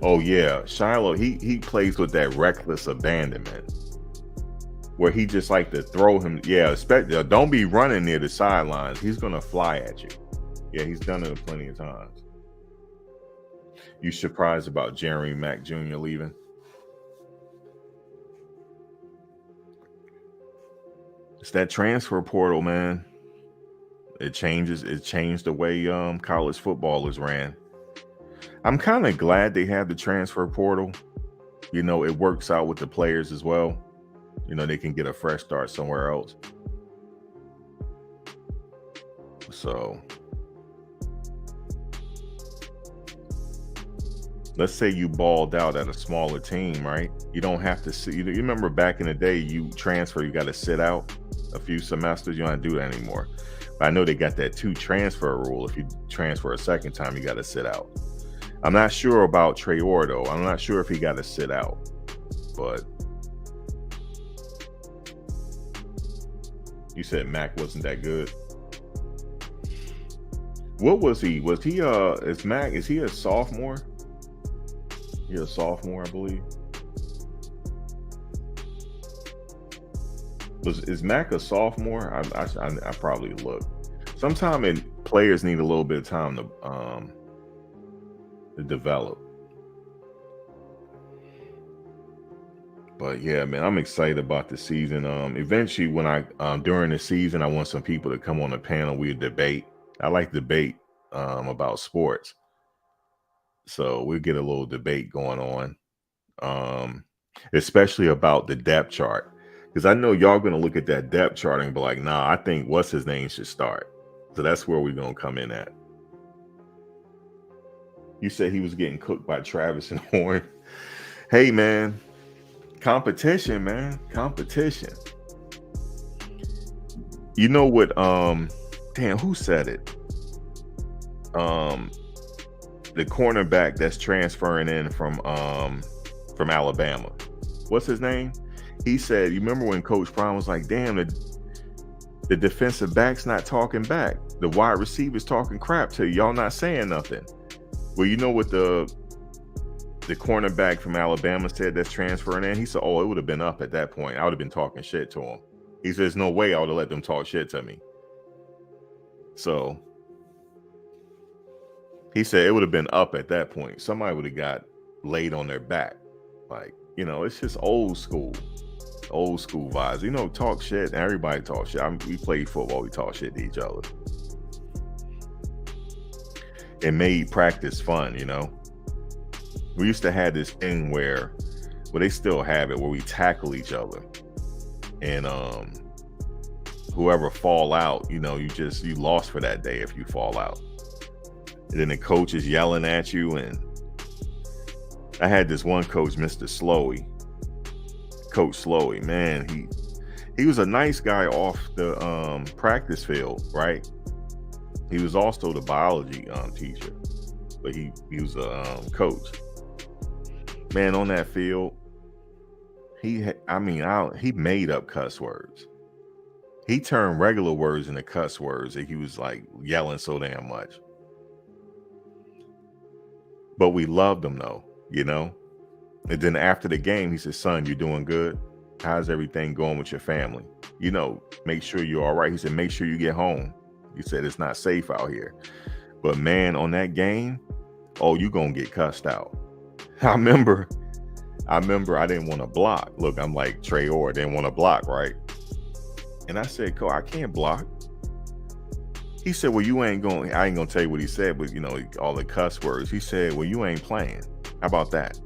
Oh yeah, Shiloh, he plays with that reckless abandonment where he just like to throw him. Yeah, don't be running near the sidelines. He's gonna fly at you. Yeah, he's done it plenty of times. You surprised about Jeremy Mack Jr. leaving? It's that transfer portal, man. It changed the way college football is ran. I'm kind of glad they have the transfer portal. You know, it works out with the players as well. You know, they can get a fresh start somewhere else. So let's say you balled out at a smaller team, right? You don't have to see. You remember back in the day, you transfer, you got to sit out a few semesters. You don't have to do that anymore. But I know they got that 2 transfer rule. If you transfer a second time, you got to sit out. I'm not sure about Traore though. I'm not sure if he got to sit out, but you said Mac wasn't that good. What was he? Was he is he a sophomore? He's a sophomore, I believe. Is Mac a sophomore? I probably look. Sometimes players need a little bit of time to develop. But yeah, man, I'm excited about the season. Eventually, when during the season, I want some people to come on the panel. We debate. I like debate about sports, so we'll get a little debate going on, especially about the depth chart, because I know y'all gonna look at that depth chart and be like, "Nah, I think what's his name should start." So that's where we're gonna come in at. You said he was getting cooked by Travis and Horn. Hey, man. Competition, man. Competition. You know what? Damn, who said it? The cornerback that's transferring in from Alabama. What's his name? He said, you remember when Coach Prime was like, damn, the defensive back's not talking back. The wide receivers talking crap to you. Y'all not saying nothing. Well, you know what the cornerback from Alabama said that's transferring in? He said, oh, it would have been up at that point. I would have been talking shit to him. He says, there's no way I would have let them talk shit to me. So he said it would have been up at that point. Somebody would have got laid on their back. Like, you know, it's just old school vibes. You know, talk shit. Everybody talk shit. I mean, we played football. We talk shit to each other. It made practice fun, you know. We used to have this thing where they still have it, where we tackle each other. And whoever fall out, you know, you lost for that day if you fall out. And then the coach is yelling at you. And I had this one coach, Mr. Slowey. Coach Slowey, man, he was a nice guy off the practice field, right? He was also the biology teacher, but he was a coach. Man, on that field, he made up cuss words. He turned regular words into cuss words, and he was like yelling so damn much. But we loved him though, you know? And then after the game, he said, son, you doing good? How's everything going with your family? You know, make sure you're all right. He said, make sure you get home. He said, it's not safe out here. But man, on that game, oh, you gonna get cussed out. I remember I didn't want to block. Look, I'm like Trey Orr, didn't want to block, right? And I said, Coach, I can't block. He said, well, I ain't gonna tell you what he said, but you know, all the cuss words. He said, well, you ain't playing. How about that?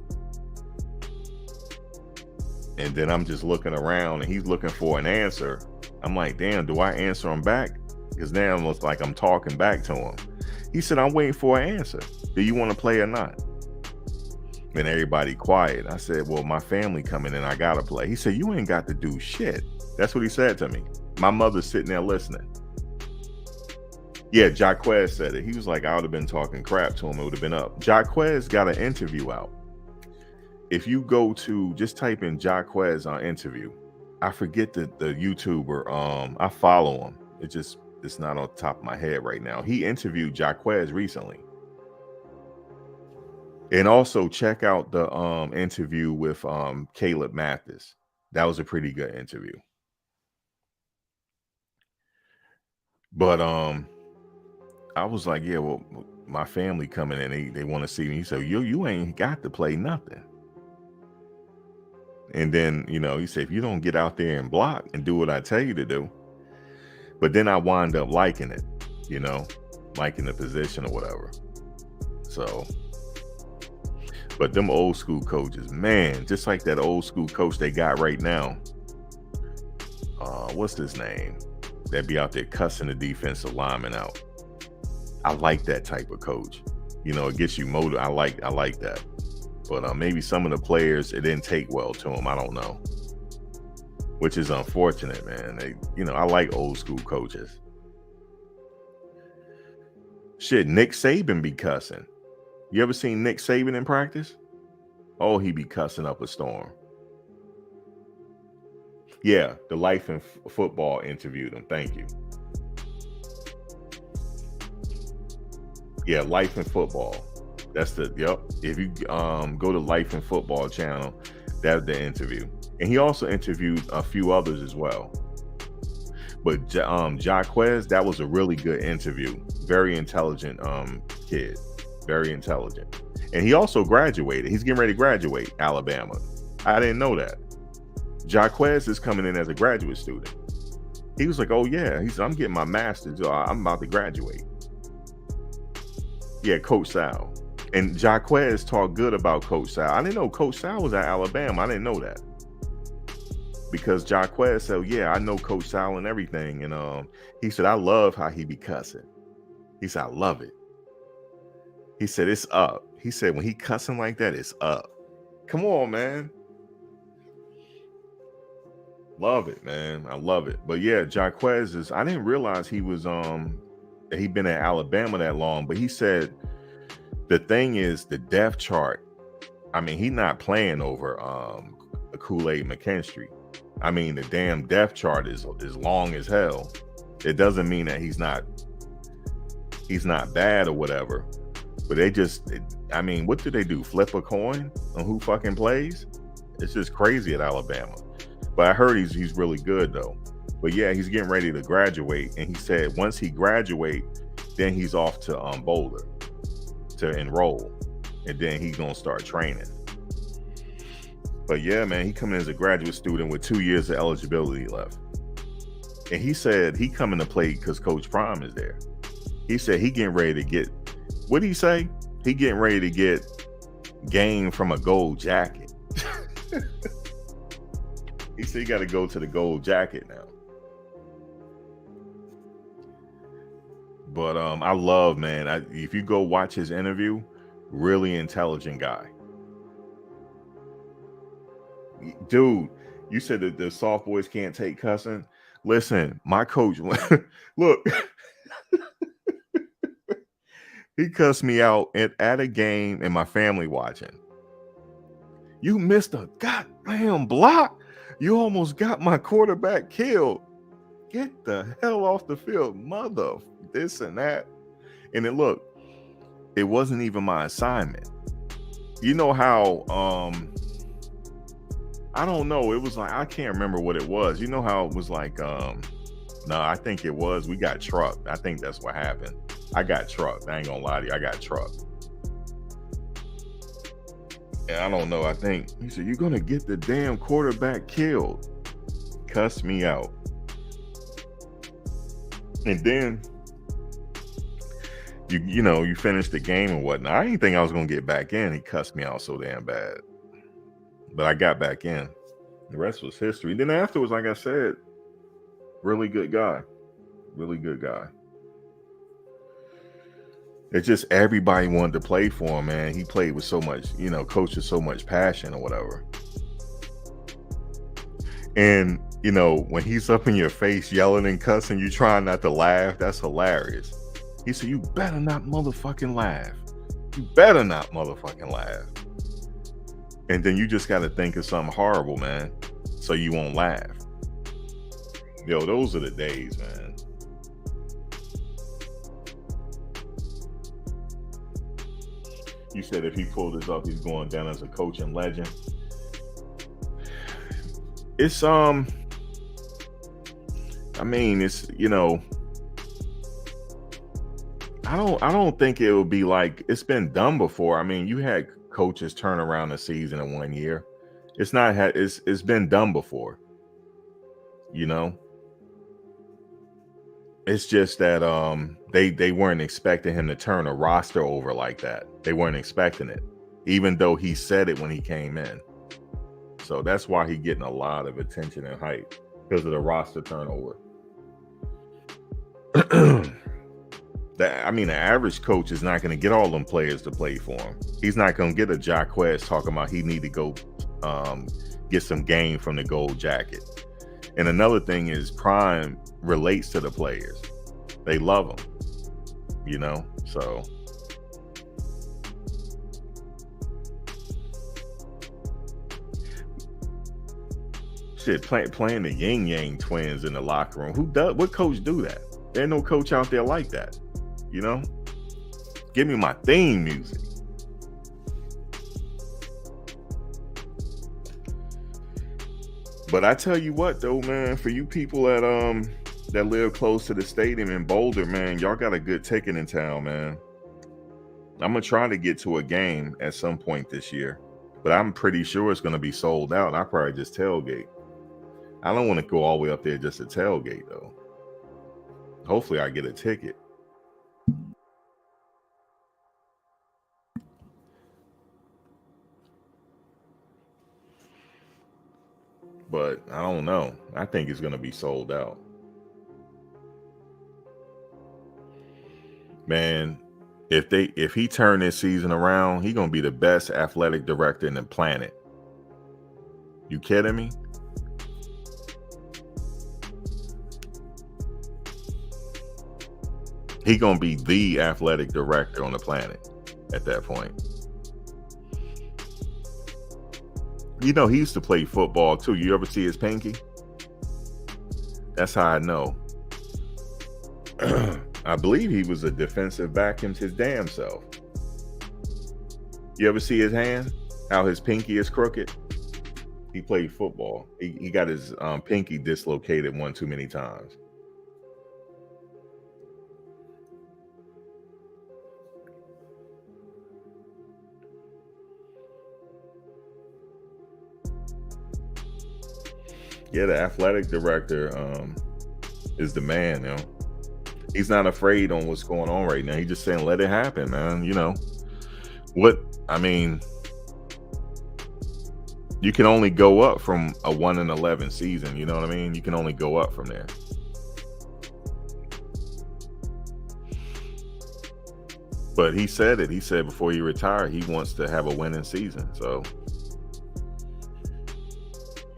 And then I'm just looking around and he's looking for an answer. I'm like, damn, do I answer him back? Because now it looks like I'm talking back to him. He said, I'm waiting for an answer. Do you want to play or not? And everybody quiet. I said, well, my family coming in, I gotta play. He said, you ain't got to do shit. That's what he said to me. My mother's sitting there listening. Yeah, Jaquez said it. He was like, I would have been talking crap to him. It would have been up. Jaquez got an interview out. If you go to, just type in Jaquez on interview. I forget the YouTuber. I follow him. It's not on top of my head right now. He interviewed Jaquez recently. And also check out the interview with Caleb Mathis. That was a pretty good interview. But I was like, yeah, well, my family coming in, they want to see me. He said, you ain't got to play nothing. And then, you know, he said, if you don't get out there and block and do what I tell you to do. But then I wind up liking it, you know, liking the position or whatever. So, but them old school coaches, man, just like that old school coach they got right now. What's his name? That be out there cussing the defensive lineman out. I like that type of coach. You know, it gets you motivated. I like that. But maybe some of the players, it didn't take well to them. I don't know. Which is unfortunate, man. I like old school coaches. Shit, Nick Saban be cussing. You ever seen Nick Saban in practice? Oh, he be cussing up a storm. Yeah, the Life and Football interviewed him. Thank you. Yeah, Life and Football. That's yep. If you go to Life and Football channel, that's the interview. And he also interviewed a few others as well. But Jaquez, that was a really good interview. Very intelligent kid. Very intelligent. And he also graduated. He's getting ready to graduate Alabama. I didn't know that. Jaquez is coming in as a graduate student. He was like, oh yeah. He said, I'm getting my master's. I'm about to graduate. Yeah, Coach Sal. And Jaquez talked good about Coach Sal. I didn't know Coach Sal was at Alabama. I didn't know that. Because Jaquez said, yeah, I know Coach Sal and everything. And he said, I love how he be cussing. He said, I love it. He said, it's up. He said, when he cussing like that, it's up. Come on, man. Love it, man. I love it. But yeah, Jaquez is, I didn't realize he was that he'd been at Alabama that long, but he said the thing is the depth chart. I mean, he's not playing over Kool-Aid McKinstry. I mean, the damn depth chart is long as hell. It doesn't mean that he's not bad or whatever. But they just, I mean, what do they do? Flip a coin on who fucking plays? It's just crazy at Alabama. But I heard he's really good though. But yeah, he's getting ready to graduate, and he said once he graduate, then he's off to Boulder to enroll, and then he's gonna start training. But yeah, man, he coming as a graduate student with 2 years of eligibility left, and he said he coming to play because Coach Prime is there. He said he getting ready to get, what did he say? He getting ready to get game from a gold jacket. He said he got to go to the gold jacket now. But I love, man, if you go watch his interview, really intelligent guy. Dude, you said that the soft boys can't take cussing. Listen, my coach, look, he cussed me out at a game and my family watching. You missed a goddamn block. You almost got my quarterback killed. Get the hell off the field, mother, this and that. And it wasn't even my assignment. You know how, I don't know. It was like, I can't remember what it was. You know how it was like, no, I think it was, we got trucked. I think that's what happened. I got trucked. I ain't gonna lie to you. I got trucked. And I don't know. I think he said, you're going to get the damn quarterback killed. Cuss me out. And then, you finish the game and whatnot. I didn't think I was going to get back in. He cussed me out so damn bad. But I got back in. The rest was history. Then afterwards, like I said, really good guy. Really good guy. It's just everybody wanted to play for him, man. He played with so much, coach with so much passion or whatever. And, when he's up in your face yelling and cussing, you trying not to laugh. That's hilarious. He said, you better not motherfucking laugh. You better not motherfucking laugh. And then you just got to think of something horrible, man, so you won't laugh. Yo, those are the days, man. You said if he pulled this off, he's going down as a coaching legend. It's it's I don't think it would be like, it's been done before. I mean, you had coaches turn around a season in 1 year. It's been done before. It's just that they weren't expecting him to turn a roster over like that. They weren't expecting it, even though he said it when he came in. So that's why he's getting a lot of attention and hype, because of the roster turnover. The average coach is not going to get all them players to play for him. He's not going to get a Jaquez talking about he need to go get some game from the gold jacket. And another thing is Prime relates to the players. They love him, so. Shit, playing the Yin Yang twins in the locker room. What coach do that? There's no coach out there like that. Give me my theme music. But I tell you what though, man, for you people that live close to the stadium in Boulder, man, y'all got a good ticket in town, man. I'm gonna try to get to a game at some point this year, but I'm pretty sure it's gonna be sold out. I probably just tailgate. I don't want to go all the way up there just to tailgate though. Hopefully I get a ticket. But I don't know. I think it's going to be sold out. Man, if he turn this season around, he's going to be the best athletic director in the planet. You kidding me? He gonna be the athletic director on the planet at that point. You know, he used to play football too. You ever see his pinky? That's how I know. I believe he was a defensive back his damn self. You ever see his hand? How his pinky is crooked? He played football. He got his pinky dislocated one too many times. Yeah, the athletic director is the man, you know. He's not afraid on what's going on right now. He's just saying, let it happen, man. You know, I mean, you can only go up from a 1-11 season. You know what I mean? You can only go up from there. But he said it. He said before he retired, he wants to have a winning season. So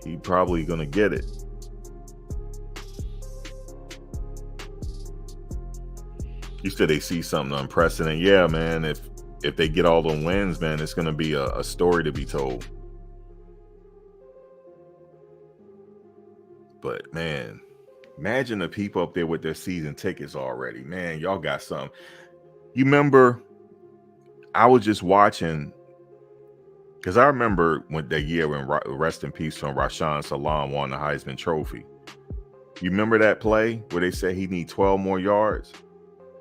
he probably going to get it. You said they see something unprecedented. Yeah, man. If they get all the wins, man, it's going to be a story to be told. But man, imagine the people up there with their season tickets already. Man, y'all got something. You remember, I was just watching, because I remember when that year when, rest in peace, when Rashaan Salam won the Heisman Trophy. You remember that play where they said he need 12 more yards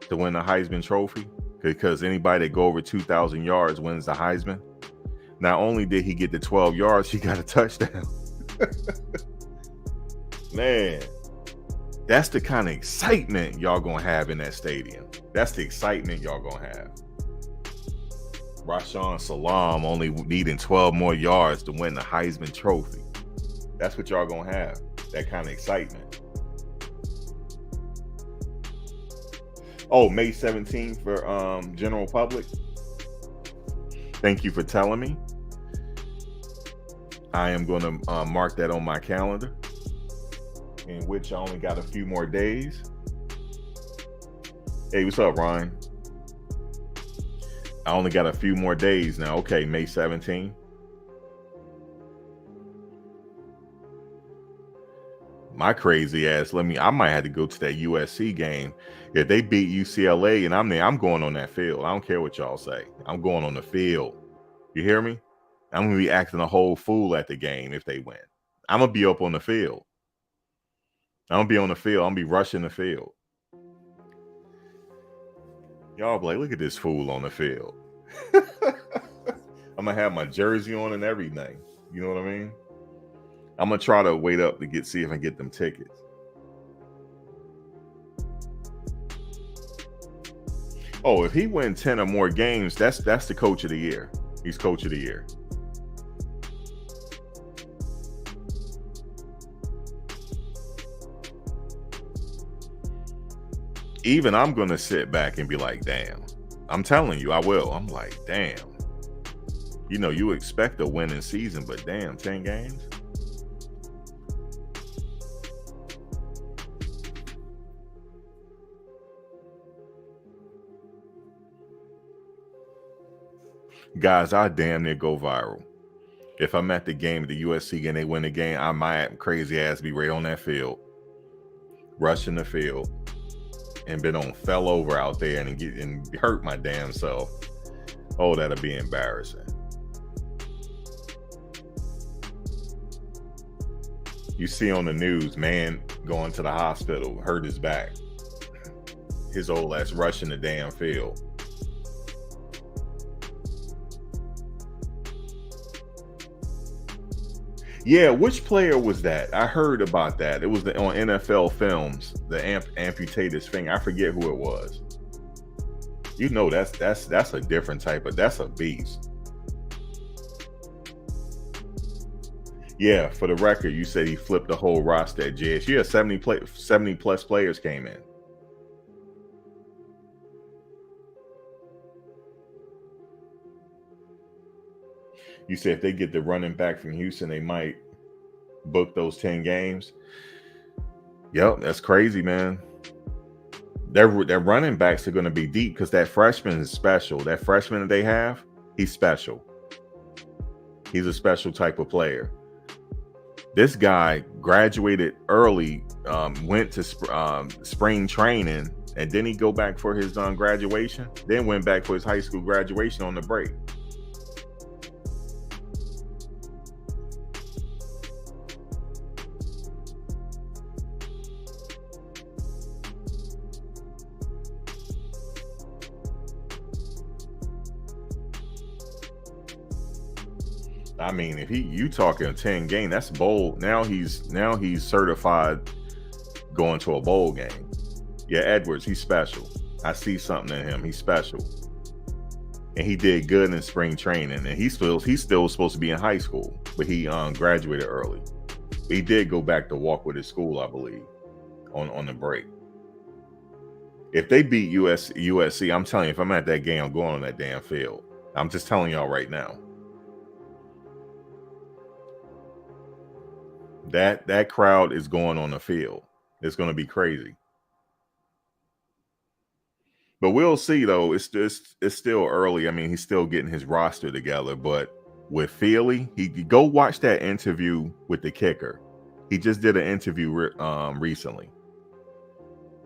to win the Heisman Trophy? Because anybody that go over 2,000 yards wins the Heisman. Not only did he get the 12 yards, he got a touchdown. Man, that's the kind of excitement y'all gonna have in that stadium. That's the excitement y'all gonna have. Rashaan Salam only needing 12 more yards to win the Heisman Trophy. That's what y'all gonna have. That kind of excitement. Oh, May 17th for general public. Thank you for telling me. I am going to mark that on my calendar, in which I only got a few more days. Hey, what's up, Ryan? I only got a few more days now. Okay, May 17th. My crazy ass, I might have to go to that USC game. If they beat UCLA and I'm there, I'm going on that field. I don't care what y'all say. I'm going on the field. You hear me? I'm going to be acting a whole fool at the game if they win. I'm going to be up on the field. I'm going to be on the field. I'm going to be rushing the field. Y'all be like, look at this fool on the field. I'm going to have my jersey on and everything. You know what I mean? I'm going to try to wait up to see if I can get them tickets. Oh, if he wins 10 or more games, that's the coach of the year. He's coach of the year. Even I'm going to sit back and be like, damn. I'm telling you, I will. I'm like, damn. You know, you expect a winning season, but damn, 10 games? Guys, I damn near go viral. If I'm at the game at the USC and they win the game, I might crazy ass be right on that field, rushing the field, and fell over out there and hurt my damn self. Oh, that'll be embarrassing. You see on the news, man going to the hospital, hurt his back. His old ass rushing the damn field. Yeah, which player was that? I heard about that. It was on NFL Films, the amputated his finger. I forget who it was. You know, that's a different type of, that's a beast. Yeah, for the record, you said he flipped the whole roster at JSU. Yeah, 70 plus players came in. You said if they get the running back from Houston, they might book those 10 games. Yep, that's crazy, man. their running backs are going to be deep because that freshman is special. That freshman that they have, he's special. He's a special type of player. This guy graduated early, went to spring training, and then he go back for his graduation. Then went back for his high school graduation on the break. I mean, if you talking a 10 game, that's bowl. Now he's certified going to a bowl game. Yeah, Edwards, he's special. I see something in him. He's special. And he did good in spring training. And he's still supposed to be in high school, but he graduated early. He did go back to walk with his school, I believe, on the break. If they beat USC, I'm telling you, if I'm at that game, I'm going on that damn field. I'm just telling y'all right now. That crowd is going on the field. It's going to be crazy. But we'll see, though. It's still early. I mean, he's still getting his roster together. But with Feely, he go watch that interview with the kicker. He just did an interview recently.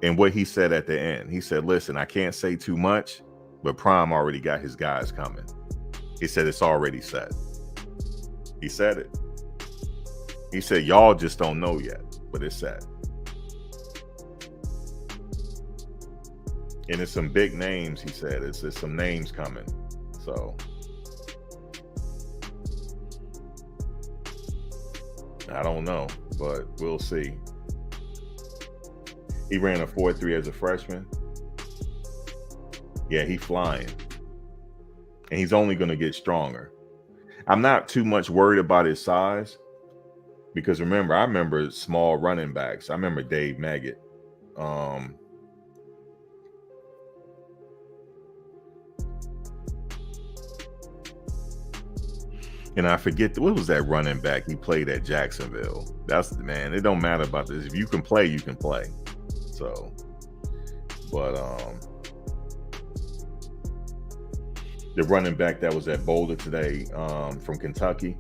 And what he said at the end, he said, listen, I can't say too much, but Prime already got his guys coming. He said it's already set. He said it. He said, y'all just don't know yet, but it's set. And it's some big names, he said. It's some names coming. So I don't know, but we'll see. He ran a 4.3 as a freshman. Yeah, he's flying. And he's only going to get stronger. I'm not too much worried about his size. Because I remember small running backs. I remember Dave Maggott. And I forget, what was that running back he played at Jacksonville? That's the man. It don't matter about this. If you can play, you can play. So, but the running back that was at Boulder today from Kentucky.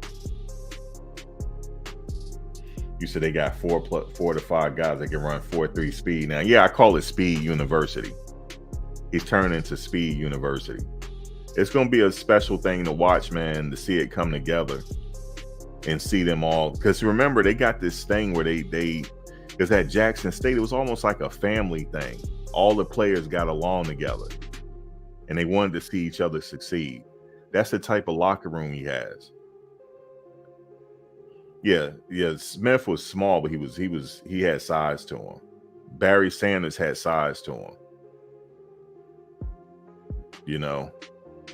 You said they got 4 to 5 guys that can run 4.3 speed. Now, yeah, I call it Speed University. He's turned into Speed University. It's going to be a special thing to watch, man, to see it come together and see them all. Because remember, they got this thing where because at Jackson State, it was almost like a family thing. All the players got along together and they wanted to see each other succeed. That's the type of locker room he has. Yeah. Smith was small, but he had size to him. Barry Sanders had size to him. You know,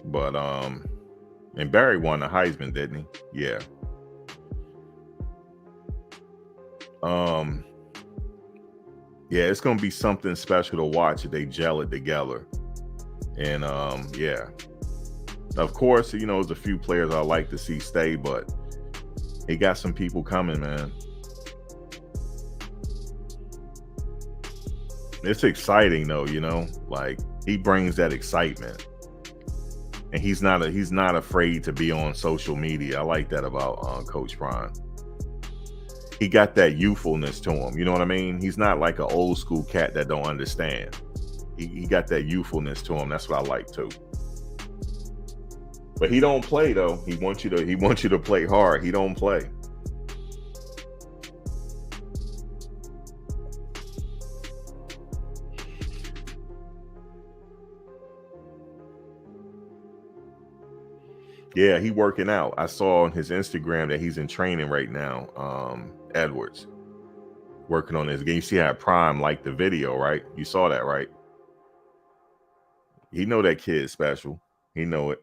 but and Barry won the Heisman, didn't he? Yeah. Yeah, it's gonna be something special to watch if they gel it together. And yeah. Of course, you know, there's a few players I like to see stay, but he got some people coming, man. It's exciting though, you know, like he brings that excitement. And he's not afraid to be on social media. I like that about Coach Prime. He got that youthfulness to him. You know what I mean? He's not like an old school cat that don't understand. He got that youthfulness to him. That's what I like too. But he don't play though. He wants you to play hard. He don't play. Yeah, he working out. I saw on his Instagram that he's in training right now. Edwards working on his game. You see how Prime liked the video, right? You saw that, right? He know that kid's special. He know it.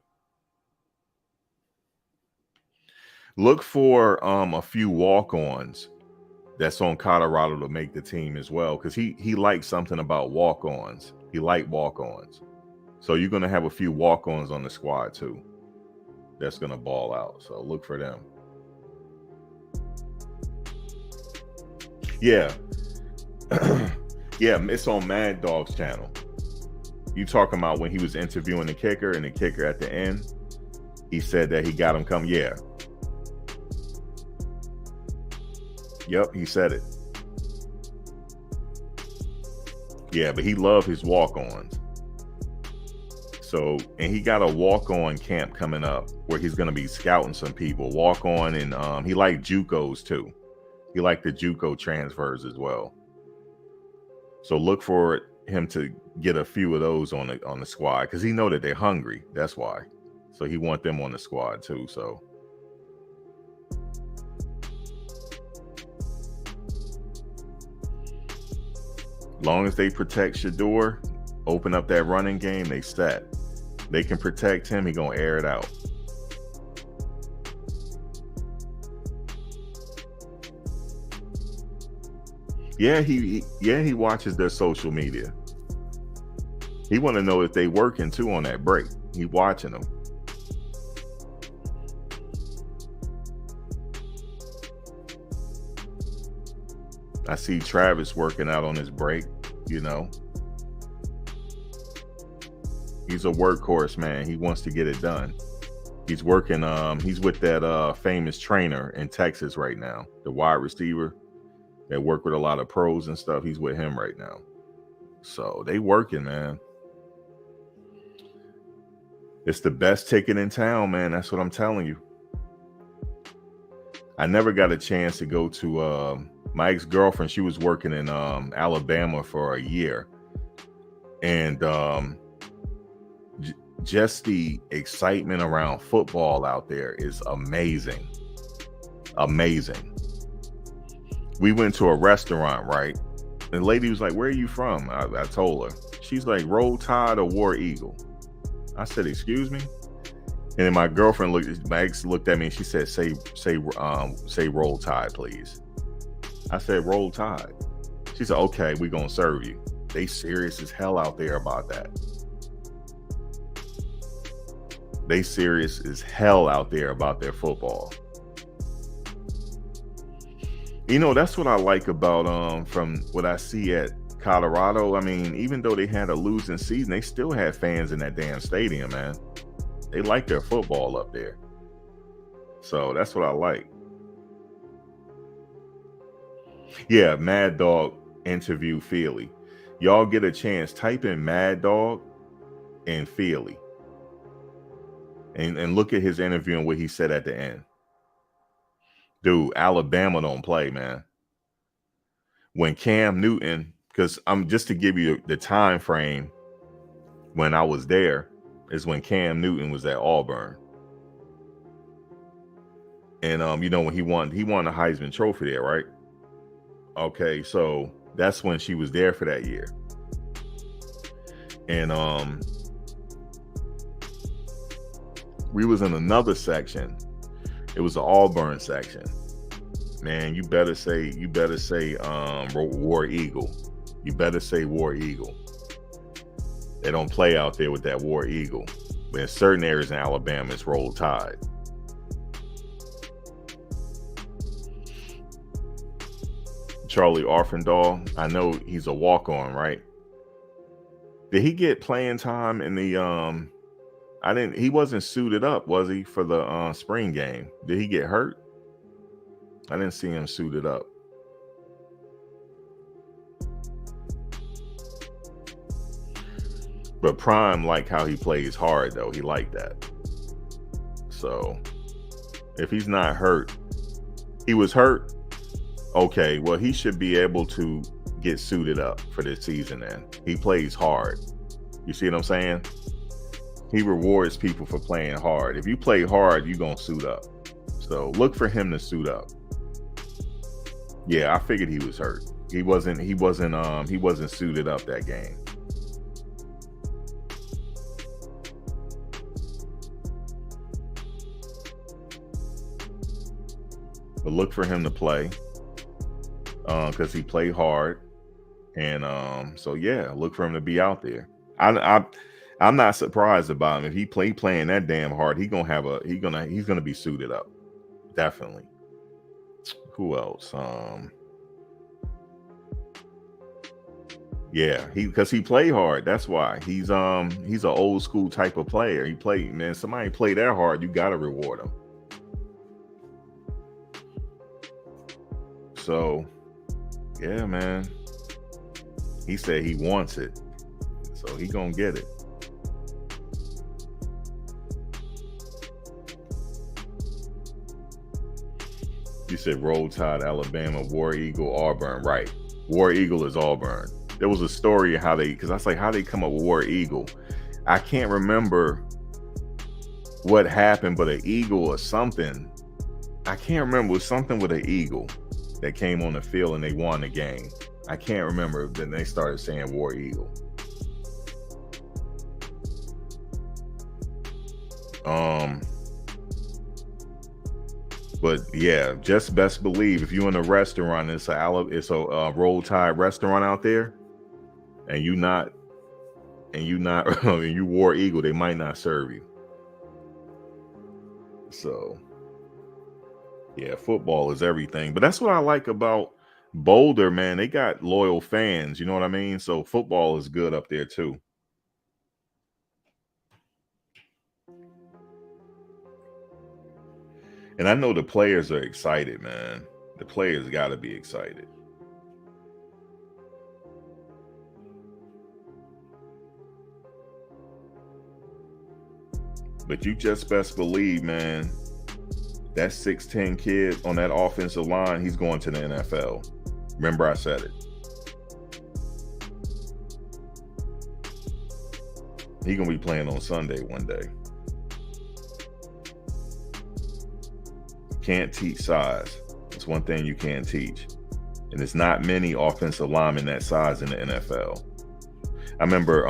Look for a few walk-ons that's on Colorado to make the team as well, because he likes something about walk-ons. He liked walk-ons. So you're going to have a few walk-ons on the squad too. That's going to ball out. So look for them. Yeah. Yeah, it's on Mad Dog's channel. You talking about when he was interviewing the kicker, and the kicker at the end, he said that he got him come. Yeah. Yep, he said it. Yeah, but he loved his walk-ons. So, and he got a walk-on camp coming up where he's going to be scouting some people. Walk-on, and he liked JUCOs too. He liked the JUCO transfers as well. So look for him to get a few of those on the squad, because he know that they're hungry. That's why. So he want them on the squad too. So long as they protect Shador, open up that running game, they set. They can protect him, he gonna air it out. Yeah, he watches their social media. He want to know if they working too on that break. He watching them. I see Travis working out on his break, you know. He's a workhorse, man. He wants to get it done. He's working, he's with that famous trainer in Texas right now, the wide receiver that work with a lot of pros and stuff. He's with him right now. So they working, man. It's the best ticket in town, man. That's what I'm telling you. I never got a chance to go to my ex-girlfriend. She was working in Alabama for a year. And just the excitement around football out there is amazing. Amazing. We went to a restaurant, right? And the lady was like, "Where are you from?" I told her. She's like, "Roll Tide or War Eagle?" I said, "Excuse me?" And then my ex looked at me and she said, say Roll Tide, please. I said, "Roll Tide." She said, "Okay, we're gonna serve you." They serious as hell out there about that. They serious as hell out there about their football. You know, that's what I like about from what I see at Colorado. I mean, even though they had a losing season, they still had fans in that damn stadium, man. They like their football up there. So that's what I like. Yeah, Mad Dog interview Feely. Y'all get a chance, type in Mad Dog and Feely. And look at his interview and what he said at the end. Dude, Alabama don't play, man. When Cam Newton, because I'm just to give you the time frame when I was there, is when Cam Newton was at Auburn. And you know, when he won the Heisman Trophy there, right? Okay, so that's when she was there for that year. And we was in another section. It was the Auburn section. Man, you better say War Eagle. You better say War Eagle. They don't play out there with that War Eagle. But in certain areas in Alabama, it's Roll Tide. Charlie Arfendahl, I know he's a walk-on, right? Did he get playing time in the he wasn't suited up, was he, for the spring game? Did he get hurt? I didn't see him suited up. But Prime liked how he plays hard, though. He liked that. So if he's not hurt, he was hurt. Okay, well, he should be able to get suited up for this season then. He plays hard. You see what I'm saying? He rewards people for playing hard. If you play hard, you're going to suit up. So look for him to suit up. Yeah, I figured he was hurt. He wasn't suited up that game. But look for him to play. Because he played hard. And so yeah, look for him to be out there. I'm not surprised about him. If he playing that damn hard, he's gonna be suited up. Definitely. Who else? Yeah, because he played hard. That's why he's an old school type of player. He played, man. Somebody play that hard, you gotta reward him. So yeah, man. He said he wants it, so he gonna get it. You said Roll Tide, Alabama, War Eagle, Auburn. Right. War Eagle is Auburn. There was a story of how because I was like, how they come up with War Eagle? I can't remember what happened, but an eagle or something. I can't remember. It was something with an eagle that came on the field and they won the game. I can't remember. Then they started saying War Eagle. But yeah, just best believe if you're in a restaurant, it's a Roll Tide restaurant out there, and you War Eagle, they might not serve you. So yeah, football is everything. But that's what I like about Boulder, man. They got loyal fans, you know what I mean? So football is good up there too. And I know the players are excited, man. The players got to be excited. But you just best believe, man, that 6'10" kid on that offensive line, he's going to the NFL. Remember I said it. He's going to be playing on Sunday one day. Can't teach size. It's one thing you can't teach. And there's not many offensive linemen that size in the NFL. I remember,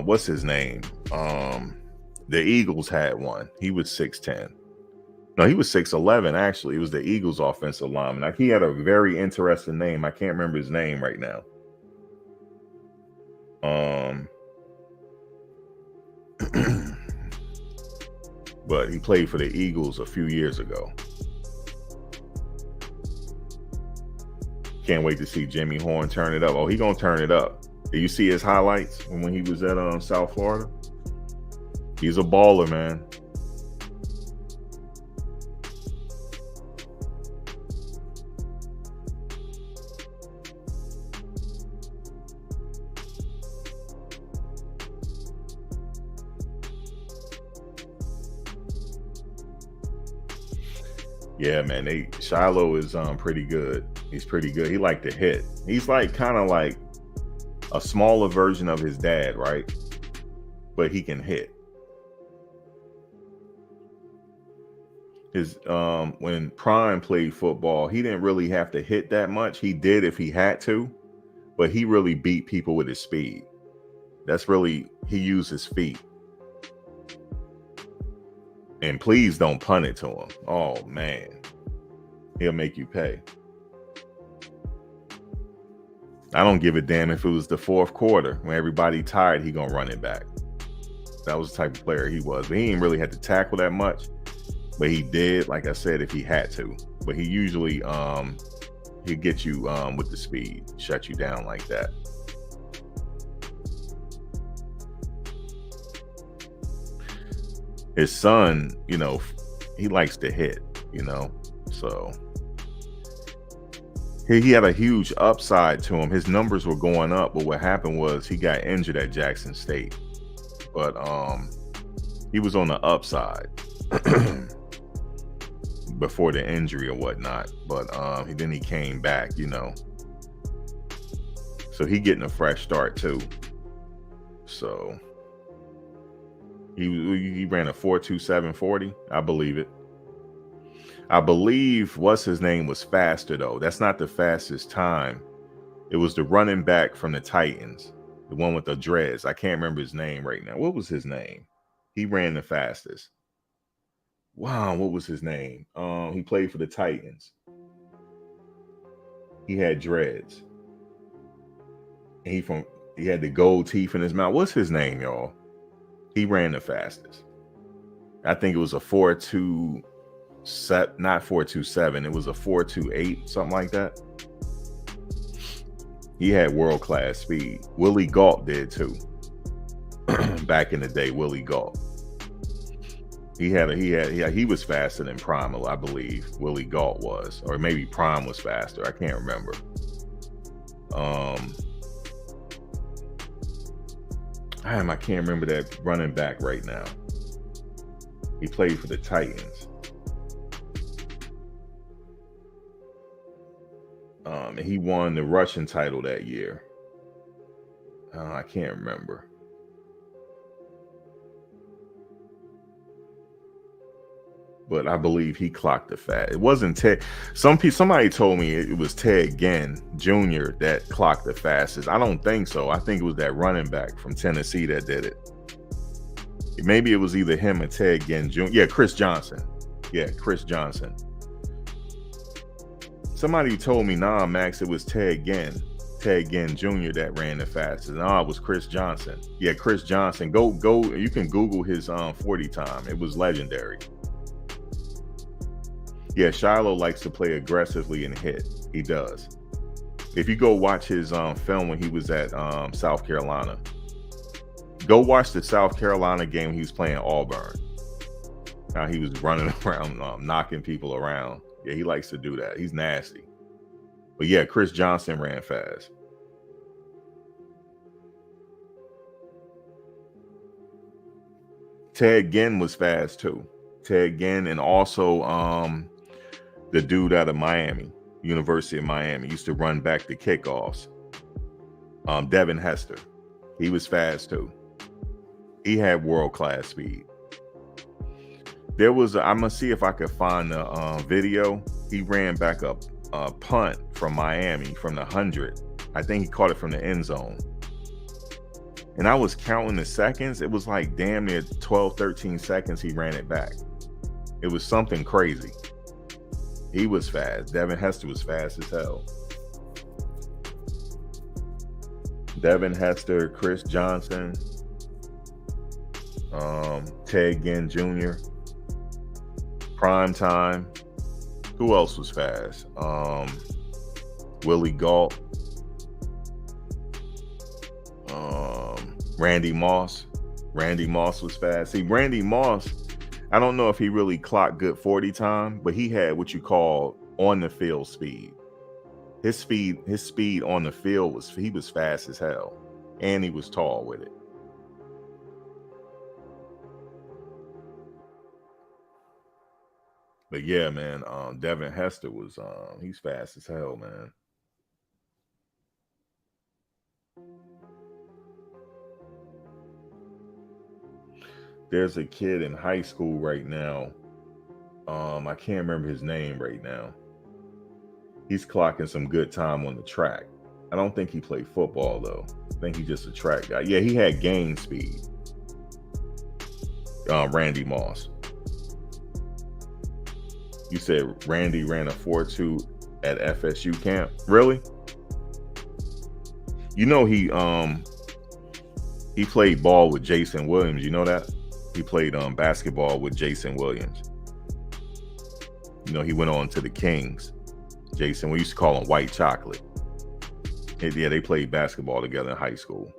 what's his name? The Eagles had one. He was 6'10". No, he was 6'11", actually. It was the Eagles offensive lineman. Like, he had a very interesting name. I can't remember his name right now. But he played for the Eagles a few years ago. Can't wait to see Jimmy Horn turn it up. Oh, he gonna turn it up. Did you see his highlights when he was at South Florida? He's a baller, man. Yeah, man. Shiloh is pretty good. He's pretty good. He like to hit. He's like kind of like a smaller version of his dad, right? But he can hit. His when Prime played football, he didn't really have to hit that much. He did if he had to, but he really beat people with his speed. That's really, he used his feet. And please don't punt it to him. Oh man, he'll make you pay. I don't give a damn if it was the fourth quarter when everybody tired, he gonna run it back. That was the type of player he was. But he didn't really have to tackle that much. But he did, like I said, if he had to. But he usually he'll get you with the speed, shut you down like that. His son, you know, he likes to hit, you know, so he had a huge upside to him. His numbers were going up, but what happened was he got injured at Jackson State. But he was on the upside before the injury or whatnot. But then he came back, you know. So he getting a fresh start too. So he ran a 4.2740. I believe it. I believe what's his name was faster though. That's not the fastest time. It was the running back from the Titans, the one with the dreads. I can't remember his name right now. What was his name? He ran the fastest. Wow, what was his name? He played for the Titans. He had dreads. And he had the gold teeth in his mouth. What's his name, y'all? He ran the fastest. I think it was a 4.2. Not 4.27. It was a 4.28, something like that. He had world-class speed. Willie Gault did too. Back in the day, Willie Gault. He was faster than Prime, I believe. Willie Gault was, or maybe Prime was faster. I can't remember. I can't remember that running back right now. He played for the Titans. And he won the rushing title that year. I can't remember. But I believe he clocked the fast. It wasn't Ted. Somebody told me it was Ted Ginn Jr. that clocked the fastest. I don't think so. I think it was that running back from Tennessee that did it. Maybe it was either him or Ted Ginn Jr. Yeah, Chris Johnson. Yeah, Chris Johnson. Somebody told me, nah, Max, it was Ted Ginn Jr. that ran the fastest. Nah, it was Chris Johnson. Yeah, Chris Johnson. Go. You can Google his 40 time. It was legendary. Yeah, Shiloh likes to play aggressively and hit. He does. If you go watch his film when he was at South Carolina, go watch the South Carolina game when he was playing Auburn. How he was running around, knocking people around. Yeah, he likes to do that. He's nasty. But yeah, Chris Johnson ran fast. Ted Ginn was fast too. Ted Ginn, and also the dude out of Miami, University of Miami, used to run back the kickoffs. Devin Hester. He was fast too. He had world-class speed. There was, I'm going to see if I could find the video. He ran back up a punt from Miami from the 100. I think he caught it from the end zone. And I was counting the seconds. It was like damn near 12, 13 seconds he ran it back. It was something crazy. He was fast. Devin Hester was fast as hell. Devin Hester, Chris Johnson, Ted Ginn Jr., Prime Time. Who else was fast? Willie Gault, Randy Moss. Randy Moss was fast. See, Randy Moss, I don't know if he really clocked good 40 time, but he had what you call on the field speed. His speed on the field he was fast as hell, and he was tall with it. But yeah, man, Devin Hester was he's fast as hell, man. There's a kid in high school right now. I can't remember his name right now. He's clocking some good time on the track. I don't think he played football though. I think he's just a track guy. Yeah, he had game speed. Randy Moss. You said Randy ran a 4.2 at FSU camp. Really? You know he played ball with Jason Williams. You know that? He played basketball with Jason Williams. You know, he went on to the Kings. Jason, we used to call him White Chocolate. Yeah, they played basketball together in high school.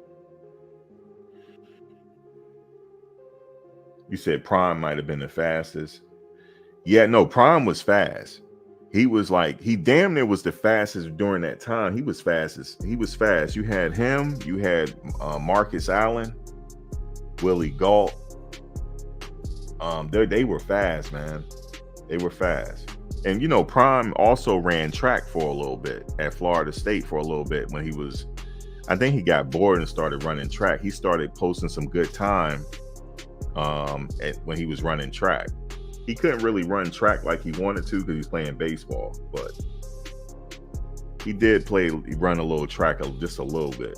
You said Prime might have been the fastest. Yeah, no, Prime was fast. He was like, he damn near was the fastest during that time. He was fastest. He was fast. You had him. You had Marcus Allen, Willie Gault. They were fast, man. They were fast. And, you know, Prime also ran track for a little bit at Florida State for a little bit when he was, I think he got bored and started running track. He started posting some good time when he was running track. He couldn't really run track like he wanted to because he's playing baseball, but he did run a little track just a little bit.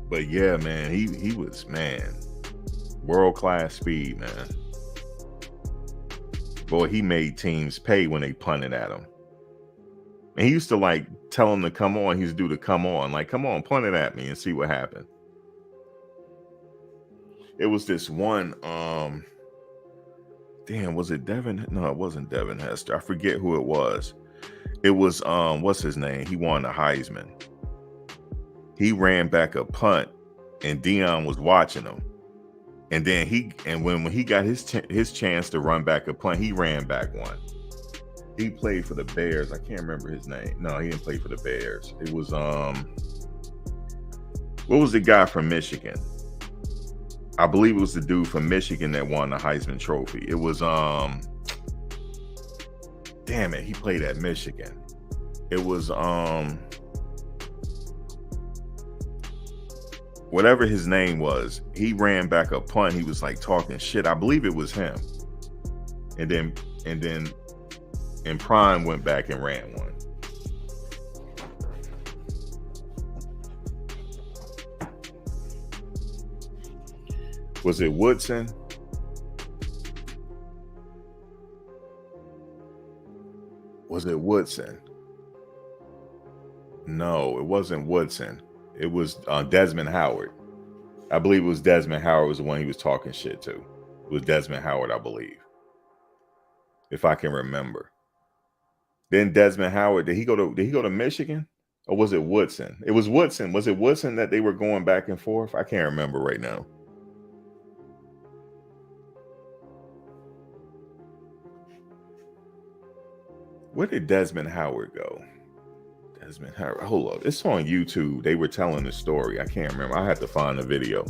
But yeah, man, he was, man, world-class speed, man. Boy, he made teams pay when they punted at him. And he used to like tell him to come on. He used to do the come on, like, come on, punt it at me and see what happened. It was this one Damn, was it Devin? No, it wasn't Devin Hester. I forget who it was. It was what's his name? He won the Heisman. He ran back a punt, and Dion was watching him. And then when he got his chance to run back a punt, he ran back one. He played for the Bears. I can't remember his name. No, he didn't play for the Bears. It was what was the guy from Michigan? I believe it was the dude from Michigan that won the Heisman Trophy. It was damn it, he played at Michigan. It was whatever his name was. He ran back a punt. He was like talking shit. I believe it was him. And then Prime went back and ran one. Was it Woodson? Was it Woodson? No, it wasn't Woodson. It was Desmond Howard. I believe it was Desmond Howard was the one he was talking shit to. It was Desmond Howard, I believe. If I can remember. Then Desmond Howard, did he go to Michigan? Or was it Woodson? It was Woodson. Was it Woodson that they were going back and forth? I can't remember right now. Where did Desmond Howard go? Desmond Howard. Hold up. It's on YouTube. They were telling the story. I can't remember. I had to find the video.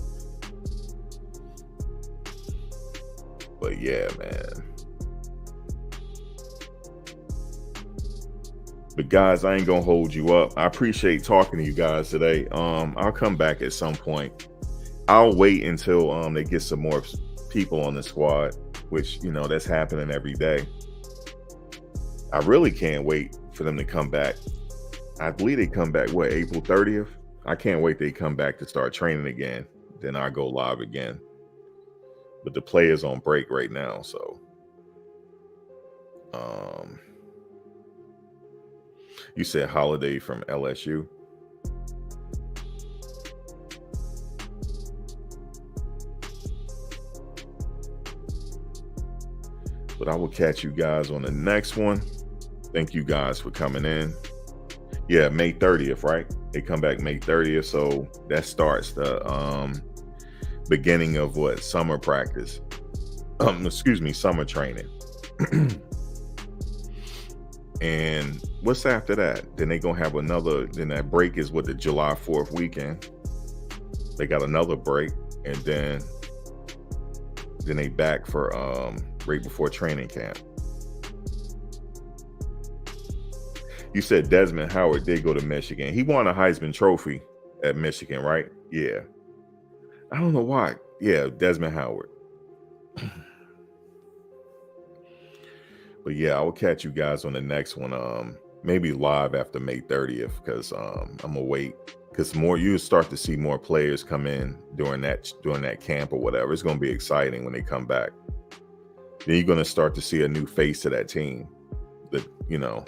But yeah, man. But guys, I ain't gonna hold you up. I appreciate talking to you guys today. I'll come back at some point. I'll wait until they get some more people on the squad, which, you know, that's happening every day. I really can't wait for them to come back. I believe they come back, what, April 30th? I can't wait they come back to start training again. Then I go live again. But the player's on break right now, so. You said Holiday from LSU? But I will catch you guys on the next one. Thank you guys for coming in. Yeah, May 30th, right? They come back May 30th. So that starts the beginning of what? Summer practice. Excuse me, summer training. And what's after that? Then they gonna have another, then that break is what, the July 4th weekend. They got another break, and then they back for right before training camp. You said Desmond Howard did go to Michigan. He won a Heisman Trophy at Michigan, right? Yeah. I don't know why. Yeah, Desmond Howard. But yeah, I will catch you guys on the next one. Maybe live after May 30th, because I'm gonna wait. Because you'll start to see more players come in during that camp or whatever. It's gonna be exciting when they come back. Then you're gonna start to see a new face to that team. The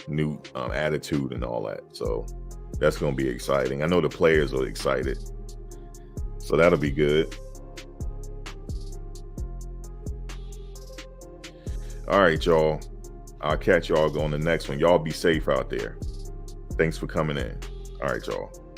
new attitude and all that. So that's going to be exciting. I know the players are excited, so that'll be good. All right, y'all. I'll catch y'all on the next one. Y'all be safe out there. Thanks for coming in. All right, y'all.